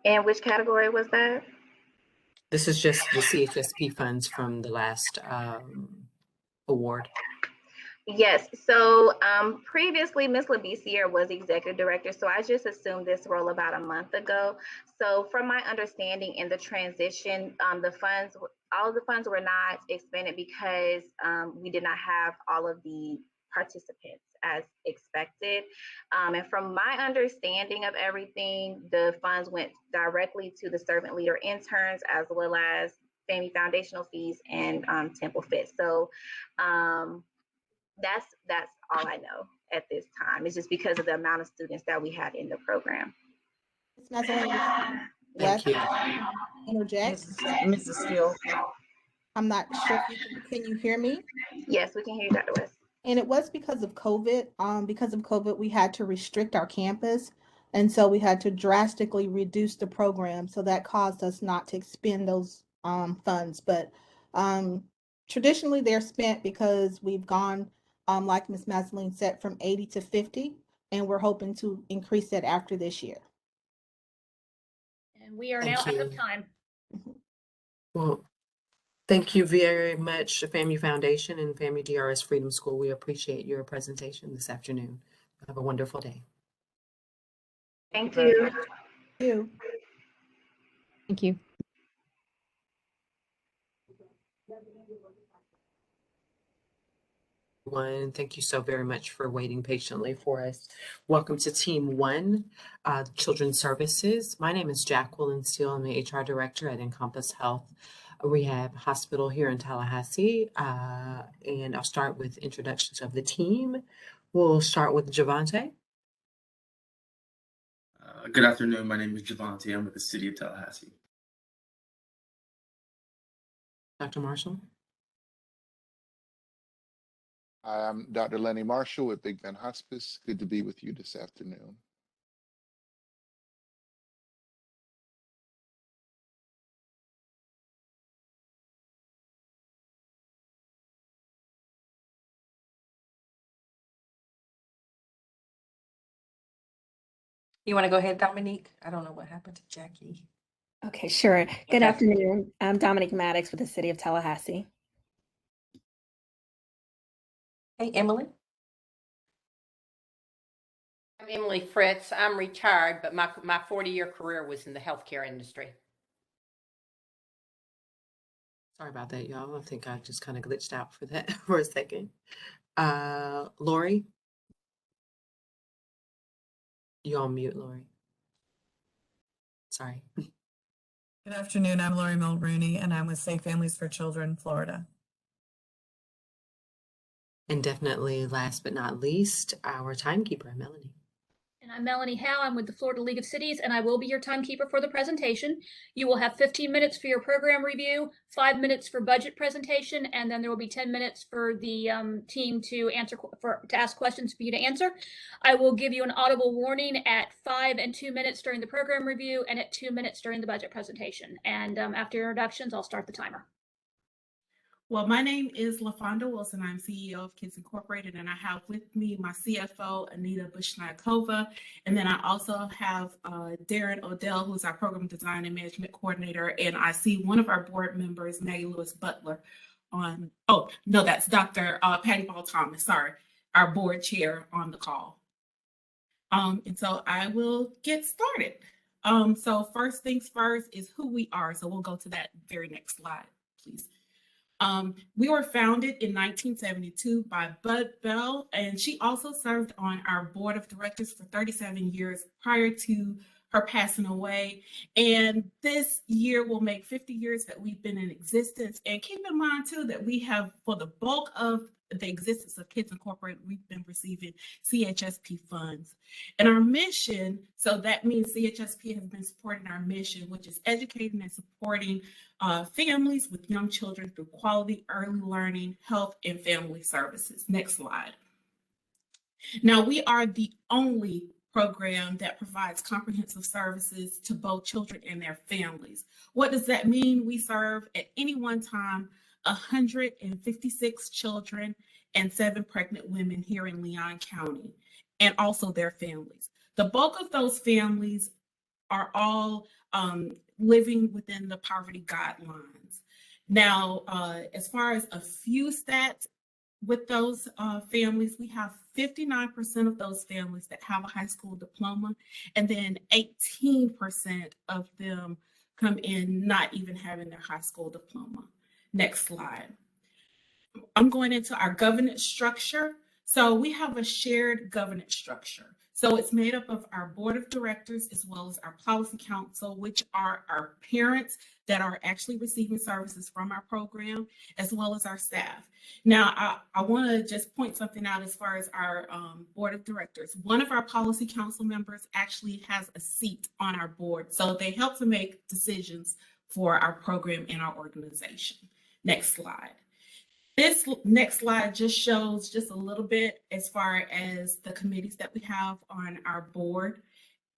And which category was that? This is just the CHSP funds from the last award. Yes, so previously Ms. LaBissiere was executive director, so I just assumed this role about a month ago. So from my understanding in the transition, all of the funds were not expended because we did not have all of the participants as expected. And from my understanding of everything, the funds went directly to the servant leader interns as well as FAMU foundational fees and Temple Fit. So that's all I know at this time. It's just because of the amount of students that we had in the program. Thank you. Interject. Mrs. Steele. I'm not sure if can you hear me? Yes, we can hear you, Dr. West. And it was because of COVID. Because of COVID, we had to restrict our campus. And so we had to drastically reduce the program. So that caused us not to expend those funds. But traditionally they're spent because we've gone, like Ms. Massaline said, from 80 to 50. And we're hoping to increase that after this year. And we are Thank now out you. of time. Well, thank you very much, FAMU Foundation and FAMU DRS Freedom School. We appreciate your presentation this afternoon. Have a wonderful day. Thank you. Thank you. Thank you so very much for waiting patiently for us. Welcome to Team 1, Children's Services. My name is Jacqueline Steele. I'm the HR Director at Encompass Health Rehab Hospital here in Tallahassee. And I'll start with introductions of the team. We'll start with Javante. Good afternoon. My name is Javante. I'm with the City of Tallahassee. Dr. Marshall. I'm Dr. Lenny Marshall with Big Bend Hospice. Good to be with you this afternoon. You want to go ahead, Dominique? I don't know what happened to Jackie. Okay, sure. Good Okay. afternoon. I'm Dominique Maddox with the City of Tallahassee. Hey, Emily. I'm Emily Fritz. I'm retired, but my 40-year career was in the healthcare industry. Sorry about that, y'all. I think I just kind of glitched out for that for a second. Lori. You're on mute, Lori. Sorry. Good afternoon. I'm Lori Mulrooney, and I'm with Safe Families for Children, Florida. And definitely last but not least, our timekeeper, Melanie. And I'm Melanie Howe. I'm with the Florida League of Cities, and I will be your timekeeper for the presentation. You will have 15 minutes for your program review, 5 minutes for budget presentation, and then there will be 10 minutes for the team to ask questions for you to answer. I will give you an audible warning at 5 and 2 minutes during the program review and at 2 minutes during the budget presentation. And after introductions, I'll start the timer. Well, my name is LaFonda Wilson. I'm CEO of Kids Incorporated, and I have with me my CFO, Anita Bushnakova. And then I also have Darren Odell, who's our Program Design and Management Coordinator. And I see one of our board members, Maggie Lewis Butler, on, oh, no, that's Dr. Patty Ball Thomas, sorry, our board chair on the call. And so I will get started. So first things first is who we are. So we'll go to that very next slide, please. We were founded in 1972 by Bud Bell, and she also served on our board of directors for 37 years prior to her passing away. And this year will make 50 years that we've been in existence. And keep in mind too that we have, for the bulk of the existence of Kids Incorporated, we've been receiving CHSP funds. And our mission, so that means CHSP has been supporting our mission, which is educating and supporting families with young children through quality early learning, health, and family services. Next slide. Now, we are the only program that provides comprehensive services to both children and their families. What does that mean? We serve at any one time 156 children and 7 pregnant women here in Leon County, and also their families. The bulk of those families are all living within the poverty guidelines. Now, as far as a few stats with those families, we have 59% of those families that have a high school diploma, and then 18% of them come in not even having their high school diploma. Next slide. I'm going into our governance structure. So we have a shared governance structure. So it's made up of our board of directors as well as our policy council, which are our parents that are actually receiving services from our program, as well as our staff. Now, I want to just point something out as far as our board of directors. One of our policy council members actually has a seat on our board, so they help to make decisions for our program and our organization. Next slide. This next slide just shows just a little bit as far as the committees that we have on our board.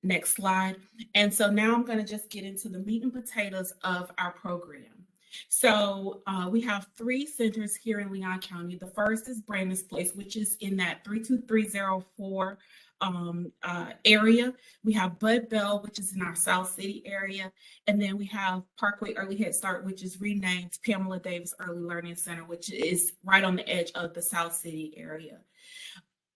Next slide. And so now I'm going to just get into the meat and potatoes of our program. So we have 3 centers here in Leon County. The first is Brandon's Place, which is in that 32304 area. We have Bud Bell, which is in our South City area. And then we have Parkway Early Head Start, which is renamed Pamela Davis Early Learning Center, which is right on the edge of the South City area.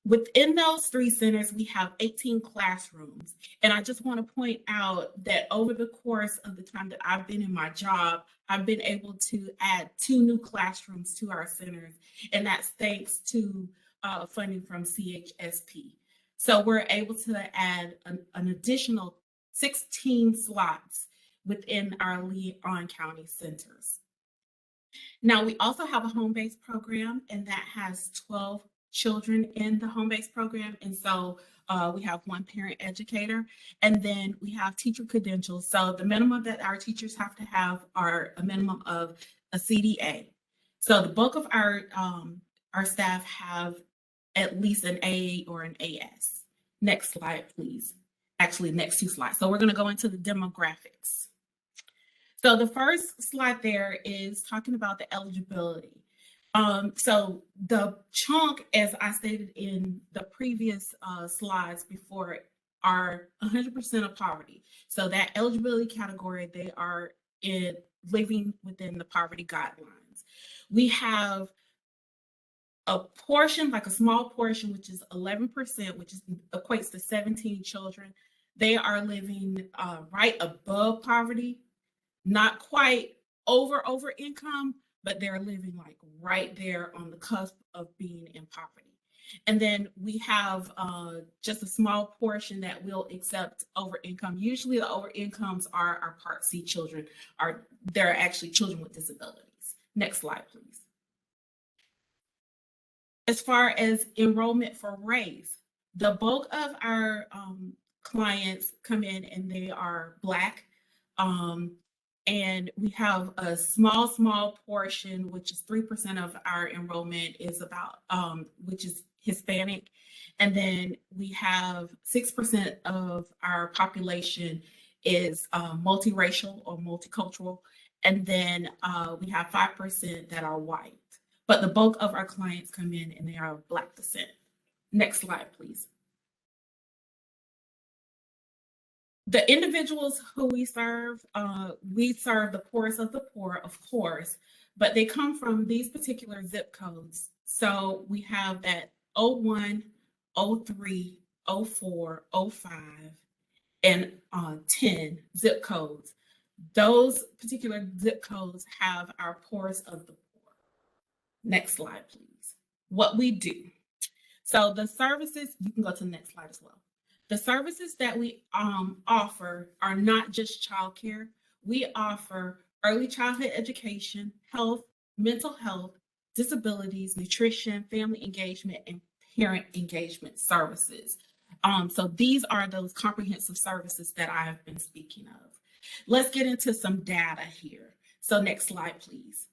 Within those 3 centers, we have 18 classrooms. And I just want to point out that over the course of the time that I've been in my job, I've been able to add 2 new classrooms to our centers. And that's thanks to funding from CHSP. So we're able to add an additional 16 slots within our Leon County centers. Now, we also have a home-based program, and that has 12 children in the home-based program. And so we have 1 parent educator, and then we have teacher credentials. So the minimum that our teachers have to have are a minimum of a CDA. So the bulk of our staff have at least an A or an AS. Next slide, please. Actually, next 2 slides. So we're going to go into the demographics. So the first slide there is talking about the eligibility. So the chunk, as I stated in the previous slides before, are 100% of poverty. So that eligibility category, they are living within the poverty guidelines. We have a portion, like a small portion, which is 11%, which equates to 17 children. They are living right above poverty, not quite over income, but they're living like right there on the cusp of being in poverty. And then we have just a small portion that will accept over income. Usually the over incomes are our Part C children, they're actually children with disabilities. Next slide, please. As far as enrollment for race, the bulk of our clients come in and they are Black. And we have a small portion, which is 3% of our enrollment is about, which is Hispanic. And then we have 6% of our population is multiracial or multicultural. And then we have 5% that are white. But the bulk of our clients come in and they are of Black descent. Next slide, please. The individuals who we serve the poorest of the poor, of course, but they come from these particular zip codes. So we have that 01, 03, 04, 05, and 10 zip codes. Those particular zip codes have our poorest of the poor. Next slide, please. What we do. So the services, you can go to the next slide as well. The services that we offer are not just childcare. We offer early childhood education, health, mental health, disabilities, nutrition, family engagement, and parent engagement services. So these are those comprehensive services that I have been speaking of. Let's get into some data here. So next slide, please.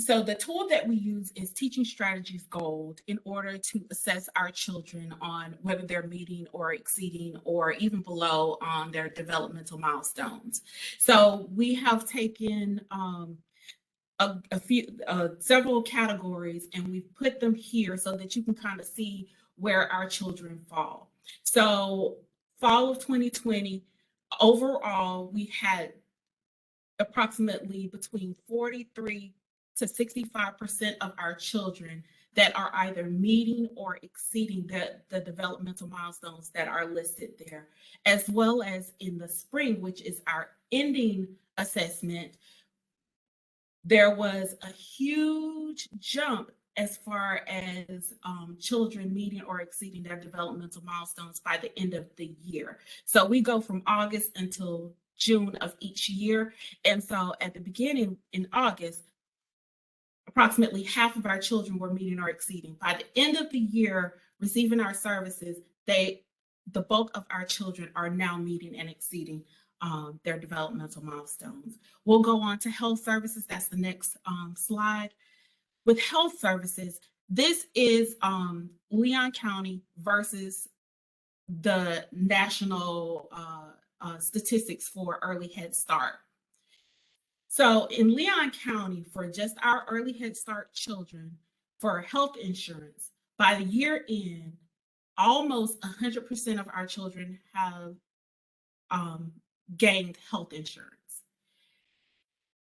So the tool that we use is Teaching Strategies Gold in order to assess our children on whether they're meeting or exceeding or even below on their developmental milestones. So we have taken several categories and we've put them here so that you can kind of see where our children fall. So fall of 2020, overall, we had approximately between 43 to 65% of our children that are either meeting or exceeding the developmental milestones that are listed there, as well as in the spring, which is our ending assessment, there was a huge jump as far as children meeting or exceeding their developmental milestones by the end of the year. So we go from August until June of each year. And so at the beginning in August, approximately half of our children were meeting or exceeding. By the end of the year, receiving our services, the bulk of our children are now meeting and exceeding their developmental milestones. We'll go on to health services. That's the next slide. With health services, this is Leon County versus the national statistics for early Head Start. So in Leon County, for just our early Head Start children, for health insurance, by the year end, almost 100% of our children have gained health insurance.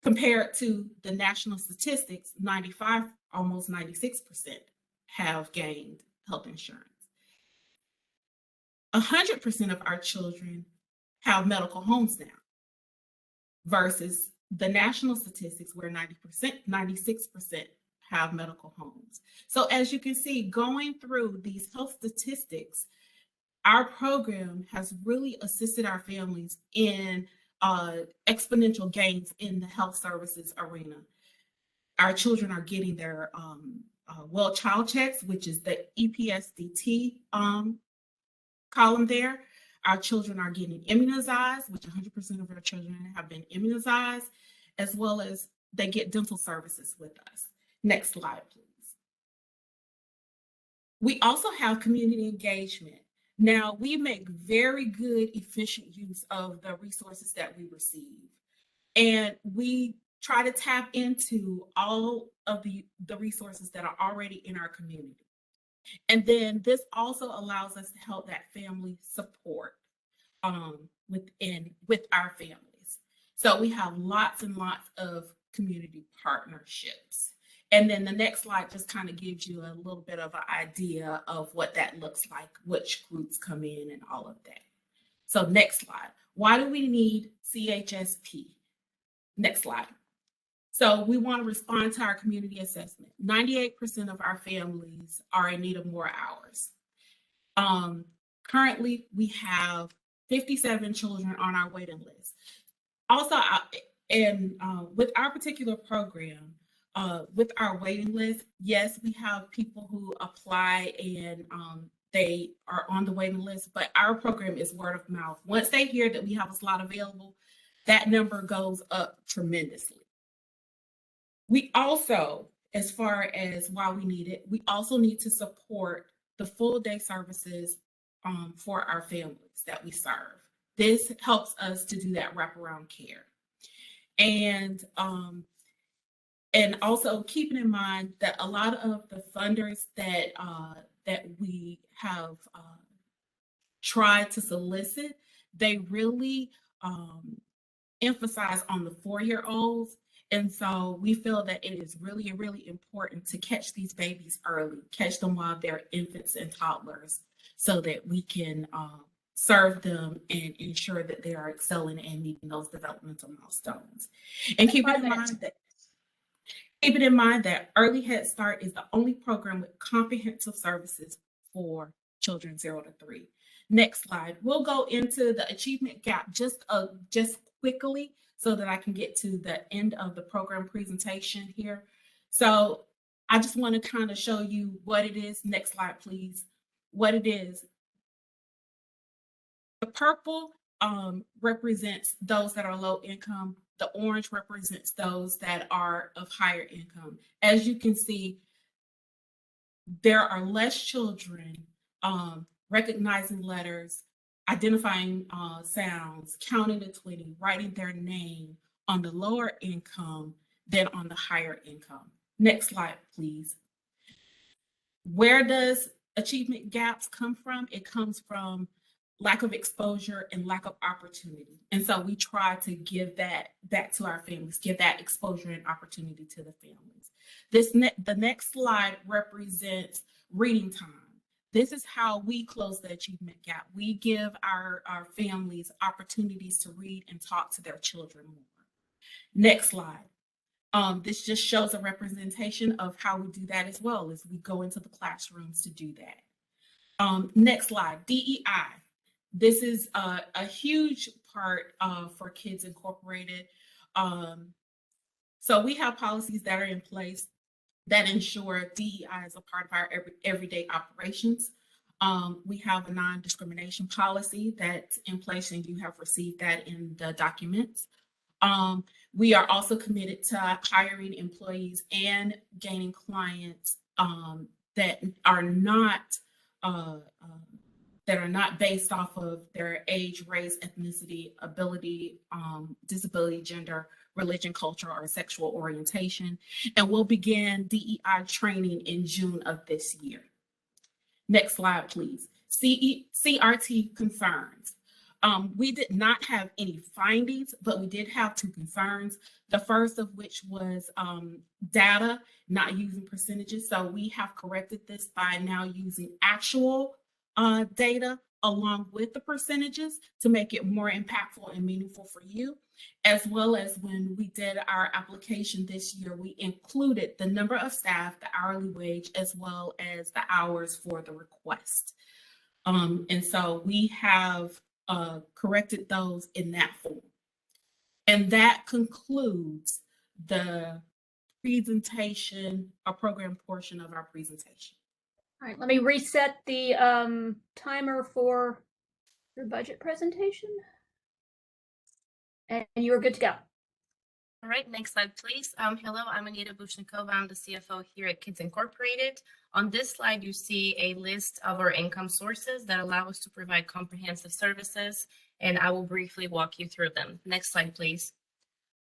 Compared to the national statistics, 95, almost 96% have gained health insurance. 100% of our children have medical homes now versus the national statistics where 96% have medical homes. So as you can see, going through these health statistics, our program has really assisted our families in exponential gains in the health services arena. Our children are getting their well child checks, which is the EPSDT column there. Our children are getting immunized, which 100% of our children have been immunized, as well as they get dental services with us. Next slide, please. We also have community engagement. Now, we make very good, efficient use of the resources that we receive. And we try to tap into all of the resources that are already in our community. And then this also allows us to help that family support with our families. So we have lots and lots of community partnerships. And then the next slide just kind of gives you a little bit of an idea of what that looks like, which groups come in and all of that. So next slide. Why do we need CHSP? Next slide. So we want to respond to our community assessment. 98% of our families are in need of more hours. Currently, we have 57 children on our waiting list. Also, with our particular program, with our waiting list, yes, we have people who apply and they are on the waiting list, but our program is word of mouth. Once they hear that we have a slot available, that number goes up tremendously. We also, as far as why we need it, we also need to support the full day services for our families that we serve. This helps us to do that wraparound care. And also keeping in mind that a lot of the funders that we have tried to solicit, they really emphasize on the 4-year-olds. And so we feel that it is really, really important to catch these babies early, catch them while they're infants and toddlers, so that we can serve them and ensure that they are excelling and meeting those developmental milestones. And keeping in mind that Early Head Start is the only program with comprehensive services for children 0 to 3. Next slide. We'll go into the achievement gap just quickly so that I can get to the end of the program presentation here. So I just want to kind of show you what it is. Next slide, please. What it is. The purple represents those that are low income. The orange represents those that are of higher income. As you can see, there are less children recognizing letters, identifying sounds, counting to 20, writing their name on the lower income than on the higher income. Next slide, please. Where does achievement gaps come from? It comes from lack of exposure and lack of opportunity. And so we try to give that back to our families, give that exposure and opportunity to the families. The next slide represents reading time. This is how we close the achievement gap. We give our families opportunities to read and talk to their children more. Next slide. This just shows a representation of how we do that as well, as we go into the classrooms to do that. Next slide, DEI. This is a huge part for Kids Incorporated. So we have policies that are in place that ensure DEI is a part of our everyday operations. We have a non-discrimination policy that's in place, and you have received that in the documents. We are also committed to hiring employees and gaining clients that are not based off of their age, race, ethnicity, ability, disability, gender, religion, culture, or sexual orientation. And we'll begin DEI training in June of this year. Next slide, please. CRT concerns. We did not have any findings, but we did have 2 concerns. The first of which was data, not using percentages. So we have corrected this by now using actual data along with the percentages to make it more impactful and meaningful for you. As well as when we did our application this year, we included the number of staff, the hourly wage, as well as the hours for the request. And so we have corrected those in that form. And that concludes the presentation or program portion of our presentation. All right, let me reset the timer for your budget presentation. And you're good to go. All right, next slide, please. Hello, I'm Anita Bushnikova. I'm the CFO here at Kids Incorporated. On this slide, you see a list of our income sources that allow us to provide comprehensive services, and I will briefly walk you through them. Next slide, please.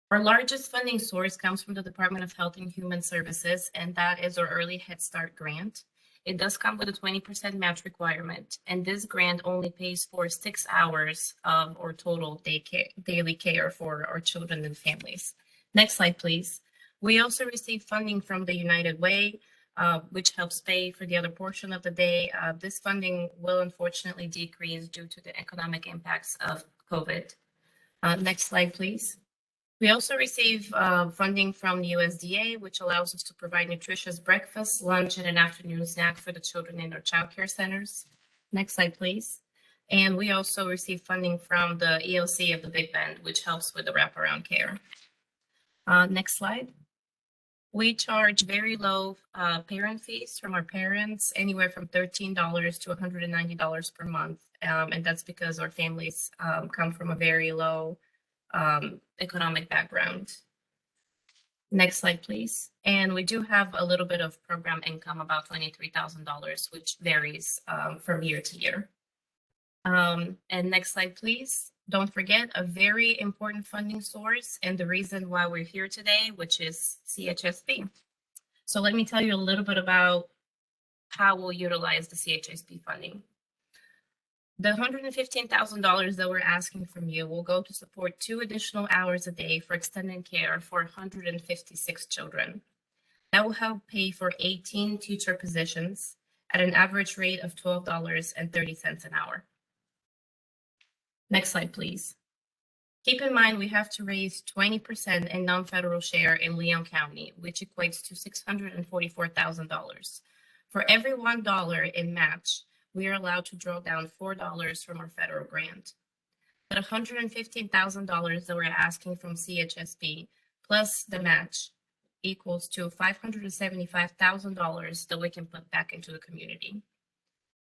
Our largest funding source comes from the Department of Health and Human Services, and that is our Early Head Start grant. It does come with a 20% match requirement, and this grant only pays for 6 hours of our total daily care for our children and families. Next slide, please. We also receive funding from the United Way, which helps pay for the other portion of the day. This funding will unfortunately decrease due to the economic impacts of COVID. Next slide, please. We also receive funding from the USDA, which allows us to provide nutritious breakfast, lunch, and an afternoon snack for the children in our childcare centers. Next slide, please. And we also receive funding from the EOC of the Big Bend, which helps with the wraparound care. Next slide. We charge very low parent fees from our parents, anywhere from $13 to $190 per month. And that's because our families come from a very low economic background. Next slide, please. And we do have a little bit of program income, about $23,000, which varies from year to year. And next slide, please. Don't forget a very important funding source and the reason why we're here today, which is CHSP. So let me tell you a little bit about how we'll utilize the CHSP funding. The $115,000 that we're asking from you will go to support 2 additional hours a day for extended care for 156 children. That will help pay for 18 teacher positions at an average rate of $12.30 an hour. Next slide, please. Keep in mind, we have to raise 20% in non-federal share in Leon County, which equates to $644,000. For every $1 in match, we are allowed to draw down $4 from our federal grant. But $115,000 that we're asking from CHSP plus the match equals to $575,000 that we can put back into the community.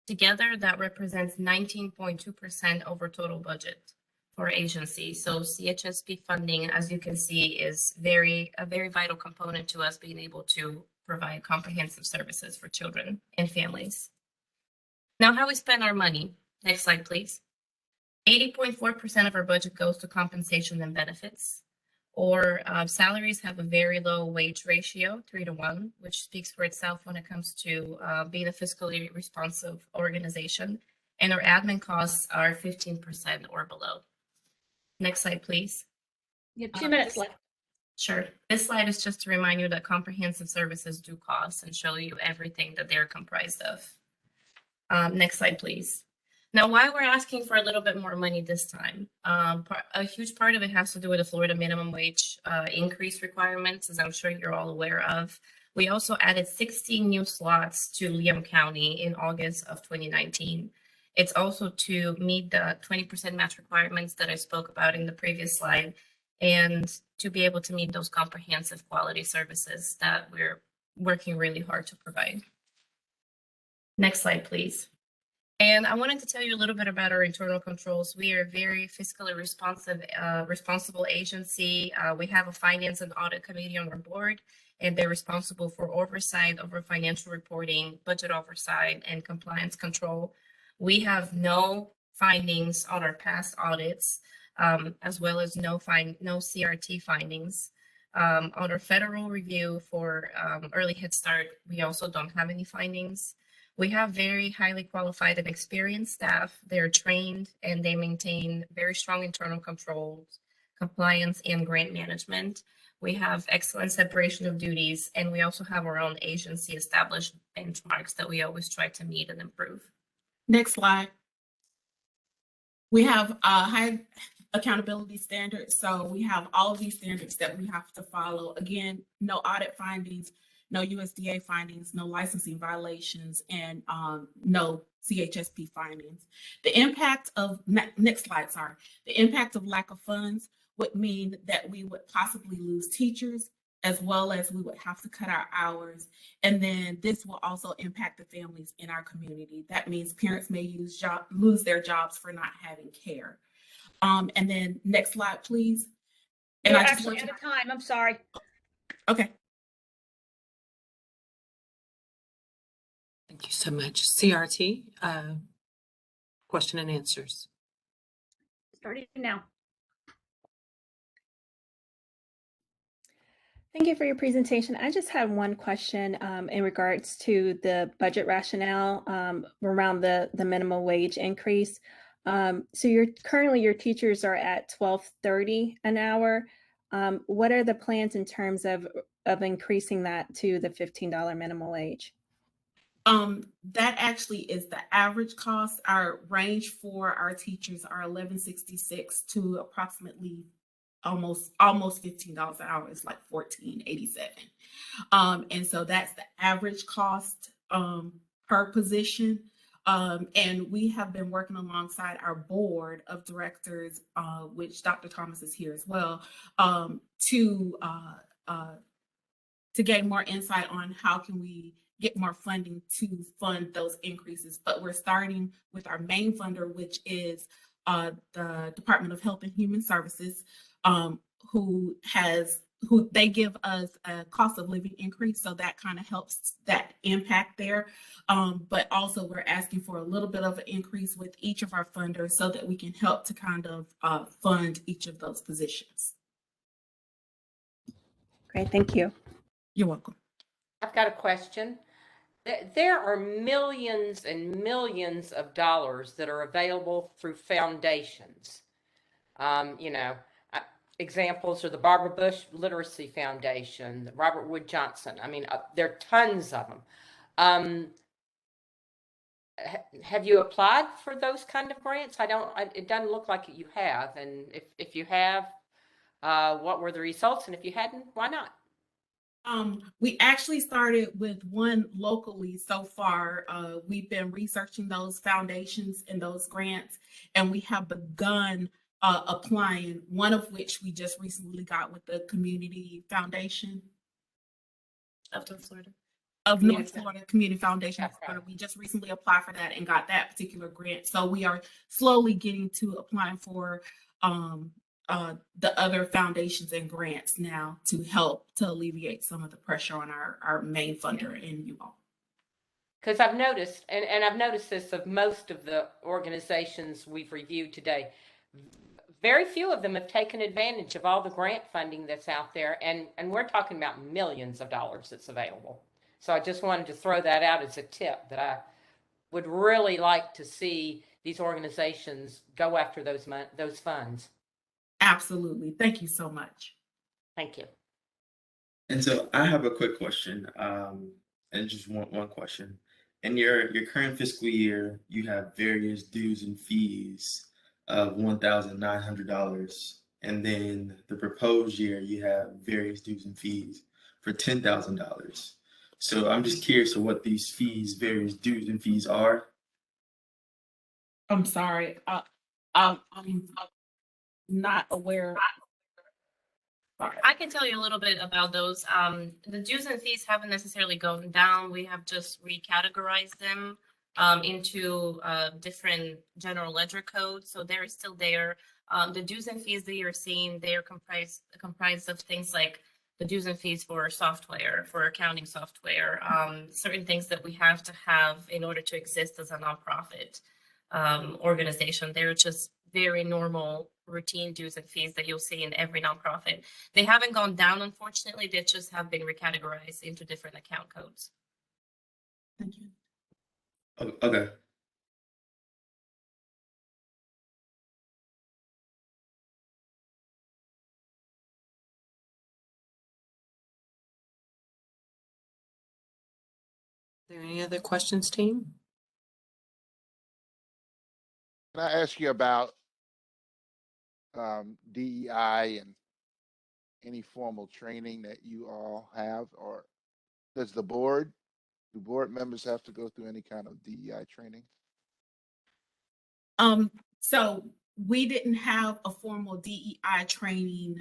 Together, that represents 19.2% over total budget for our agency. So CHSP funding, as you can see, is a very vital component to us being able to provide comprehensive services for children and families. Now, how we spend our money. Next slide, please. 80.4% of our budget goes to compensation and benefits. Or salaries have a very low wage ratio, 3-to-1, which speaks for itself when it comes to being a fiscally responsive organization. And our admin costs are 15% or below. Next slide, please. You have 2 minutes left. Sure. This slide is just to remind you that comprehensive services do cost and show you everything that they're comprised of. Next slide, please. Now, why we're asking for a little bit more money this time? A huge part of it has to do with the Florida minimum wage increase requirements, as I'm sure you're all aware of. We also added 16 new slots to Leon County in August of 2019. It's also to meet the 20% match requirements that I spoke about in the previous slide, and to be able to meet those comprehensive quality services that we're working really hard to provide. Next slide, please. And I wanted to tell you a little bit about our internal controls. We are a very fiscally responsible agency. We have a finance and audit committee on our board, and they're responsible for oversight over financial reporting, budget oversight, and compliance control. We have no findings on our past audits, as well as no CRT findings. On our federal review for early Head Start, we also don't have any findings. We have very highly qualified and experienced staff. They're trained and they maintain very strong internal controls, compliance, and grant management. We have excellent separation of duties, and we also have our own agency established benchmarks that we always try to meet and improve. Next slide. We have high accountability standards. So we have all of these standards that we have to follow. Again, no audit findings, no USDA findings, no licensing violations, and no CHSP findings. The impact of, next slide, sorry. The impact of lack of funds would mean that we would possibly lose teachers, as well as we would have to cut our hours. And then this will also impact the families in our community. That means parents may lose their jobs for not having care. And then next slide, please. And You're I just actually want out of time. I'm sorry. Okay. Thank you so much. CRT, question and answers. Starting now. Thank you for your presentation. I just had one question in regards to the budget rationale around the minimum wage increase. So currently your teachers are at $12.30 an hour. What are the plans in terms of increasing that to the $15 minimum wage? That actually is the average cost. Our range for our teachers are $11.66 to approximately almost $15 an hour. It's like $14.87. And so that's the average cost per position. And we have been working alongside our board of directors, which Dr. Thomas is here as well, to gain more insight on how can we get more funding to fund those increases. But we're starting with our main funder, which is the Department of Health and Human Services, who they give us a cost of living increase, so that kind of helps that impact there. But also we're asking for a little bit of an increase with each of our funders so that we can help to kind of fund each of those positions. Great, thank you. You're welcome. I've got a question. There are millions and millions of dollars that are available through foundations. Examples are the Barbara Bush Literacy Foundation, the Robert Wood Johnson. I mean, there are tons of them. Have you applied for those kind of grants? It doesn't look like you have. And if you have, what were the results? And if you hadn't, why not? We actually started with one locally so far. We've been researching those foundations and those grants, and we have begun applying, one of which we just recently got with the Community Foundation Of North Florida. of North Florida Community Foundation. We just recently applied for that and got that particular grant. So we are slowly getting to applying for the other foundations and grants now to help to alleviate some of the pressure on our main funder and you all. Because I've noticed, and I've noticed this of most of the organizations we've reviewed today, very few of them have taken advantage of all the grant funding that's out there, and we're talking about millions of dollars that's available. So I just wanted to throw that out as a tip that I would really like to see these organizations go after those funds. Absolutely. Thank you so much. Thank you. And so I have a quick question, and just one question. In your current fiscal year, you have various dues and fees of $1,900, and then the proposed year you have various dues and fees for $10,000. So I'm just curious of what these various dues and fees are. I'm sorry. I'm not aware. Sorry. I can tell you a little bit about those. The dues and fees haven't necessarily gone down. We have just recategorized them into different general ledger codes. So they're still there. The dues and fees that you're seeing, they are comprised of things like the dues and fees for software, for accounting software, certain things that we have to have in order to exist as a nonprofit organization. They're just very normal routine dues and fees that you'll see in every nonprofit. They haven't gone down, unfortunately. They just have been recategorized into different account codes. Thank you. Okay. Are there any other questions, team? Can I ask you about DEI and any formal training that you all have, or do board members have to go through any kind of DEI training? So we didn't have a formal DEI training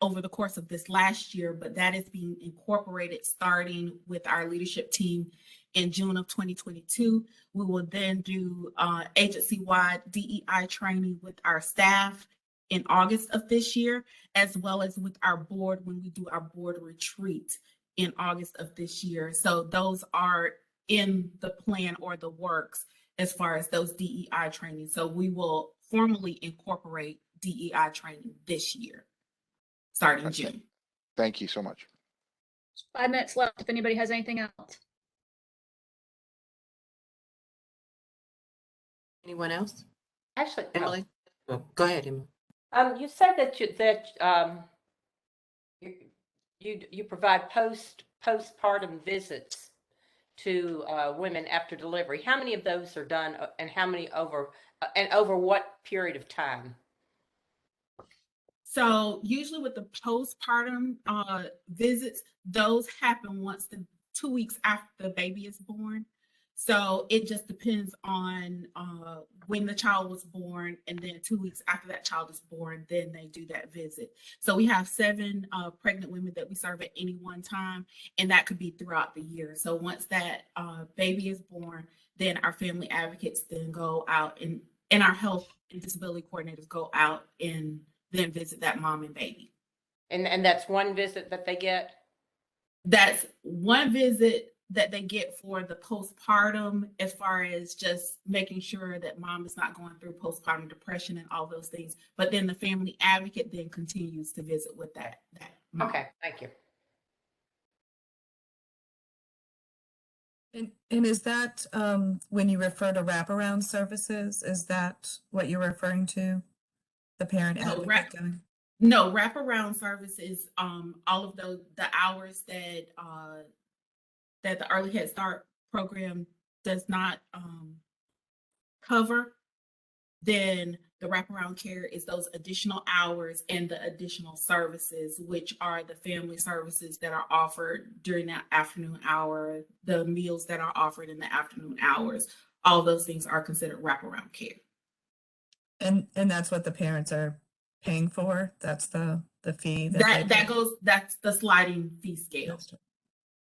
over the course of this last year, but that is being incorporated starting with our leadership team in June of 2022. We will then do agency-wide DEI training with our staff in August of this year, as well as with our board when we do our board retreat in August of this year. So those are in the plan or the works as far as those DEI trainings. So we will formally incorporate DEI training this year, starting June. Thank you so much. 5 minutes left if anybody has anything else. Anyone else? Actually, Emily? Oh, go ahead, Emily. You said that you provide postpartum visits to women after delivery. How many of those are done, and how many over what period of time? So usually with the postpartum visits, those happen once the 2 weeks after the baby is born. So it just depends on when the child was born, and then 2 weeks after that child is born, then they do that visit. So we have 7 pregnant women that we serve at any one time, and that could be throughout the year. So once that baby is born, then our family advocates then go out and our health and disability coordinators go out and then visit that mom and baby. And that's one visit that they get? That's one visit that they get for the postpartum, as far as just making sure that mom is not going through postpartum depression and all those things. But then the family advocate then continues to visit with that mom. Okay, thank you. And is that, when you refer to wraparound services, is that what you're referring to? The parent No, advocate going? No, wraparound services, all of the hours that that the Early Head Start program does not cover, then the wraparound care is those additional hours and the additional services, which are the family services that are offered during that afternoon hour, the meals that are offered in the afternoon hours. All those things are considered wraparound care. And that's what the parents are paying for? That's the fee? That That's the sliding fee scale.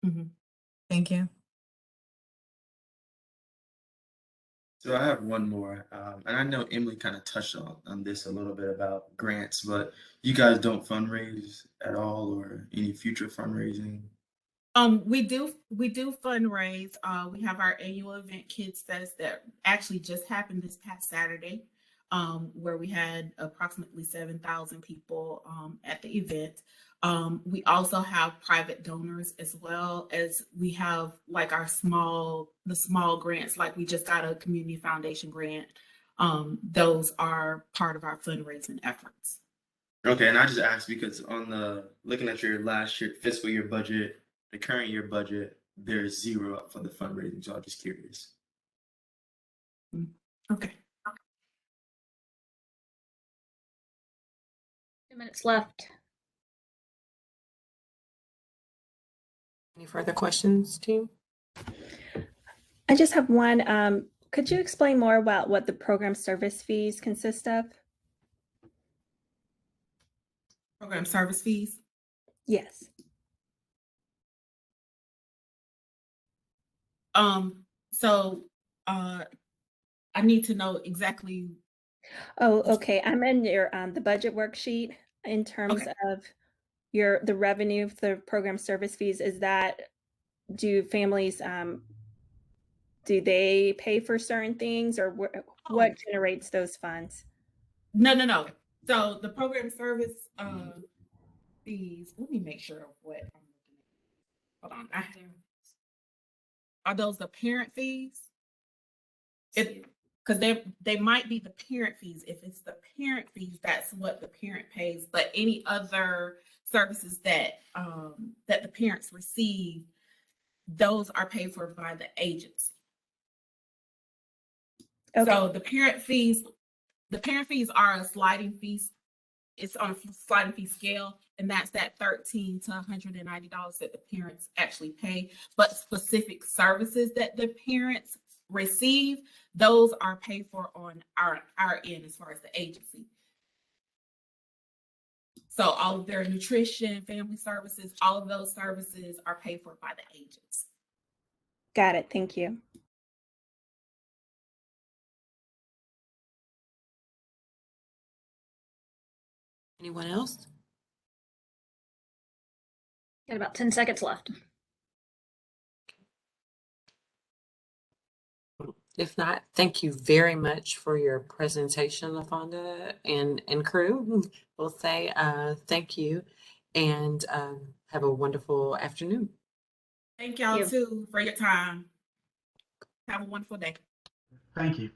Mhm. Thank you. So I have one more, and I know Emily kind of touched on this a little bit about grants, but you guys don't fundraise at all, or any future fundraising? We do fundraise. We have our annual event, Kids Fest, that actually just happened this past Saturday, where we had approximately 7,000 people at the event. We also have private donors, as well as we have like the small grants, like we just got a community foundation grant. Those are part of our fundraising efforts. Okay, and I just asked because looking at your last year fiscal year budget, the current year budget, there's 0 up for the fundraising, so I'm just curious. Okay. 2 minutes left. Any further questions, team? I just have one. Could you explain more about what the program service fees consist of? Program service fees? Yes. So I need to know exactly. Oh, okay. I'm in your the budget worksheet in terms of the revenue for the program service fees. Is that, do families do they pay for certain things, or what generates those funds? No. So the program service fees, let me make sure of what I'm looking at. Hold on. Are those the parent fees? Because they might be the parent fees. If it's the parent fees, that's what the parent pays. But any other services that that the parents receive, those are paid for by the agency. Okay. So the parent fees are a sliding fees. It's on a sliding fee scale, and that's that $13 to $190 that the parents actually pay. But specific services that the parents receive, those are paid for on our end as far as the agency. So all of their nutrition, family services, all of those services are paid for by the agents. Got it. Thank you. Anyone else? Got about 10 seconds left. If not, thank you very much for your presentation, LaFonda and crew. We'll say thank you and have a wonderful afternoon. Thank y'all too for your time. Have a wonderful day. Thank you.